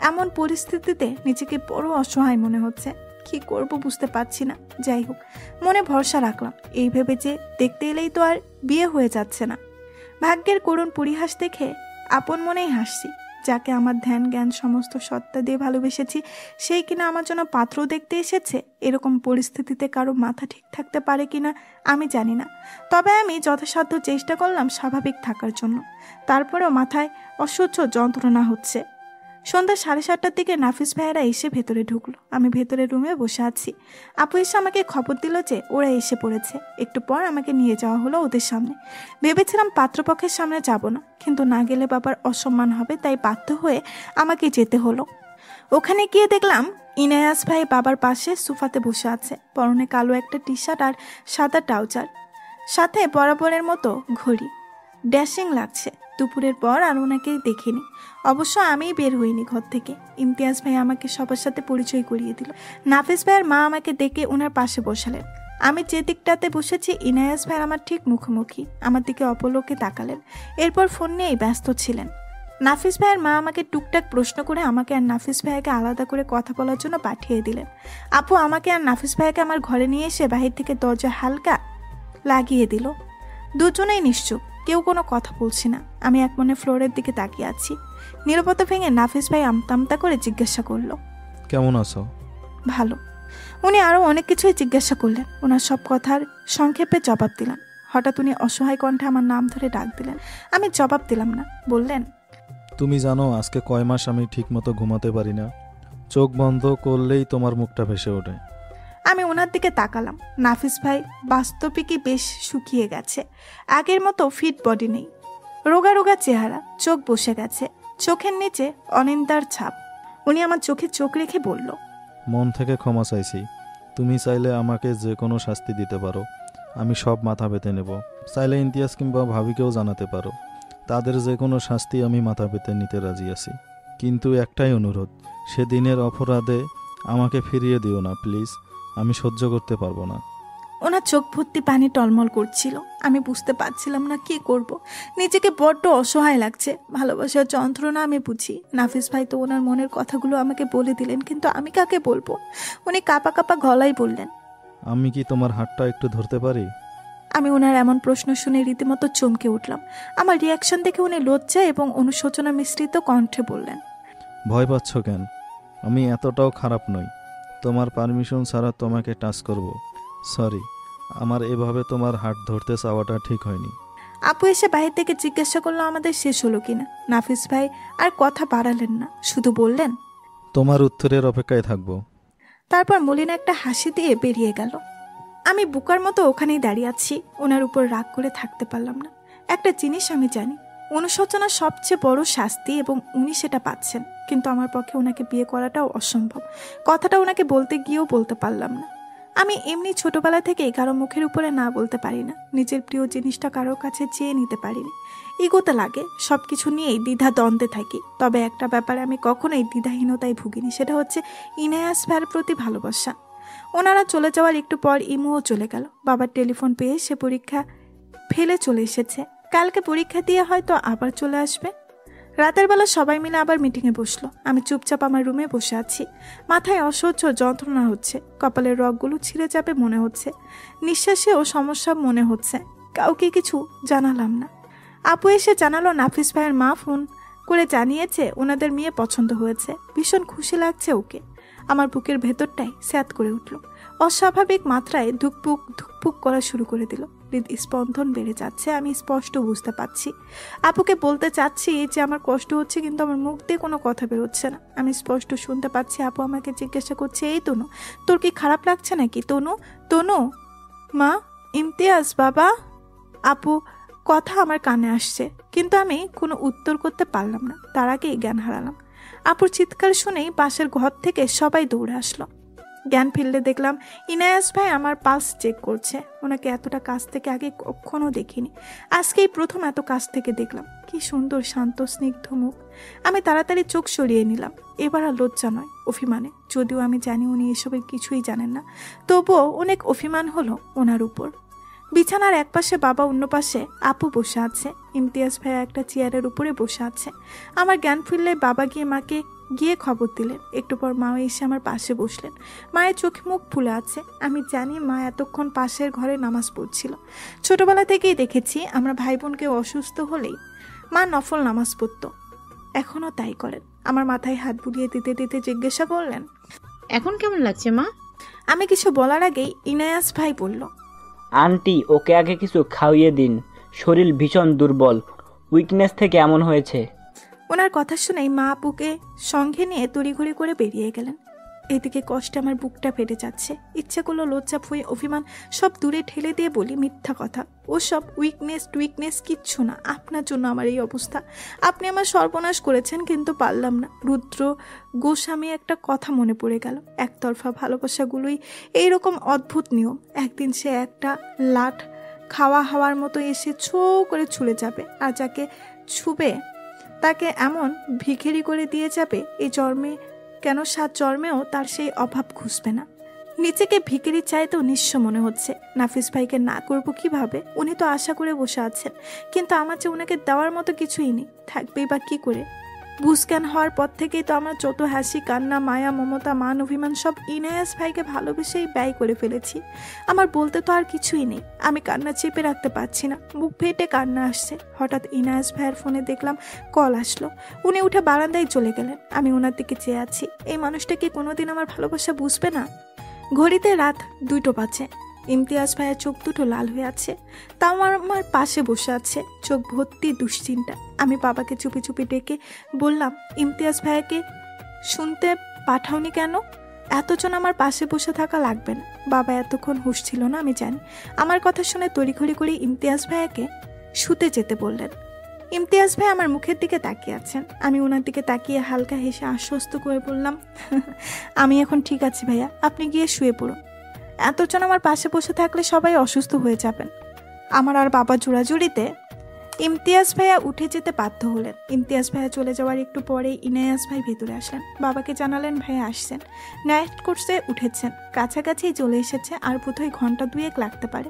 এমন পরিস্থিতিতে নিজেকে বড় অসহায় মনে হচ্ছে। কি করব বুঝতে পারছি না। যাই হোক, মনে ভরসা রাখলাম, এই ভেবে যে দেখতে এলেই তো আর বিয়ে হয়ে যাচ্ছে না। ভাগ্যের করুণ পরিহাস দেখে আপন মনেই হাসছি। যাকে আমার ধ্যান জ্ঞান সমস্ত সত্তা দিয়ে ভালোবেসেছি, সেই কিনা আমার জন্য পাত্র দেখতে এসেছে। এরকম পরিস্থিতিতে কারো মাথা ঠিক থাকতে পারে কিনা আমি জানি না। তবে আমি যথাসাধ্য চেষ্টা করলাম স্বাভাবিক থাকার জন্য। তারপরেও মাথায় অসহ্য যন্ত্রণা হচ্ছে। সন্ধ্যা 7:30টার দিকে নাফিস ভাইয়েরা এসে ভেতরে ঢুকলো। আমি ভেতরে রুমে বসে আছি। আপু এসে আমাকে খবর দিল যে ওরা এসে পড়েছে। একটু পর আমাকে নিয়ে যাওয়া হলো ওদের সামনে। ভেবেছিলাম পাত্রপক্ষের সামনে যাব না, কিন্তু না গেলে বাবার অসম্মান হবে, তাই বাধ্য হয়ে আমাকে যেতে হলো। ওখানে গিয়ে দেখলাম ইনায়াস ভাই বাবার পাশে সোফাতে বসে আছে। পরনে কালো একটা টি শার্ট আর সাদা ট্রাউজার, সাথে বরাবরের মতো ঘড়ি। ড্যাশিং লাগছে। দুপুরের পর আর ওনাকে দেখিনি। অবশ্য আমিই বের হইনি ঘর থেকে। ইমতিয়াজ ভাই আমাকে সবার সাথে পরিচয় করিয়ে দিল। নাফিস ভাইয়ের মা আমাকে ডেকে ওনার পাশে বসালেন। আমি যে দিকটাতে বসেছি, ইনায়াস ভাই আমার ঠিক মুখোমুখি। আমার দিকে অপলকে তাকালেন। এরপর ফোন নিয়েই ব্যস্ত ছিলেন। নাফিস ভাইয়ের মা আমাকে টুকটাক প্রশ্ন করে আমাকে আর নাফিস ভাইয়াকে আলাদা করে কথা বলার জন্য পাঠিয়ে দিলেন। আপু আমাকে আর নাফিস ভাইয়াকে আমার ঘরে নিয়ে এসে বাহির থেকে দরজা হালকা লাগিয়ে দিল। দুজনেই নিশ্চুপ, কেউ কোনো কথা বলছি না। আমি এক মনে ফ্লোরের দিকে তাকিয়ে আছি। নীরবতা ভেঙে নাফিস ভাই আমতা করে জিজ্ঞাসা করলো, কেমন আছো? ভালো। উনি আরও অনেক কিছুই জিজ্ঞাসা করলেন। ওনার সব কথার সংক্ষেপে জবাব দিলেন। হঠাৎ উনি অসহায় কণ্ঠে আমার নাম ধরে ডাক দিলেন। আমি জবাব দিলাম না। বললেন, তুমি জানো আজকে কয় মাস আমি ঠিকমতো ঘুমাতে পারি না। চোখ বন্ধ করলেই তোমার মুখটা ভেসে ওঠে। আমি ওনার দিকে তাকালাম। নাফিস ভাই বাস্তবিকই বেশ শুকিয়ে গেছে। আগের মতো ফিট বডি নেই। রোগা রোগা চেহারা, চোখ বসে গেছে, চোখের নিচে অনিন্দার ছাপ। উনি আমার চোখে চোখ রেখে বলল, মন থেকে ক্ষমা চাইছি। তুমি চাইলে আমাকে যে কোনো শাস্তি দিতে পারো, আমি সব মাথা পেতে নেব। চাইলে ইমতিয়াজ কিংবা ভাবিকেও জানাতে পারো, তাদের যে কোনো শাস্তি আমি মাথা পেতে নিতে রাজি আছি। কিন্তু একটাই অনুরোধ, সেদিনের অপরাধে আমাকে ফিরিয়ে দিও না প্লিজ। আমি সহ্য করতে পারবো না। ওনার চোখ ভর্তি পানি টলমল করছিল। আমি বুঝতে পারছিলাম না কি করব। নিজেকে বড্ড অসহায় লাগছে। ভালোবাসার যন্ত্রণা আমি বুঝি। নাফিস ভাই তো ওনার মনের কথাগুলো আমাকে বলে দিলেন, কিন্তু আমি কাকে বলবো? উনি কাঁপা কাঁপা গলায় বললেন, আমি কি তোমার হাতটা একটু ধরতে পারি? আমি ওনার এমন প্রশ্ন শুনে রীতিমতো চমকে উঠলাম। আমার রিয়াকশন দেখে উনি লজ্জা এবং অনুশোচনা মিশ্রিত কণ্ঠে বললেন, ভয় পাচ্ছ কেন? আমি এতটাও খারাপ নই। তোমার পারমিশন ছাড়া তোমাকে টাচ করব। সরি, আমার এভাবে তোমার হাত ধরতে চাওয়াটা ঠিক হয়নি। আপু এসে বাহির থেকে জিজ্ঞাসা করলো আমাদের শেষ হলো কিনা। নাফিস ভাই আর কথা বাড়ালেন না, শুধু বললেন, তোমার উত্তরের অপেক্ষায় থাকবো। তারপর মলিনা একটা হাসি দিয়ে বেরিয়ে গেল। আমি বুকার মতো ওখানেই দাঁড়িয়ে আছি। ওনার উপর রাগ করে থাকতে পারলাম না। একটা জিনিস আমি জানি, অনুশোচনা সবচেয়ে বড় শাস্তি এবং উনি সেটা পাচ্ছেন, কিন্তু আমার পক্ষে ওনাকে বিয়ে করাটাও অসম্ভব। কথাটা ওনাকে বলতে গিয়েও বলতে পারলাম না। আমি এমনি ছোটবেলা থেকেই কারো মুখের উপরে না বলতে পারি না, নিজের প্রিয় জিনিসটা কারোর কাছে চেয়ে নিতে পারিনি। ইগোতে লাগে, সব কিছু নিয়েই দ্বিধা দ্বন্দ্বে থাকি। তবে একটা ব্যাপারে আমি কখনোই দ্বিধাহীনতায় ভুগিনি, সেটা হচ্ছে ইনায়াস ভাইয়ের প্রতি ভালোবাসা। ওনারা চলে যাওয়ার একটু পর ইমুও চলে গেল। বাবার টেলিফোন পেয়ে সে পরীক্ষা ফেলে চলে এসেছে, কালকে পরীক্ষা দিয়ে হয়তো আবার চলে আসবে। রাতের বেলা সবাই মিলে আবার মিটিংয়ে বসলো। আমি চুপচাপ আমার রুমে বসে আছি। মাথায় অসহ্য যন্ত্রণা হচ্ছে, কপালের রগগুলো ছিঁড়ে যাবে মনে হচ্ছে, নিঃশ্বাসেও সমস্যা মনে হচ্ছে। কাউকে কিছু জানালাম না। আপু এসে জানালো নাফিস ভাইয়ের মা ফোন করে জানিয়েছে ওনাদের মেয়ে পছন্দ হয়েছে। ভীষণ খুশি লাগছে ওকে। আমার বুকের ভেতরটাই স্যাঁত করে উঠল, অস্বাভাবিক মাত্রায় ধুকপুক ধুকপুক করা শুরু করে দিল। হৃদস্পন্দন বেড়ে যাচ্ছে, আমি স্পষ্ট বুঝতে পারছি। আপুকে বলতে চাচ্ছি যে আমার কষ্ট হচ্ছে, কিন্তু আমার মুখ দিয়ে কোনো কথা বেরোচ্ছে না। আমি স্পষ্ট শুনতে পাচ্ছি আপু আমাকে জিজ্ঞাসা করছে, এই তনু, তোর কি খারাপ লাগছে নাকি? তনু, তনু, মা, ইমতিয়াজ, বাবা। আপু কথা আমার কানে আসছে, কিন্তু আমি কোনো উত্তর করতে পারলাম না। তার আগেই জ্ঞান হারালাম। আপুর চিৎকার শুনেই পাশের ঘর থেকে সবাই দৌড়ে আসলো। জ্ঞান ফিরলে দেখলাম ইনায়াস ভাই আমার পালস চেক করছে। ওনাকে এতটা কাছ থেকে আগে কখনো দেখিনি, আজকেই প্রথম এত কাছ থেকে দেখলাম। কি সুন্দর শান্ত স্নিগ্ধ মুখ। আমি তাড়াতাড়ি চোখ সরিয়ে নিলাম। এবার আর লজ্জা নয়, অভিমানে। যদিও আমি জানি উনি এসবের কিছুই জানেন না, তবুও অনেক অভিমান হলো ওনার উপর। বিছানার এক পাশে বাবা, অন্য পাশে আপু বসে আছে। ইমতিয়াজ ভাইয়া একটা চেয়ারের উপরে বসে আছে। আমার জ্ঞান ফিরলে বাবা গিয়ে মাকে গিয়ে খবর দিলেন। একটু পর মাও এসে আমার পাশে বসলেন। মায়ের চোখে মুখ ফুলে আছে। আমি জানি মা এতক্ষণ পাশের ঘরে নামাজ পড়ছিল। ছোটবেলা থেকেই দেখেছি আমরা ভাই বোন কেউ অসুস্থ হলেই মা নফল নামাজ পড়তো, এখনও তাই করেন। আমার মাথায় হাত বুলিয়ে দিতে দিতে জিজ্ঞাসা করলেন, এখন কেমন লাগছে মা? আমি কিছু বলার আগেই ইনায়াস ভাই বলল, আন্টি ওকে আগে কিছু খাইয়ে দিন, শরীর ভীষণ দুর্বল, উইকনেস থেকে এমন হয়েছে। ওনার কথা শুনেই মা আপুকে সঙ্গে নিয়ে তড়িঘড়ি করে বেরিয়ে গেলেন। এদিকে কষ্টে আমার বুকটা ফেটে যাচ্ছে। ইচ্ছে করলো লজ্জা ভয় অভিমান সব দূরে ঠেলে দিয়ে বলি মিথ্যা কথা। ও সব উইকনেস কিচ্ছু না। আপনার জন্য আমার এই অবস্থা। আপনি আমার সর্বনাশ করেছেন, কিন্তু পারলাম না। রুদ্র গোস্বামী একটা কথা মনে পড়ে গেল। একতরফা ভালোবাসাগুলোই এইরকম অদ্ভুত নিয়ম। একদিন সে একটা লাট খাওয়া হাওয়ার মতো এসে ছো করে ছুঁড়ে যাবে, আর যাকে ছুবে তাকে এমন ভিখেরি করে দিয়ে যাবে, এই জন্মে কেন 7 জন্মেও তার সেই অভাব খুঁজবে না। নিজেকে ভিখেরি চাইতেও নিঃস্ব মনে হচ্ছে। নাফিস ভাইকে না করবো কিভাবে? উনি তো আশা করে বসে আছেন, কিন্তু আমার যে ওনাকে দেওয়ার মতো কিছুই নেই। থাকবেই বা কি করে? বুঝজ্ঞান হওয়ার পর থেকেই তো আমার যত হাসি কান্না মায়া মমতা মান অভিমান সব ইনায়াস ভাইকে ভালোবেসেই ব্যয় করে ফেলেছি। আমার বলতে তো আর কিছুই নেই। আমি কান্না চেপে রাখতে পারছি না, বুক ফেটে কান্না আসছে। হঠাৎ ইনায়াস ভাইয়ের ফোনে দেখলাম কল আসলো। উনি উঠে বারান্দায় চলে গেলেন। আমি ওনার দিকে চেয়ে আছি। এই মানুষটা কি কোনোদিন আমার ভালোবাসা বুঝবে না? ঘড়িতে রাত 2টো বাজে। ইমতিয়াজ ভাইয়ের চোখ দুটো লাল হয়ে আছে, তাও আমার পাশে বসে আছে, চোখ ভর্তি দুশ্চিন্তা। আমি বাবাকে চুপি চুপি ডেকে বললাম, ইমতিয়াজ ভাইয়াকে শুনতে পাঠাওনি কেন? এতজন আমার পাশে বসে থাকা লাগবে না। বাবা এতক্ষণ হুঁশ ছিল না, আমি জানি। আমার কথা শুনে তড়িঘড়ি করে ইমতিয়াজ ভাইয়াকে শুতে যেতে বললেন। ইমতিয়াজ ভাই আমার মুখের দিকে তাকিয়ে আছেন। আমি ওনার দিকে তাকিয়ে হালকা হেসে আশ্বস্ত করে বললাম, আমি এখন ঠিক আছি ভাইয়া, আপনি গিয়ে শুয়ে পড়ুন। এতজন আমার পাশে বসে থাকলে সবাই অসুস্থ হয়ে যাবেন। আমার আর বাবা জোড়াজুড়িতে ইমতিয়াজ ভাইয়া উঠে যেতে বাধ্য হলেন। ইমতিয়াজ ভাইয়া চলে যাওয়ার একটু পরেই ইনায়াস ভাই ভেতরে আসলেন। বাবাকে জানালেন ভাইয়া আসছেন, নাইট কোর্সে উঠেছেন, কাছাকাছি চলে এসেছে, আর বোধহয় ঘন্টা 2 লাগতে পারে।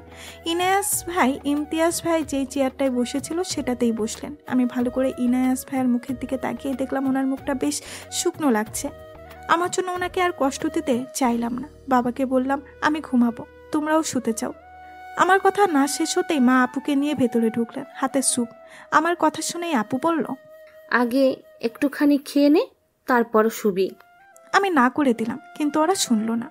ইনায়াস ভাই ইমতিয়াজ ভাই যেই চেয়ারটায় বসেছিল সেটাতেই বসলেন। আমি ভালো করে ইনায়াস ভাইয়ের মুখের দিকে তাকিয়ে দেখলাম ওনার মুখটা বেশ শুকনো লাগছে। আমার জন্য ওনাকে আর কষ্ট দিতে চাইলাম না। বাবাকে বললাম, আমি ঘুমাবো, তোমরাও শুতে চাও। আমার কথা না শেষ হতেই মা আপুকে নিয়ে ভেতরে ঢুকলেন, হাতে স্যুপ। আমার কথা শুনেই আপু বলল, আগে একটুখানি খেয়ে নে, তারপর শুবি। আমি না করে দিলাম, কিন্তু ওরা শুনল না।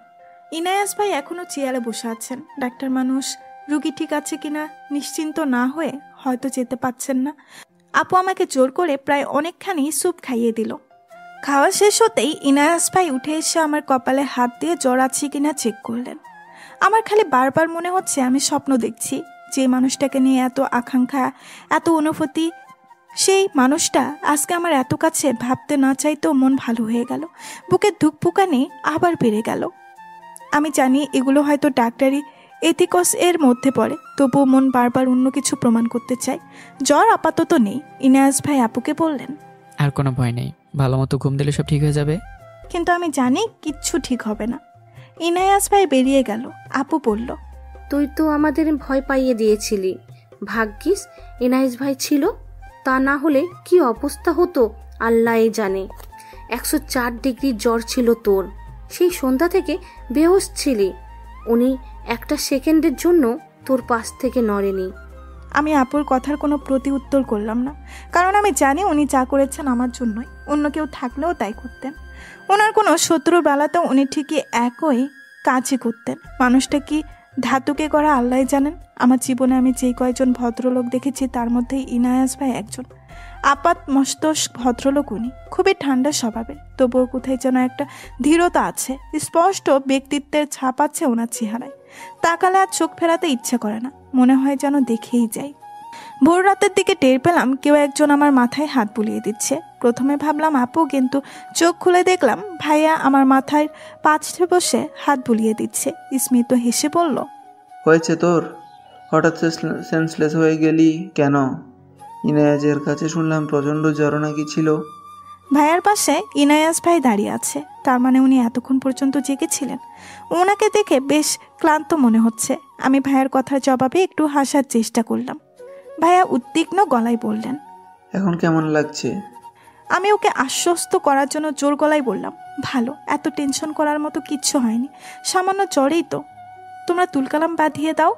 ইনায়াস ভাই এখনো চেয়ারে বসে আছেন। ডাক্তার মানুষ, রুগী ঠিক আছে কিনা নিশ্চিন্ত না হয়ে হয়তো যেতে পারছেন না। আপু আমাকে জোর করে প্রায় অনেকখানি স্যুপ খাইয়ে দিল। খাওয়া শেষ হতেই ইনায়াস ভাই উঠে এসে আমার কপালে হাত দিয়ে জ্বর আছে কিনা চেক করলেন। আমার খালি বারবার মনে হচ্ছে আমি স্বপ্ন দেখছি। যে মানুষটাকে নিয়ে এত আকাঙ্ক্ষা, এত অনুভূতি, সেই মানুষটা আজকে আমার এত কাছে। ভাবতে না চাইতেও মন ভালো হয়ে গেল, বুকের ধুকপুকানি আবার বেড়ে গেল। আমি জানি এগুলো হয়তো ডাক্তারি এথিকস এর মধ্যে পড়ে, তবুও মন বারবার অন্য কিছু প্রমাণ করতে চায়। জ্বর আপাতত নেই। ইনায়াস ভাই আপুকে বললেন, আর কোনো ভয় নেই, ভালো মতো ঘুম দিলে সব ঠিক হয়ে যাবে। কিন্তু আমি জানি কিচ্ছু ঠিক হবে না। ইনায়াস ভাই বেরিয়ে গেল। আপু বলল, তুই তো আমাদের ভয় পাইয়ে দিয়েছিলি, ভাগ্যিস এনায়েস ভাই ছিল, তা না হলে কি অবস্থা হতো আল্লাহই জানে। 104 ডিগ্রি জ্বর ছিল তোর, সেই সন্ধ্যা থেকে বেহোশ ছিলি, উনি একটা সেকেন্ডের জন্য তোর পাশ থেকে নড়েনি। আমি আপুর কথার কোনো প্রতি উত্তর করলাম না, কারণ আমি জানি উনি যা করেছেন আমার জন্যই। অন্য কেউ থাকলেও তাই করতেন। ওনার কোনো শত্রুর বেলাতেও উনি ঠিকই একই কাজই করতেন। মানুষটা কি ধাতুকে করা আল্লাহ জানেন। আমার জীবনে আমি যেই কয়েকজন ভদ্রলোক দেখেছি তার মধ্যে ইনায়াস ভাই একজন। আপাত মস্তক ভদ্রলোক উনি, খুবই ঠান্ডা স্বভাবের, তবুও কোথায় যেন একটা ধীরতা আছে, স্পষ্ট ব্যক্তিত্বের ছাপ আছে ওনার চেহারায়। তাকালে আর চোখ ফেরাতে ইচ্ছে করে না, মনে হয় যেন দেখেই যাই। ভোর রাতের দিকে টের পেলাম কেউ একজন আমার মাথায় হাত বুলিয়ে দিচ্ছে। প্রথমে ভাবলাম আপু, কিন্তু চোখ খুলে দেখলাম ভাইয়া আমার মাথায় পাশে বসে হাত বুলিয়ে দিচ্ছে। স্মিত হেসে বলল, হয়েছে তোর? হঠাৎ সেন্সলেস হয়ে গেলি কেন? ইনায়াজের কাছে শুনলাম প্রচণ্ড জ্বর নাকি ছিল। ভাইয়ার পাশে ইনায়াস ভাই দাঁড়িয়ে আছে, তার মানে উনি এতক্ষণ পর্যন্ত জেগেছিলেন। ওনাকে দেখে বেশ ক্লান্ত মনে হচ্ছে। আমি ভাইয়ার কথার জবাবে একটু হাসার চেষ্টা করলাম। ভাইয়া উদ্বিগ্ন গলায় বললেন, এখন কেমন লাগছে? আমি ওকে আশ্বস্ত করার জন্য জোর গলায় বললাম, ভালো, এত টেনশন করার মতো কিচ্ছু হয়নি, সামান্য জ্বরেই তো। তোমরা তুলকালাম বাঁধিয়ে দাও।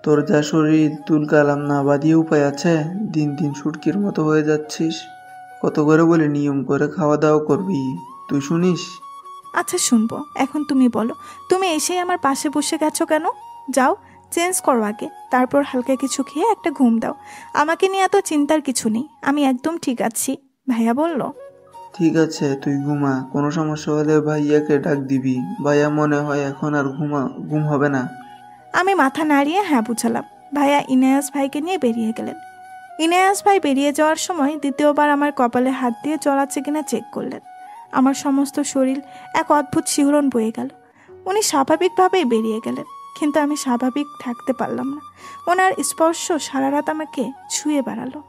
তোর যা শরীর, তুলকালাম না বাঁধিয়ে উপায় আছে? দিন দিন সুটকির মতো হয়ে যাচ্ছিস। কত করে বলে নিয়ম করে খাওয়া দাওয়া করবি, তুই শুনিস? আচ্ছা শুনবো, এখন তুমি বলো, তুমি এসেই আমার পাশে বসে গেছো কেন? যাও চেঞ্জ করো আগে, তারপর হালকা কিছু খেয়ে একটা ঘুম দাও। আমাকে নিয়ে এত চিন্তার কিছু নেই, আমি একদম ঠিক আছি। ভাইয়া বলল, ঠিক আছে তুই ঘুমা, কোনো সমস্যা হলে ভাইয়াকে ডাক দিবি। ভাইয়া মনে হয় এখন আর ঘুম হবে না। আমি মাথা নাড়িয়ে হ্যাঁ বুঝালাম। ভাইয়া ইনায়াস ভাইকে নিয়ে বেরিয়ে গেলেন। ইনায়াস ভাই বেরিয়ে যাওয়ার সময় দ্বিতীয়বার আমার কপালে হাত দিয়ে জ্বর আছে কিনা চেক করলেন। আমার সমস্ত শরীর এক অদ্ভুত শিহরণ বয়ে গেল। উনি স্বাভাবিকভাবেই বেরিয়ে গেলেন, কিন্তু আমি স্বাভাবিক থাকতে পারলাম না। ওনার স্পর্শ সারা রাত আমাকে ছুঁয়ে বেড়ালো।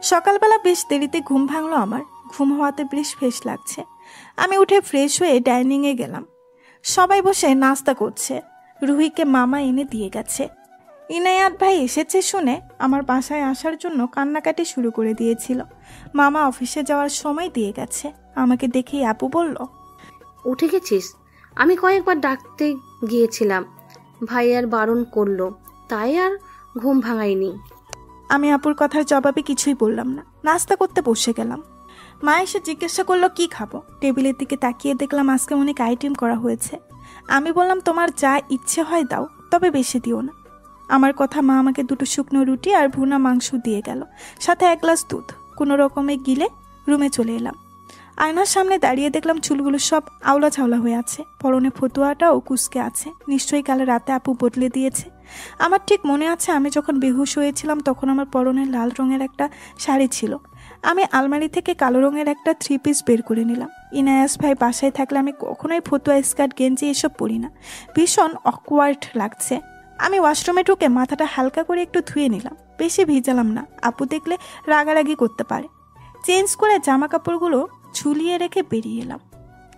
সকালবেলা বেশ দেরিতে ঘুম ভাঙলো আমার। ঘুম হওয়াতে বেশ ফ্রেশ লাগছে। আমি উঠে ফ্রেশ হয়ে ডাইনিংয়ে গেলাম। সবাই বসে নাস্তা করছে। রুহিকে মামা এনে দিয়ে গেছে। ইনায়াত ভাই এসেছে শুনে আমার বাসায় আসার জন্য কান্নাকাটি শুরু করে দিয়েছিল। মামা অফিসে যাওয়ার সময় দিয়ে গেছে। আমাকে দেখেই আপু বলল, উঠে গেছিস? আমি কয়েকবার ডাকতে গিয়েছিলাম, ভাইয়ার বারণ করলো, তাই আর ঘুম ভাঙাইনি। আমি আপুর কথার জবাবে কিছুই বললাম না, নাস্তা করতে বসে গেলাম। মা এসে জিজ্ঞাসা করলো কি খাবো। টেবিলের দিকে তাকিয়ে দেখলাম আজকে অনেক আইটেম করা হয়েছে। আমি বললাম তোমার যা ইচ্ছে হয় দাও, তবে বেশি দিও না। আমার কথা মা আমাকে 2 শুকনো রুটি আর ভুনা মাংস দিয়ে গেল, সাথে 1 গ্লাস দুধ। কোনো রকমে গিলে রুমে চলে এলাম। আয়নার সামনে দাঁড়িয়ে দেখলাম চুলগুলো সব আওলা ছাওলা হয়ে আছে, পরনে ফতুয়াটাও কুচকে আছে। নিশ্চয়ই কাল রাতে আপু বদলে দিয়েছে। আমার ঠিক মনে আছে আমি যখন বেহুশ হয়েছিলাম তখন আমার পরনে লাল রঙের একটা শাড়ি ছিল। আমি আলমারি থেকে কালো রঙের একটা 3 পিস বের করে নিলাম। ইনায়াস ভাই বাসায় থাকলে আমি কখনোই ফতুয়া, স্কার্ট, গেঞ্জি এসব পরি না, ভীষণ অকওয়ার্ড লাগছে। আমি ওয়াশরুমে ঢুকে মাথাটা হালকা করে একটু ধুয়ে নিলাম, বেশি ভিজালাম না, আপু দেখলে রাগারাগি করতে পারে। চেঞ্জ করে জামা কাপড়গুলো ঝুলিয়ে রেখে বেরিয়ে এলাম।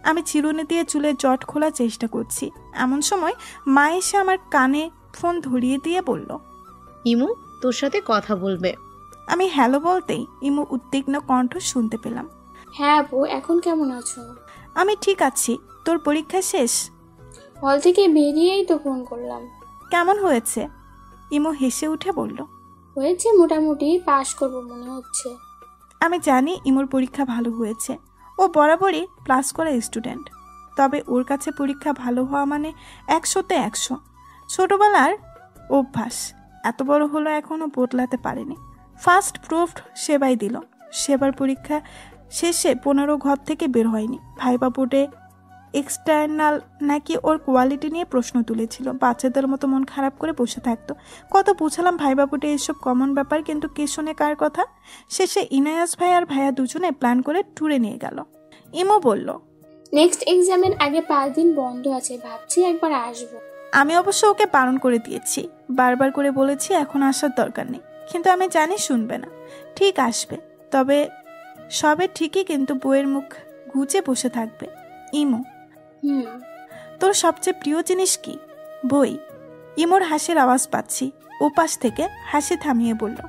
আমি চিরুনি দিয়ে চুলের জট খোলার চেষ্টা করছি, এমন সময় মা এসে আমার কানে ফোন ধরিয়ে দিয়ে বলল, ইমু তোর সাথে কথা বলবে। আমি হ্যালো বলতেই ইমু উদ্বিগ্ন কণ্ঠ শুনতে পেলাম। হ্যাঁ আপু, এখন কেমন আছো? আমি ঠিক আছি, তোর পরীক্ষা শেষ? হল থেকে বেরিয়েই তো ফোন করলাম। কেমন হয়েছে? ইমু হেসে উঠে বলল, হয়েছে মোটামুটি, পাশ করব মনে হচ্ছে। আমি জানি ইমুর পরীক্ষা ভালো হয়েছে। ও বরাবরই প্লাস করা স্টুডেন্ট, তবে ওর কাছে পরীক্ষা ভালো হওয়া মানে 100-তে 100। ছোটবেলার অভ্যাস, এত বড় হলো এখনও বদলাতে পারেনি। ফার্স্ট প্রুফড সেবাই দিল। সেবার পরীক্ষা শেষে 15 ঘর থেকে বের হয়নি। ভাইবা বোর্ডে এক্সটার্নাল নাকি ওর কোয়ালিটি নিয়ে প্রশ্ন তুলেছিল। বাচ্চাদের মতো মন খারাপ করে বসে থাকতো। কত বুঝালাম ভাইবা বোর্ডে এসব কমন ব্যাপার, কিন্তু কে শোনে কার কথা। শেষে ইনায়াস ভাই আর ভাইয়া দুজনে প্ল্যান করে ট্যুরে নিয়ে গেল। ইমো বলল, নেক্সট এক্সামের আগে 5 দিন বন্ধ আছে, ভাবছি একবার আসবো। আমি অবশ্য ওকে বারণ করে দিয়েছি, বারবার করে বলেছি এখন আসার দরকার নেই, কিন্তু আমি জানি শুনবে না। ঠিক আসবে, তবে সবে ঠিকই, কিন্তু বইয়ের মুখ গুজে বসে থাকবে। ইমো, তোর সবচেয়ে প্রিয় জিনিস কি? বই। ইমোর হাসির আওয়াজ পাচ্ছি। ওপাশ থেকে হাসি থামিয়ে বলল,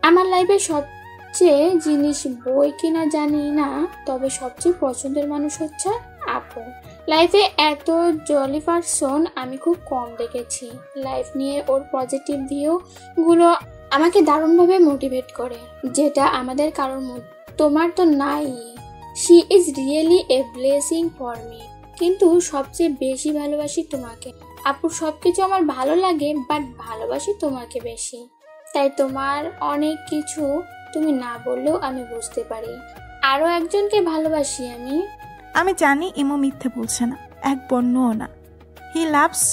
আমার লাইফে সবচেয়ে জিনিস বই কিনা জানি না, তবে সবচেয়ে পছন্দের মানুষ হচ্ছে আপু। লাইফে এত জলি পারসন আমি খুব কম দেখেছি। লাইফ নিয়ে ওর পজিটিভ ভিউ গুলো আমাকে দারুণভাবে মোটিভেট করে, যেটা আমাদের কারোর মধ্যে। তোমার তো নাই। She is really A blessing for me. কিন্তু সবচেয়ে বেশি ভালোবাসি তোমাকে। আপুর সবকিছু আমার ভালো লাগে, বাট ভালোবাসি তোমাকে বেশি। তাই তোমার অনেক কিছু তুমি না বললেও আমি বুঝতে পারি। আরো একজনকে ভালোবাসি আমি। আমি জানি ইমো মিথ্যে বলছে না, এক বর্ণও না। He loves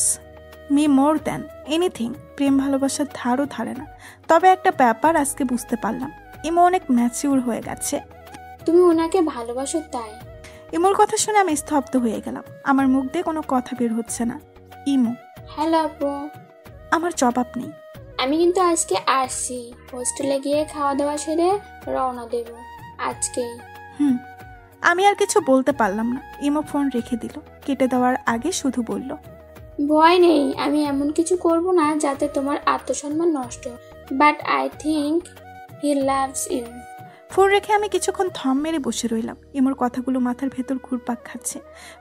me more than anything. প্রেম ভালোবাসার ধারও ধারে না। তবে একটা ব্যাপার আজকে বুঝতে পারলাম, ইমো অনেক ম্যাচিউর হয়ে গেছে। তুমি ওনাকে ভালোবাসো তাই? ইমোর কথা শুনে আমি স্তব্ধ হয়ে গেলাম। আমার মুখ দিয়ে কোনো কথা বের হচ্ছে না। ইমো, হ্যালো আপু। আমার জবাব নেই। আমি কিন্তু আজকে আসছি। হোস্টেলে গিয়ে খাওয়া দাওয়া সেরে রওনা দেব আজকেই। আমি আর কিছু বলতে পারলাম না। ইমো ফোন রেখে দিল। কেটে দেওয়ার আগে শুধু বলল, ভয় নেই, আমি এমন কিছু করব না যাতে তোমার আত্মসম্মান নষ্ট। But I think he loves you. Phone রেখে আমি কিছুক্ষণ থম মেরে বসে রইলাম। ইমোর কথাগুলো মাথার ভেতর ঘুরপাক খাচ্ছে।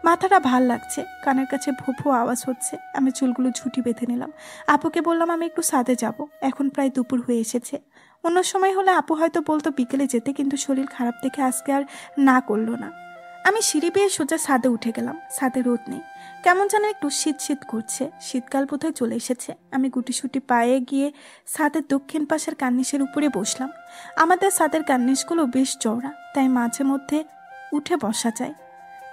মাথাটা ভাল লাগছে, কানের কাছে ভোঁ আওয়াজ হচ্ছে। আমি চুলগুলো ঝুঁটি বেঁধে নিলাম। আপুকে বললাম আমি একটু ছাদে যাব, এখন প্রায় দুপুর হয়ে এসেছে। অন্য সময় হলে আপু হয়তো বলতো বিকেলে যেতে, কিন্তু শরীর খারাপ দেখে আজকে আর না করলো না। আমি সিঁড়ি বেয়ে সোজা ছাদে উঠে গেলাম। ছাদে রোদ নেই, কেমন যেন একটু শীত শীত করছে। শীতকাল বোধহয় চলে এসেছে। আমি গুটিসুটি পায়ে গিয়ে ছাদের দক্ষিণ পাশের কার্নিশের উপরে বসলাম। আমাদের ছাদের কার্নিশগুলো বেশ চওড়া, তাই মাঝে মধ্যে উঠে বসা যায়।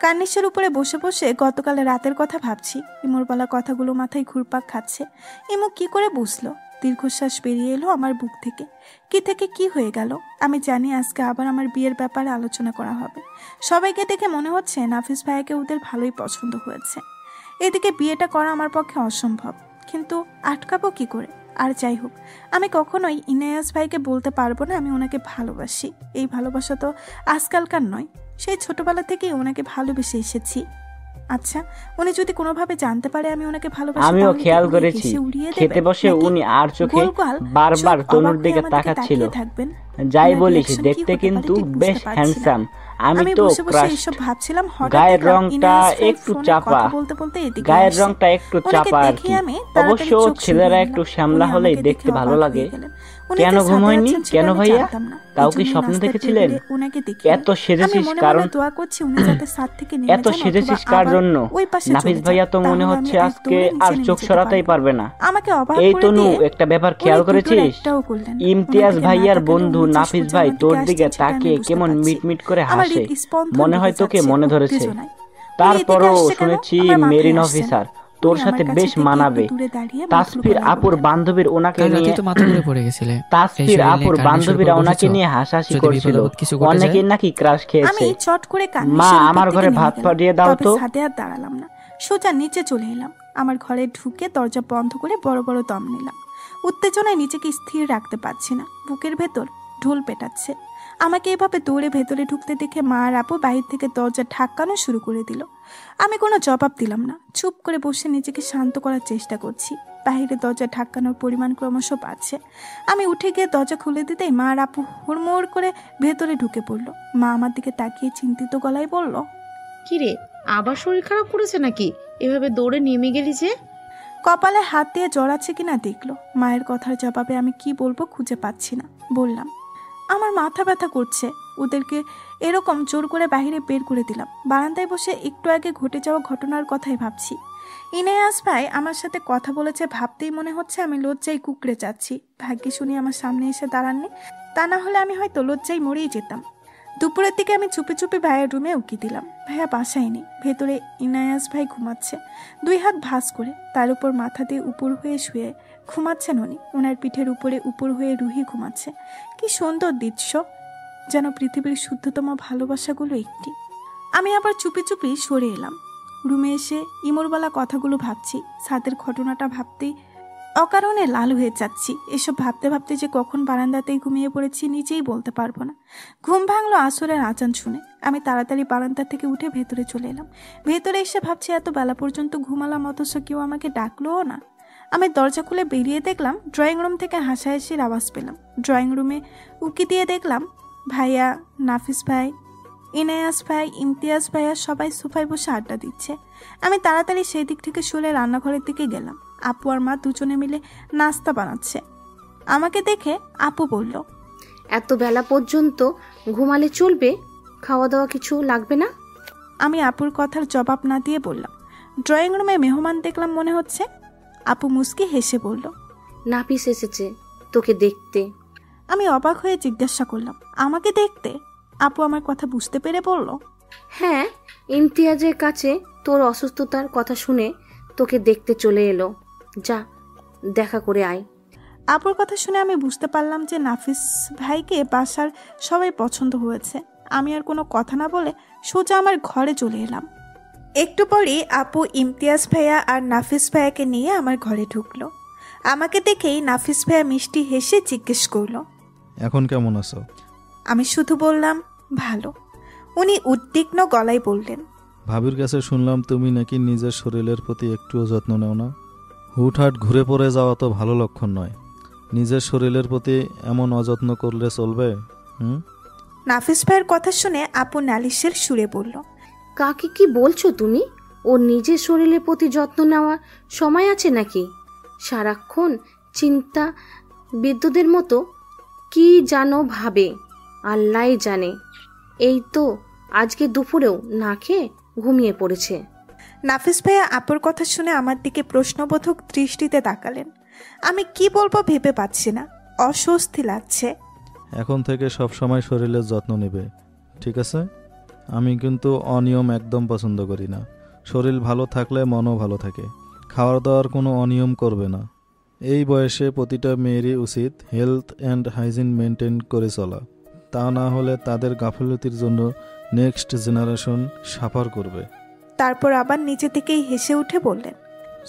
কার্নিশের উপরে বসে বসে গতকালের রাতের কথা ভাবছি। ইমোর বলা কথাগুলো মাথায় ঘুরপাক খাচ্ছে। ইমো কি করে বুঝলো? দীর্ঘশ্বাস বেরিয়ে এলো আমার বুক থেকে। কি থেকে কি হয়ে গেল? আমি জানি আজকে আবার আমার বিয়ের ব্যাপারে আলোচনা করা হবে। সবাইকে দেখে মনে হচ্ছে নাফিস ভাইয়াকে ওদের ভালোই পছন্দ হয়েছে। এদিকে বিয়েটা করা আমার পক্ষে অসম্ভব, কিন্তু আটকাবো কি করে? আর যাই হোক, আমি কখনোই ইনায়াস ভাইকে বলতে পারবো না আমি ওনাকে ভালোবাসি। এই ভালোবাসা তো আজকালকার নয়, সেই ছোটবেলা থেকেই ওনাকে ভালোবেসে এসেছি। আচ্ছা, উনি যদি কোনোভাবে জানতে পারে আমি ওনাকে ভালোবাসি, আমিও খেয়াল করেছি খেতে বসে উনি আর চোখে বারবার তনুর দিকে তাকাচ্ছিল। যাই বলিস, দেখতে কিন্তু বেশ হ্যান্ডসাম। আমি তো ভাবছিলাম গায়ের রংটা একটু চাপা, গায়ের রংটা একটু চাপা আর কি। অবশ্য ছেলেরা একটু শ্যামলা হলেই দেখতে ভালো লাগে। কেন ঘুম হয়নি? কেন ভাইয়া? কাউকে স্বপ্ন দেখেছিলেন? এত সেজেছিস কারণ এত সেজেছিস কার জন্য? নাফিস ভাইয়া তো মনে হচ্ছে আজকে আর চোখ সরাতেই পারবে না। এই তনু, একটা ব্যাপার খেয়াল করেছিস? ইমতিয়াজ ভাইয়ার বন্ধু নাফিস ভাই তোর দিকে তাকিয়ে কেমন মিটমিট করে হাসে, মনে হয় তোকে মনে ধরেছে। তারপরও শুনেছি মেরিন অফিসার তোর সাথে বেশ মানাবে। তাসফির আপুর বান্ধবীর ওনাকে নিয়ে তাসফির আপুর বান্ধবীরা ওনাকে নিয়ে হাসাহাসি করছিল। অনেকে নাকি ক্রাশ খেয়েছে। মা, আমার ঘরে ভাত পাঠিয়ে দাও তো। সাথে আর দাঁড়ালাম না, সোজা নিচে চলে এলাম। আমার ঘরে ঢুকে দরজা বন্ধ করে বড় বড় দম নিলাম। উত্তেজনায় নিজেকে স্থির রাখতে পারছি না, বুকের ভেতর ঢোল পেটাচ্ছে। আমাকে এভাবে দৌড়ে ভেতরে ঢুকতে দেখে মা আর আপু বাহির থেকে দরজা ঠাক্কানো শুরু করে দিল। আমি কোনো জবাব দিলাম না, চুপ করে বসে নিজেকে শান্ত করার চেষ্টা করছি। বাহিরে দরজা ঠাক্কানোর পরিমাণ ক্রমশ বাড়ছে। আমি উঠে গিয়ে দরজা খুলে দিতেই মা আর আপু হুড়মুড় করে ভেতরে ঢুকে পড়লো। মা আমার দিকে তাকিয়ে চিন্তিত গলায় বলল, কিরে, আবার শরীর খারাপ করেছে নাকি? এভাবে দৌড়ে নেমে গেলি যে? কপালে হাত দিয়ে জ্বর আছে কিনা দেখলো। মায়ের কথার জবাবে আমি কি বলবো খুঁজে পাচ্ছি না। বললাম, আমার মাথা ব্যথা করছে। ওদেরকে এরকম জোর করে বাইরে বের করে দিলাম। বারান্দায় বসে একটু আগে ঘটে যাওয়া ঘটনার কথাই ভাবছি। ইনায়াস ভাই আমার সাথে কথা বলেছে ভাবতেই মনে হচ্ছে আমি লজ্জায় কুকড়ে যাচ্ছি। ভাগ্যে শুনি আমার সামনে এসে দাঁড়াননি, তা না হলে আমি হয়তো লজ্জায় মরেই যেতাম। দুপুরের দিকে আমি চুপি চুপি ভাইয়ের রুমে উকি দিলাম। ভাইয়া বাসায় নেই, ভেতরে ইনায়াস ভাই ঘুমাচ্ছে, 2 হাত ভাঁজ করে। তার উপর মাথা দিয়ে উপর হয়ে শুয়ে ঘুমাচ্ছেন উনি। ওনার পিঠের উপরে উপর হয়ে রুহি ঘুমাচ্ছে। কি সুন্দর দৃশ্য, যেন পৃথিবীর শুদ্ধতম ভালোবাসাগুলো একটি। আমি আবার চুপি চুপি সরে এলাম। রুমে এসে ইমরবালা কথাগুলো ভাবছি। ছাদের ঘটনাটা ভাবতেই অকারণে লাল হয়ে যাচ্ছি। এসব ভাবতে ভাবতে যে কখন বারান্দাতেই ঘুমিয়ে পড়েছি নিজেই বলতে পারবো না। ঘুম ভাঙলো আসরের আজান শুনে। আমি তাড়াতাড়ি বারান্দা থেকে উঠে ভেতরে চলে এলাম। ভেতরে এসে ভাবছি এত বেলা পর্যন্ত ঘুমালাম, অথচ কেউ আমাকে ডাকলোও না। আমি দরজা খুলে বেরিয়ে দেখলাম ড্রয়িং রুম থেকে হাসাহাসির আওয়াজ পেলাম। ড্রয়িং রুমে উকি দিয়ে দেখলাম ভাইয়া, নাফিস ভাই, ইনায়াস ভাই, ইমতিয়াজ ভাইয়া সবাই সোফায় বসে আড্ডা দিচ্ছে। আমি তাড়াতাড়ি সেই দিক থেকে সরে রান্নাঘরের দিকে গেলাম। আপু আর মা দুজনে মিলে নাস্তা বানাচ্ছে। আমাকে দেখে আপু বলল, এত বেলা পর্যন্ত ঘুমালে চলবে? খাওয়া দাওয়া কিছু লাগবে না? আমি আপুর কথার জবাব না দিয়ে বললাম, ড্রয়িং রুমে মেহমান দেখলাম মনে হচ্ছে। আপু মুস্কি হেসে বলল, নাফিস এসেছে তোকে দেখতে। আমি অবাক হয়ে জিজ্ঞাসা করলাম, আমাকে দেখতে? আপু আমার কথা বুঝতে পেরে বলল, হ্যাঁ, ইমতিয়াজের কাছে তোর অসুস্থতার কথা শুনে তোকে দেখতে চলে এলো। যা দেখা করে আয়। আপুর কথা শুনে আমি বুঝতে পারলাম যে নাফিস ভাইকে বাসার সবাই পছন্দ হয়েছে। আমি আর কোনো কথা না বলে সোজা আমার ঘরে চলে এলাম। একটু পরেই আপু ইমতিয়াজ ভাইয়া আর নাফিস ভাইয়াকে নিয়ে আমার ঘরে ঢুকলো। আমাকে দেখেই নাফিস ভাইয়া মিষ্টি হেসে জিজ্ঞেস করলো, এখন কেমন আছো? আমি শুধু বললাম, ভালো। উনি উদ্বিগ্ন গলায় বললেন, ভাবির কাছে শুনলাম তুমি নাকি নিজের শরীরের প্রতি একটুও যত্ন নেও না। হুটহাট ঘুরে পড়ে যাওয়া তো ভালো লক্ষণ নয়। নিজের শরীরের প্রতি এমন অযত্ন করলে চলবে? নাফিস ভাইয়ের কথা শুনে আপু নালিশের সুরে বলল, কাকে কি বলছো তুমি? ও নিজের শরীরের প্রতি যত্ন নেওয়ার সময় আছে নাকি? সারাক্ষণ চিন্তা বিদ্যুতের মতো কি জানো ভাবে, আল্লাহ জানে। এই তো আজকে দুপুরেও না খেয়ে ঘুমিয়ে পড়েছে। নাফিস ভাইয়া আপুর কথা শুনে আমার দিকে প্রশ্নবোধক দৃষ্টিতে তাকালেন। আমি কি বলবো ভেবে পাচ্ছি না, অস্বস্তি লাগছে। এখন থেকে সব সময় শরীরের যত্ন নেবে, ঠিক আছে? আমি কিন্তু অনিয়ম একদম পছন্দ করি না। শরীর ভালো থাকলে মনও ভালো থাকে। খাওয়ার দাওয়ার কোনো অনিয়ম করবে না। এই বয়সে প্রতিটা মেয়েরই উচিত হেলথ অ্যান্ড হাইজিন মেনটেন করে চলা। তা না হলে তাদের গাফিলতির জন্য নেক্সট জেনারেশন সাফার করবে। তারপর আবার নিচে থেকেই হেসে উঠে বললেন,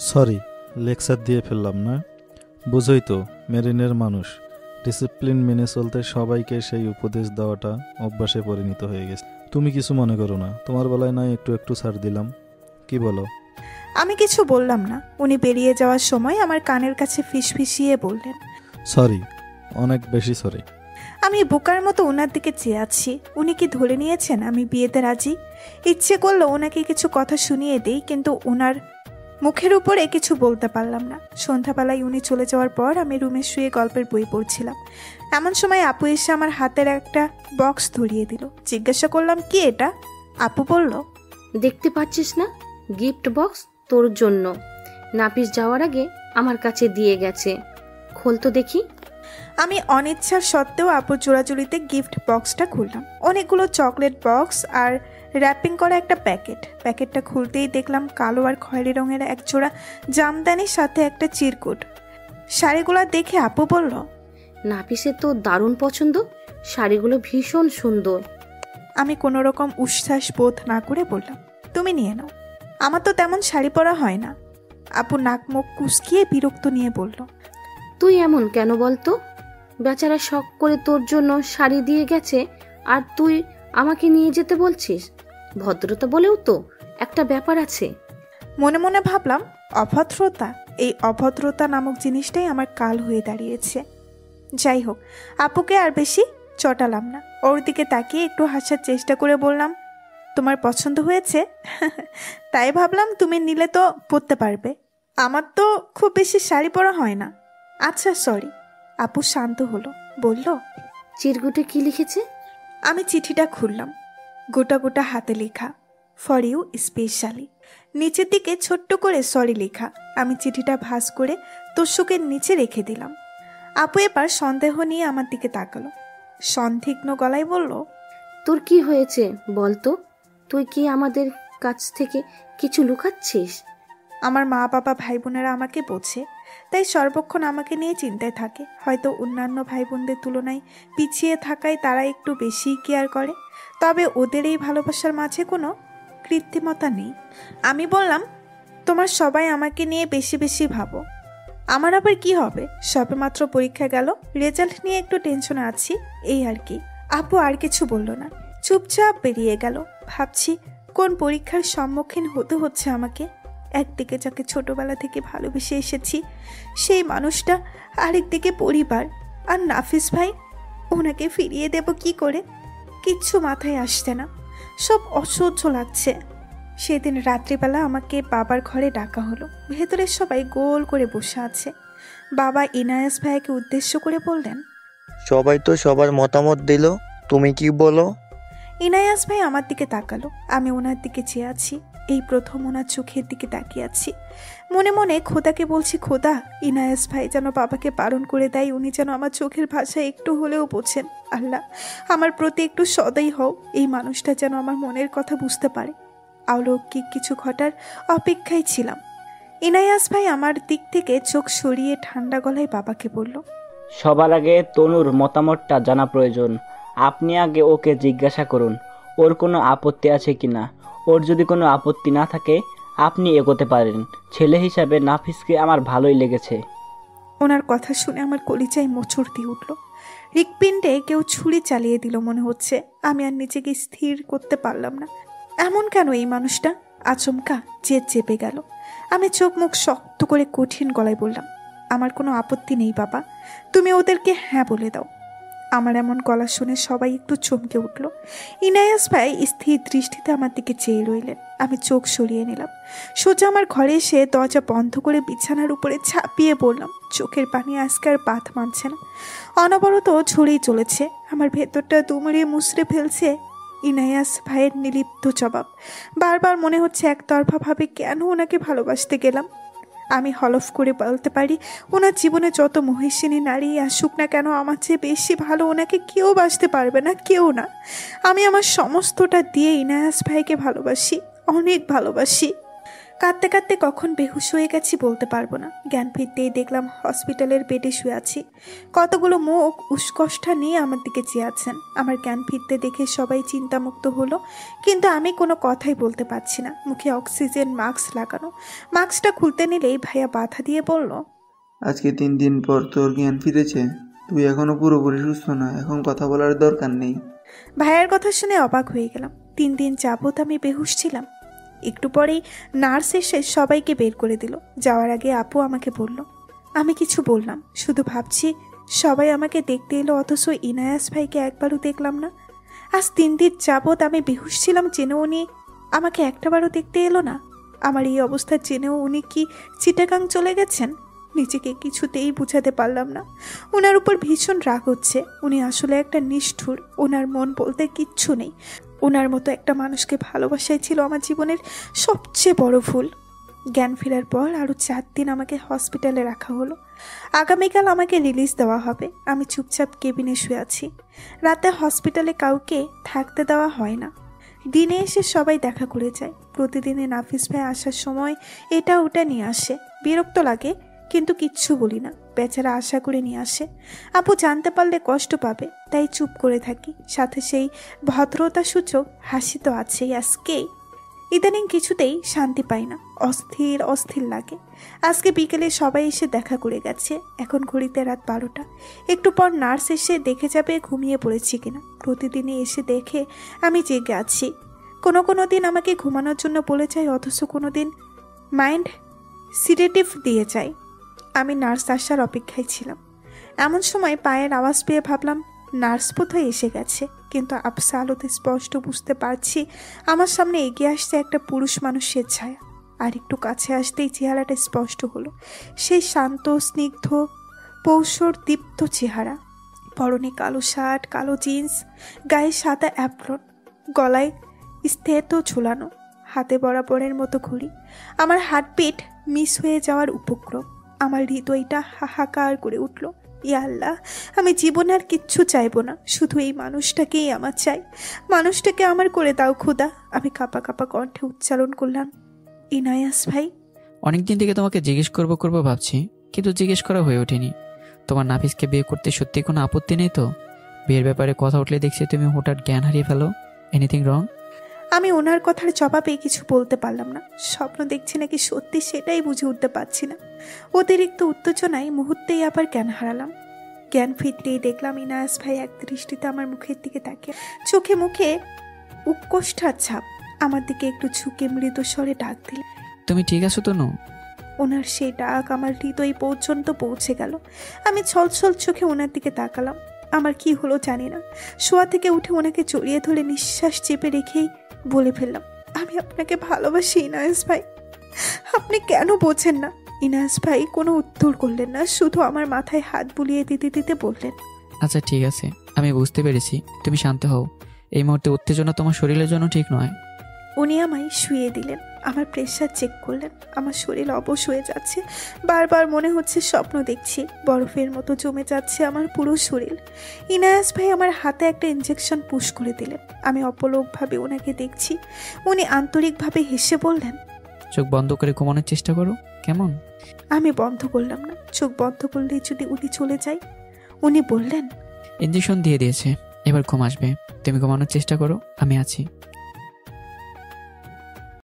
সরি, লেকচার দিয়ে ফেললাম না? বুঝোই তো মেরিনের মানুষ, ডিসিপ্লিন মেনে চলতে সবাইকে সেই উপদেশ দেওয়াটা অভ্যাসে পরিণত হয়ে গেছে। তুমি কিছু মনে করো না, তোমার বেলায় নয় একটু একটু ছাড় দিলাম, কি বলো? আমি কিছু বললাম না। উনি বেরিয়ে যাওয়ার সময় আমার কানের কাছে ফিসফিসিয়ে বললেন, সরি, অনেক বেশি সরি। আমি বোকার মতো ওনার দিকে চেয়ে আছি। উনি কি ধরে নিয়েছেন আমি বিয়েতে রাজি? ইচ্ছে করলো ওনাকে কিছু কথা শুনিয়ে দেই, কিন্তু ওনার মুখের উপরে কিছু বলতে পারলাম না। সন্ধ্যাবেলায় উনি চলে যাওয়ার পর আমি রুমে শুয়ে গল্পের বই পড়ছিলাম। এমন সময় আপু এসে আমার হাতের একটা বক্স ধরিয়ে দিল। জিজ্ঞাসা করলাম, কি এটা? আপু বলল, দেখতে পাচ্ছিস না, গিফট বক্স তোর জন্য। নাফিস যাওয়ার আগে আমার কাছে দিয়ে গেছে, খোল তো দেখি। আমি অনিচ্ছার সত্ত্বেও আপুর জোড়াজুড়িতে গিফট বক্সটা খুললাম। অনেকগুলো চকলেট বক্স আর র্যাপিং করা একটা প্যাকেটটা খুলতেই দেখলাম কালো আর খয়েরি রঙের এক জোড়া জামদানির সাথে একটা চিরকুট। শাড়িগুলো দেখে আপু বলল, নাফিসের তো দারুণ পছন্দ, শাড়িগুলো ভীষণ সুন্দর। আমি কোনো রকম উচ্ছ্বাস বোধ না করে বললাম, তুমি নিয়ে নাও, আমার তো তেমন শাড়ি পরা হয় না। আপু নাক মুখ কুঁচকিয়ে বিরক্ত নিয়ে বলল, তুই এমন কেন বলতো? বেচারা শখ করে তোর জন্য শাড়ি দিয়ে গেছে আর তুই আমাকে নিয়ে যেতে বলছিস? ভদ্রতা বলেও তো একটা ব্যাপার আছে। মনে মনে ভাবলাম, অভদ্রতা? এই অভদ্রতা নামক জিনিসটাই আমার কাল হয়ে দাঁড়িয়েছে। যাই হোক, আপুকে আর বেশি চটালাম না। ওর দিকে তাকিয়ে একটু হাসার চেষ্টা করে বললাম, তোমার পছন্দ হয়েছে? তাই ভাবলাম তুমি নিলে তো পরতে পারবে। আমার তো খুব বেশি শাড়ি পরা হয় না। আচ্ছা সরি। আপু শান্ত হলো, বলল, চিরকুটে কি লিখেছে? আমি চিঠিটা খুললাম। গোটা গোটা হাতে লেখা, ফর ইউ স্পেশালি। নিচের দিকে ছোট্ট করে সরি লেখা। আমি চিঠিটা ভাঁজ করে তোষকের নিচে রেখে দিলাম। আপু এবার সন্দেহ নিয়ে আমার দিকে তাকালো। সন্দিগ্ধ গলায় বলল, তোর কি হয়েছে বলতো? তুই কি আমাদের কাছ থেকে কিছু লুকাচ্ছিস? আমার মা বাবা ভাই বোনেরা আমাকে বোঝে, তাই সর্বক্ষণ আমাকে নিয়ে চিন্তায় থাকে। হয়তো অন্যান্য ভাই বোনদের তুলনায় পিছিয়ে থাকায় তারা একটু বেশিই কেয়ার করে, তবে ওদের এই ভালোবাসার মাঝে কোনো কৃত্রিমতা নেই। আমি বললাম, তোমার সবাই আমাকে নিয়ে বেশি বেশি ভাবো, আমার আবার কি হবে? সবে মাত্র পরীক্ষা গেল, রেজাল্ট নিয়ে একটু টেনশনে আছি, এই আর কি। আপু আর কিছু বলল না, চুপচাপ বেরিয়ে গেল। ভাবছি কোন পরীক্ষার সম্মুখীন হতে হচ্ছে আমাকে। একদিকে যাকে ছোটবেলা থেকে ভালোবেসে এসেছি সেই মানুষটা, আরেকদিকে পরিবার, আর নাফিস ভাই, ওনাকে ফিরিয়ে দেব কি করে? কিচ্ছু মাথায় আসছে না, সব অসহ্য লাগছে। সেদিন রাত্রিবেলা আমাকে বাবার ঘরে ডাকা হলো। ভেতরে সবাই গোল করে বসে আছে। বাবা ইনায়াস ভাইকে উদ্দেশ্য করে বললেন, সবাই তো সবার মতামত দিল, তুমি কি বলো? ইনায়াস ভাই আমার দিকে তাকালো। আমি ওনার দিকে চেয়ে আছি। এই প্রথম ওনার চোখের দিকে তাকিয়ে আছি। মনে মনে খোদাকে বলছি, খোদা, ইনায়াস ভাই যেন বাবাকে বারণ করে দেয়, উনি যেন আমার চোখের ভাষায় একটু হলেও বোঝেন। আল্লাহ, আমার প্রতি একটু সদয় হও, এই মানুষটা যেন আমার মনের কথা বুঝতে পারে। অলৌকিক কিছু ঘটার অপেক্ষায় ছিলাম। ইনায়াস ভাই আমার দিক থেকে চোখ সরিয়ে ঠান্ডা গলায় বাবাকে বলল, সবার আগে তনুর মতামতটা জানা প্রয়োজন। আপনি আগে ওকে জিজ্ঞাসা করুন ওর কোনো আপত্তি আছে কিনা। ওর যদি কোনো আপত্তি না থাকে আপনি এগোতে পারেন। ছেলে হিসাবে নাফিসকে আমার ভালোই লেগেছে। ওনার কথা শুনে আমার কলিজায় মোচড় দিয়ে উঠল। হৃৎপিণ্ডে কেউ ছুরি চালিয়ে দিল মনে হচ্ছে। আমি আর নিজেকে স্থির করতে পারলাম না। এমন কেন এই মানুষটা? আচমকা জেদ চেপে গেল। আমি চোখ মুখ শক্ত করে কঠিন গলায় বললাম, আমার কোনো আপত্তি নেই বাবা, তুমি ওদেরকে হ্যাঁ বলে দাও। আমার এমন গলা শুনে সবাই একটু চমকে উঠল। ইনায়াস ভাই স্থির দৃষ্টিতে আমার দিকে চেয়ে রইলেন। আমি চোখ সরিয়ে নিলাম। সোজা আমার ঘরে এসে দরজা বন্ধ করে বিছানার উপরে ঝাঁপিয়ে পড়লাম। চোখের পানি আজকে আর বাঁধ মানছে না, অনবরত ঝরেই চলেছে। আমার ভেতরটা দুমড়ে মুচড়ে ফেলছে ইনায়াস ভাইয়ের নির্লিপ্ত জবাব। বারবার মনে হচ্ছে একতরফাভাবে কেন ওনাকে ভালোবাসতে গেলাম। আমি হলফ করে বলতে পারি, ওনার জীবনে যত মহিষিনী নারী আসুক না কেন, আমার চেয়ে বেশি ভালো ওনাকে কেউ বাসতে পারবে না, কেউ না। আমি আমার সমস্তটা দিয়ে ইনায়াস ভাইকে ভালোবাসি, অনেক ভালোবাসি। কাঁদতে কাঁদতে কখন বেহুশ হয়ে গেছি বলতে পারবো না। জ্ঞান ফিরতেই দেখলাম হসপিটালের বেডে শুয়ে আছি। কতগুলো মুখ উৎকণ্ঠা নিয়ে আমার দিকে চেয়ে আছেন। আমার জ্ঞান ফিরতে দেখে সবাই চিন্তামুক্ত হলো, কিন্তু আমি কোনো কথাই বলতে পারছি না। মুখে অক্সিজেন মাস্ক লাগানো। মাস্কটা খুলতে নিলেই ভাইয়া বাধা দিয়ে বলল, আজকে 3 দিন পর তোর জ্ঞান ফিরেছে, তুই এখনো পুরোপুরি সুস্থ না, এখন কথা বলার দরকার নেই। ভাইয়ার কথা শুনে অবাক হয়ে গেলাম। 3 দিন যাবত আমি বেহুশ ছিলাম। একটু পরেই নার্স এসে সবাইকে বের করে দিল। যাওয়ার আগে আপু আমাকে বলল। আমি কিছু বললাম, শুধু ভাবছি সবাই আমাকে দেখতে এলো, অথচ ইনায়াস ভাইকে একবারও দেখলাম না। আজ 3 দিন যাবত আমি বেহুশ ছিলাম জেনেও উনি আমাকে একটাবারও দেখতে এলো না। আমার এই অবস্থা জেনেও উনি কি চিটাগাং চলে গেছেন? নিজেকে কিছুতেই বুঝাতে পারলাম না। ওনার উপর ভীষণ রাগ হচ্ছে। উনি আসলে একটা নিষ্ঠুর, ওনার মন বলতে কিচ্ছু নেই। ওনার মতো একটা মানুষকে ভালোবাসাই ছিল আমার জীবনের সবচেয়ে বড় ভুল। জ্ঞান ফেরার পর আরও 4 দিন আমাকে হসপিটালে রাখা হলো। আগামীকাল আমাকে রিলিজ দেওয়া হবে। আমি চুপচাপ কেবিনে শুয়ে আছি। রাতে হসপিটালে কাউকে থাকতে দেওয়া হয় না। দিনে এসে সবাই দেখা করে যায়। প্রতিদিনে নাফিস ভাই আসার সময় এটা ওটা নিয়ে আসে। বিরক্ত লাগে, কিন্তু কিচ্ছু বলি না। বেচারা আশা করে নিয়ে আসে। আপু জানতে পারলে কষ্ট পাবে, তাই চুপ করে থাকি। সাথে সেই ভদ্রতা সূচক হাসি তো আছেই। আজকেই ইদানিং কিছুতেই শান্তি পাই না, অস্থির অস্থির লাগে। আজকে বিকেলে সবাই এসে দেখা করে গেছে। এখন ঘড়িতে রাত 12টা। একটু পর নার্স এসে দেখে যাবে ঘুমিয়ে পড়েছি কিনা। প্রতিদিনই এসে দেখে আমি জেগে আছি। কোনো দিন আমাকে ঘুমানোর জন্য বলে যায়, অথচ কোনো দিন মাইন্ড সিডেটিভ দিয়ে যায়। আমি নার্স আসার অপেক্ষায় ছিলাম। এমন সময় পায়ের আওয়াজ পেয়ে ভাবলাম নার্স বোধহয় এসে গেছে, কিন্তু আবসা আলোতে স্পষ্ট বুঝতে পারছি আমার সামনে এগিয়ে আসছে একটা পুরুষ মানুষের ছায়া। আর একটু কাছে আসতেই চেহারাটা স্পষ্ট হলো। সেই শান্ত স্নিগ্ধ পৌষর দীপ্ত চেহারা। পরনে কালো শার্ট, কালো জিন্স, গায়ে সাদা অ্যাপ্রন, গলায় স্থেত ঝোলানো, হাতে বরাবরের মতো ঘড়ি। আমার হার্টবিট মিস হয়ে যাওয়ার উপক্রম। আমার হৃদয়টা হাহাকার করে উঠল। ইয়া আল্লাহ, আমি জীবনে আর কিচ্ছু চাইবো না, শুধু এই মানুষটাকেই আমার চাই। মানুষটাকে আমার করে দাও খোদা। আমি কাঁপা কাঁপা কণ্ঠে উচ্চারণ করলাম, ইনায়াস ভাই। অনেকদিন থেকে তোমাকে জিজ্ঞেস করবো ভাবছি, কিন্তু জিজ্ঞেস করা হয়ে ওঠেনি। তোমার নাফিসকে বিয়ে করতে সত্যি কোনো আপত্তি নেই তো? বিয়ের ব্যাপারে কথা উঠলে দেখছি তুমি হঠাৎ জ্ঞান হারিয়ে ফেলো। Anything wrong? আমি ওনার কথার জবাবে কিছু বলতে পারলাম না। স্বপ্ন দেখছি নাকি সত্যি সেটাই বুঝে উঠতে পারছি না। অতিরিক্ত উত্তেজনায় মুহূর্তেই আবার জ্ঞান হারালাম। জ্ঞান ফিরতেই দেখলাম ইনায়াস ভাই এক দৃষ্টিতে আমার মুখের দিকে তাকিয়ে, চোখে মুখে উৎকণ্ঠার ছাপ। আমার দিকে একটু ঝুঁকে মৃদু স্বরে ডাক দিলেন, তুমি ঠিক আছো তনু? ওনার সেই ডাক আমার হৃদয় পর্যন্ত পৌঁছে গেল। আমি ছলছল চোখে ওনার দিকে তাকালাম। আমার কি হলো জানি না, শোয়া থেকে উঠে ওনাকে জড়িয়ে ধরে নিঃশ্বাস চেপে রেখেই বলে ফেললাম, আমি আপনাকে ভালোবাসি ইনায়াস ভাই। আপনি কেন বোঝেন না? ইনায়াস ভাই কোনো উত্তর করলেন না, শুধু আমার মাথায় হাত বুলিয়ে দিতে দিতে বললেন, আচ্ছা ঠিক আছে, আমি বুঝতে পেরেছি, তুমি শান্ত হও। এই মুহূর্তে উত্তেজনা তোমার শরীরের জন্য ঠিক নয়। উনি আমায় শুয়ে দিলেন, আমার প্রেশার চেক করলেন। আমার শরীর অবশ হয়ে যাচ্ছে, বারবার মনে হচ্ছে স্বপ্ন দেখছি। বরফের মতো জমে যাচ্ছে আমার পুরো শরীর। ইনায়াস ভাই আমার হাতে একটা ইঞ্জেকশন পুশ করে দিলেন। আমি অপলকভাবে ওনাকে দেখছি। উনি আন্তরিকভাবে হেসে বললেন, চোখ বন্ধ করে ঘুমানোর চেষ্টা করো, কেমন? আমি বন্ধ করলাম না। চোখ বন্ধ করলে যদি উনি চলে যায়। উনি বললেন, ইঞ্জেকশন দিয়ে দিয়েছে, এবার ঘুম আসবে, তুমি ঘুমানোর চেষ্টা করো, আমি আছি।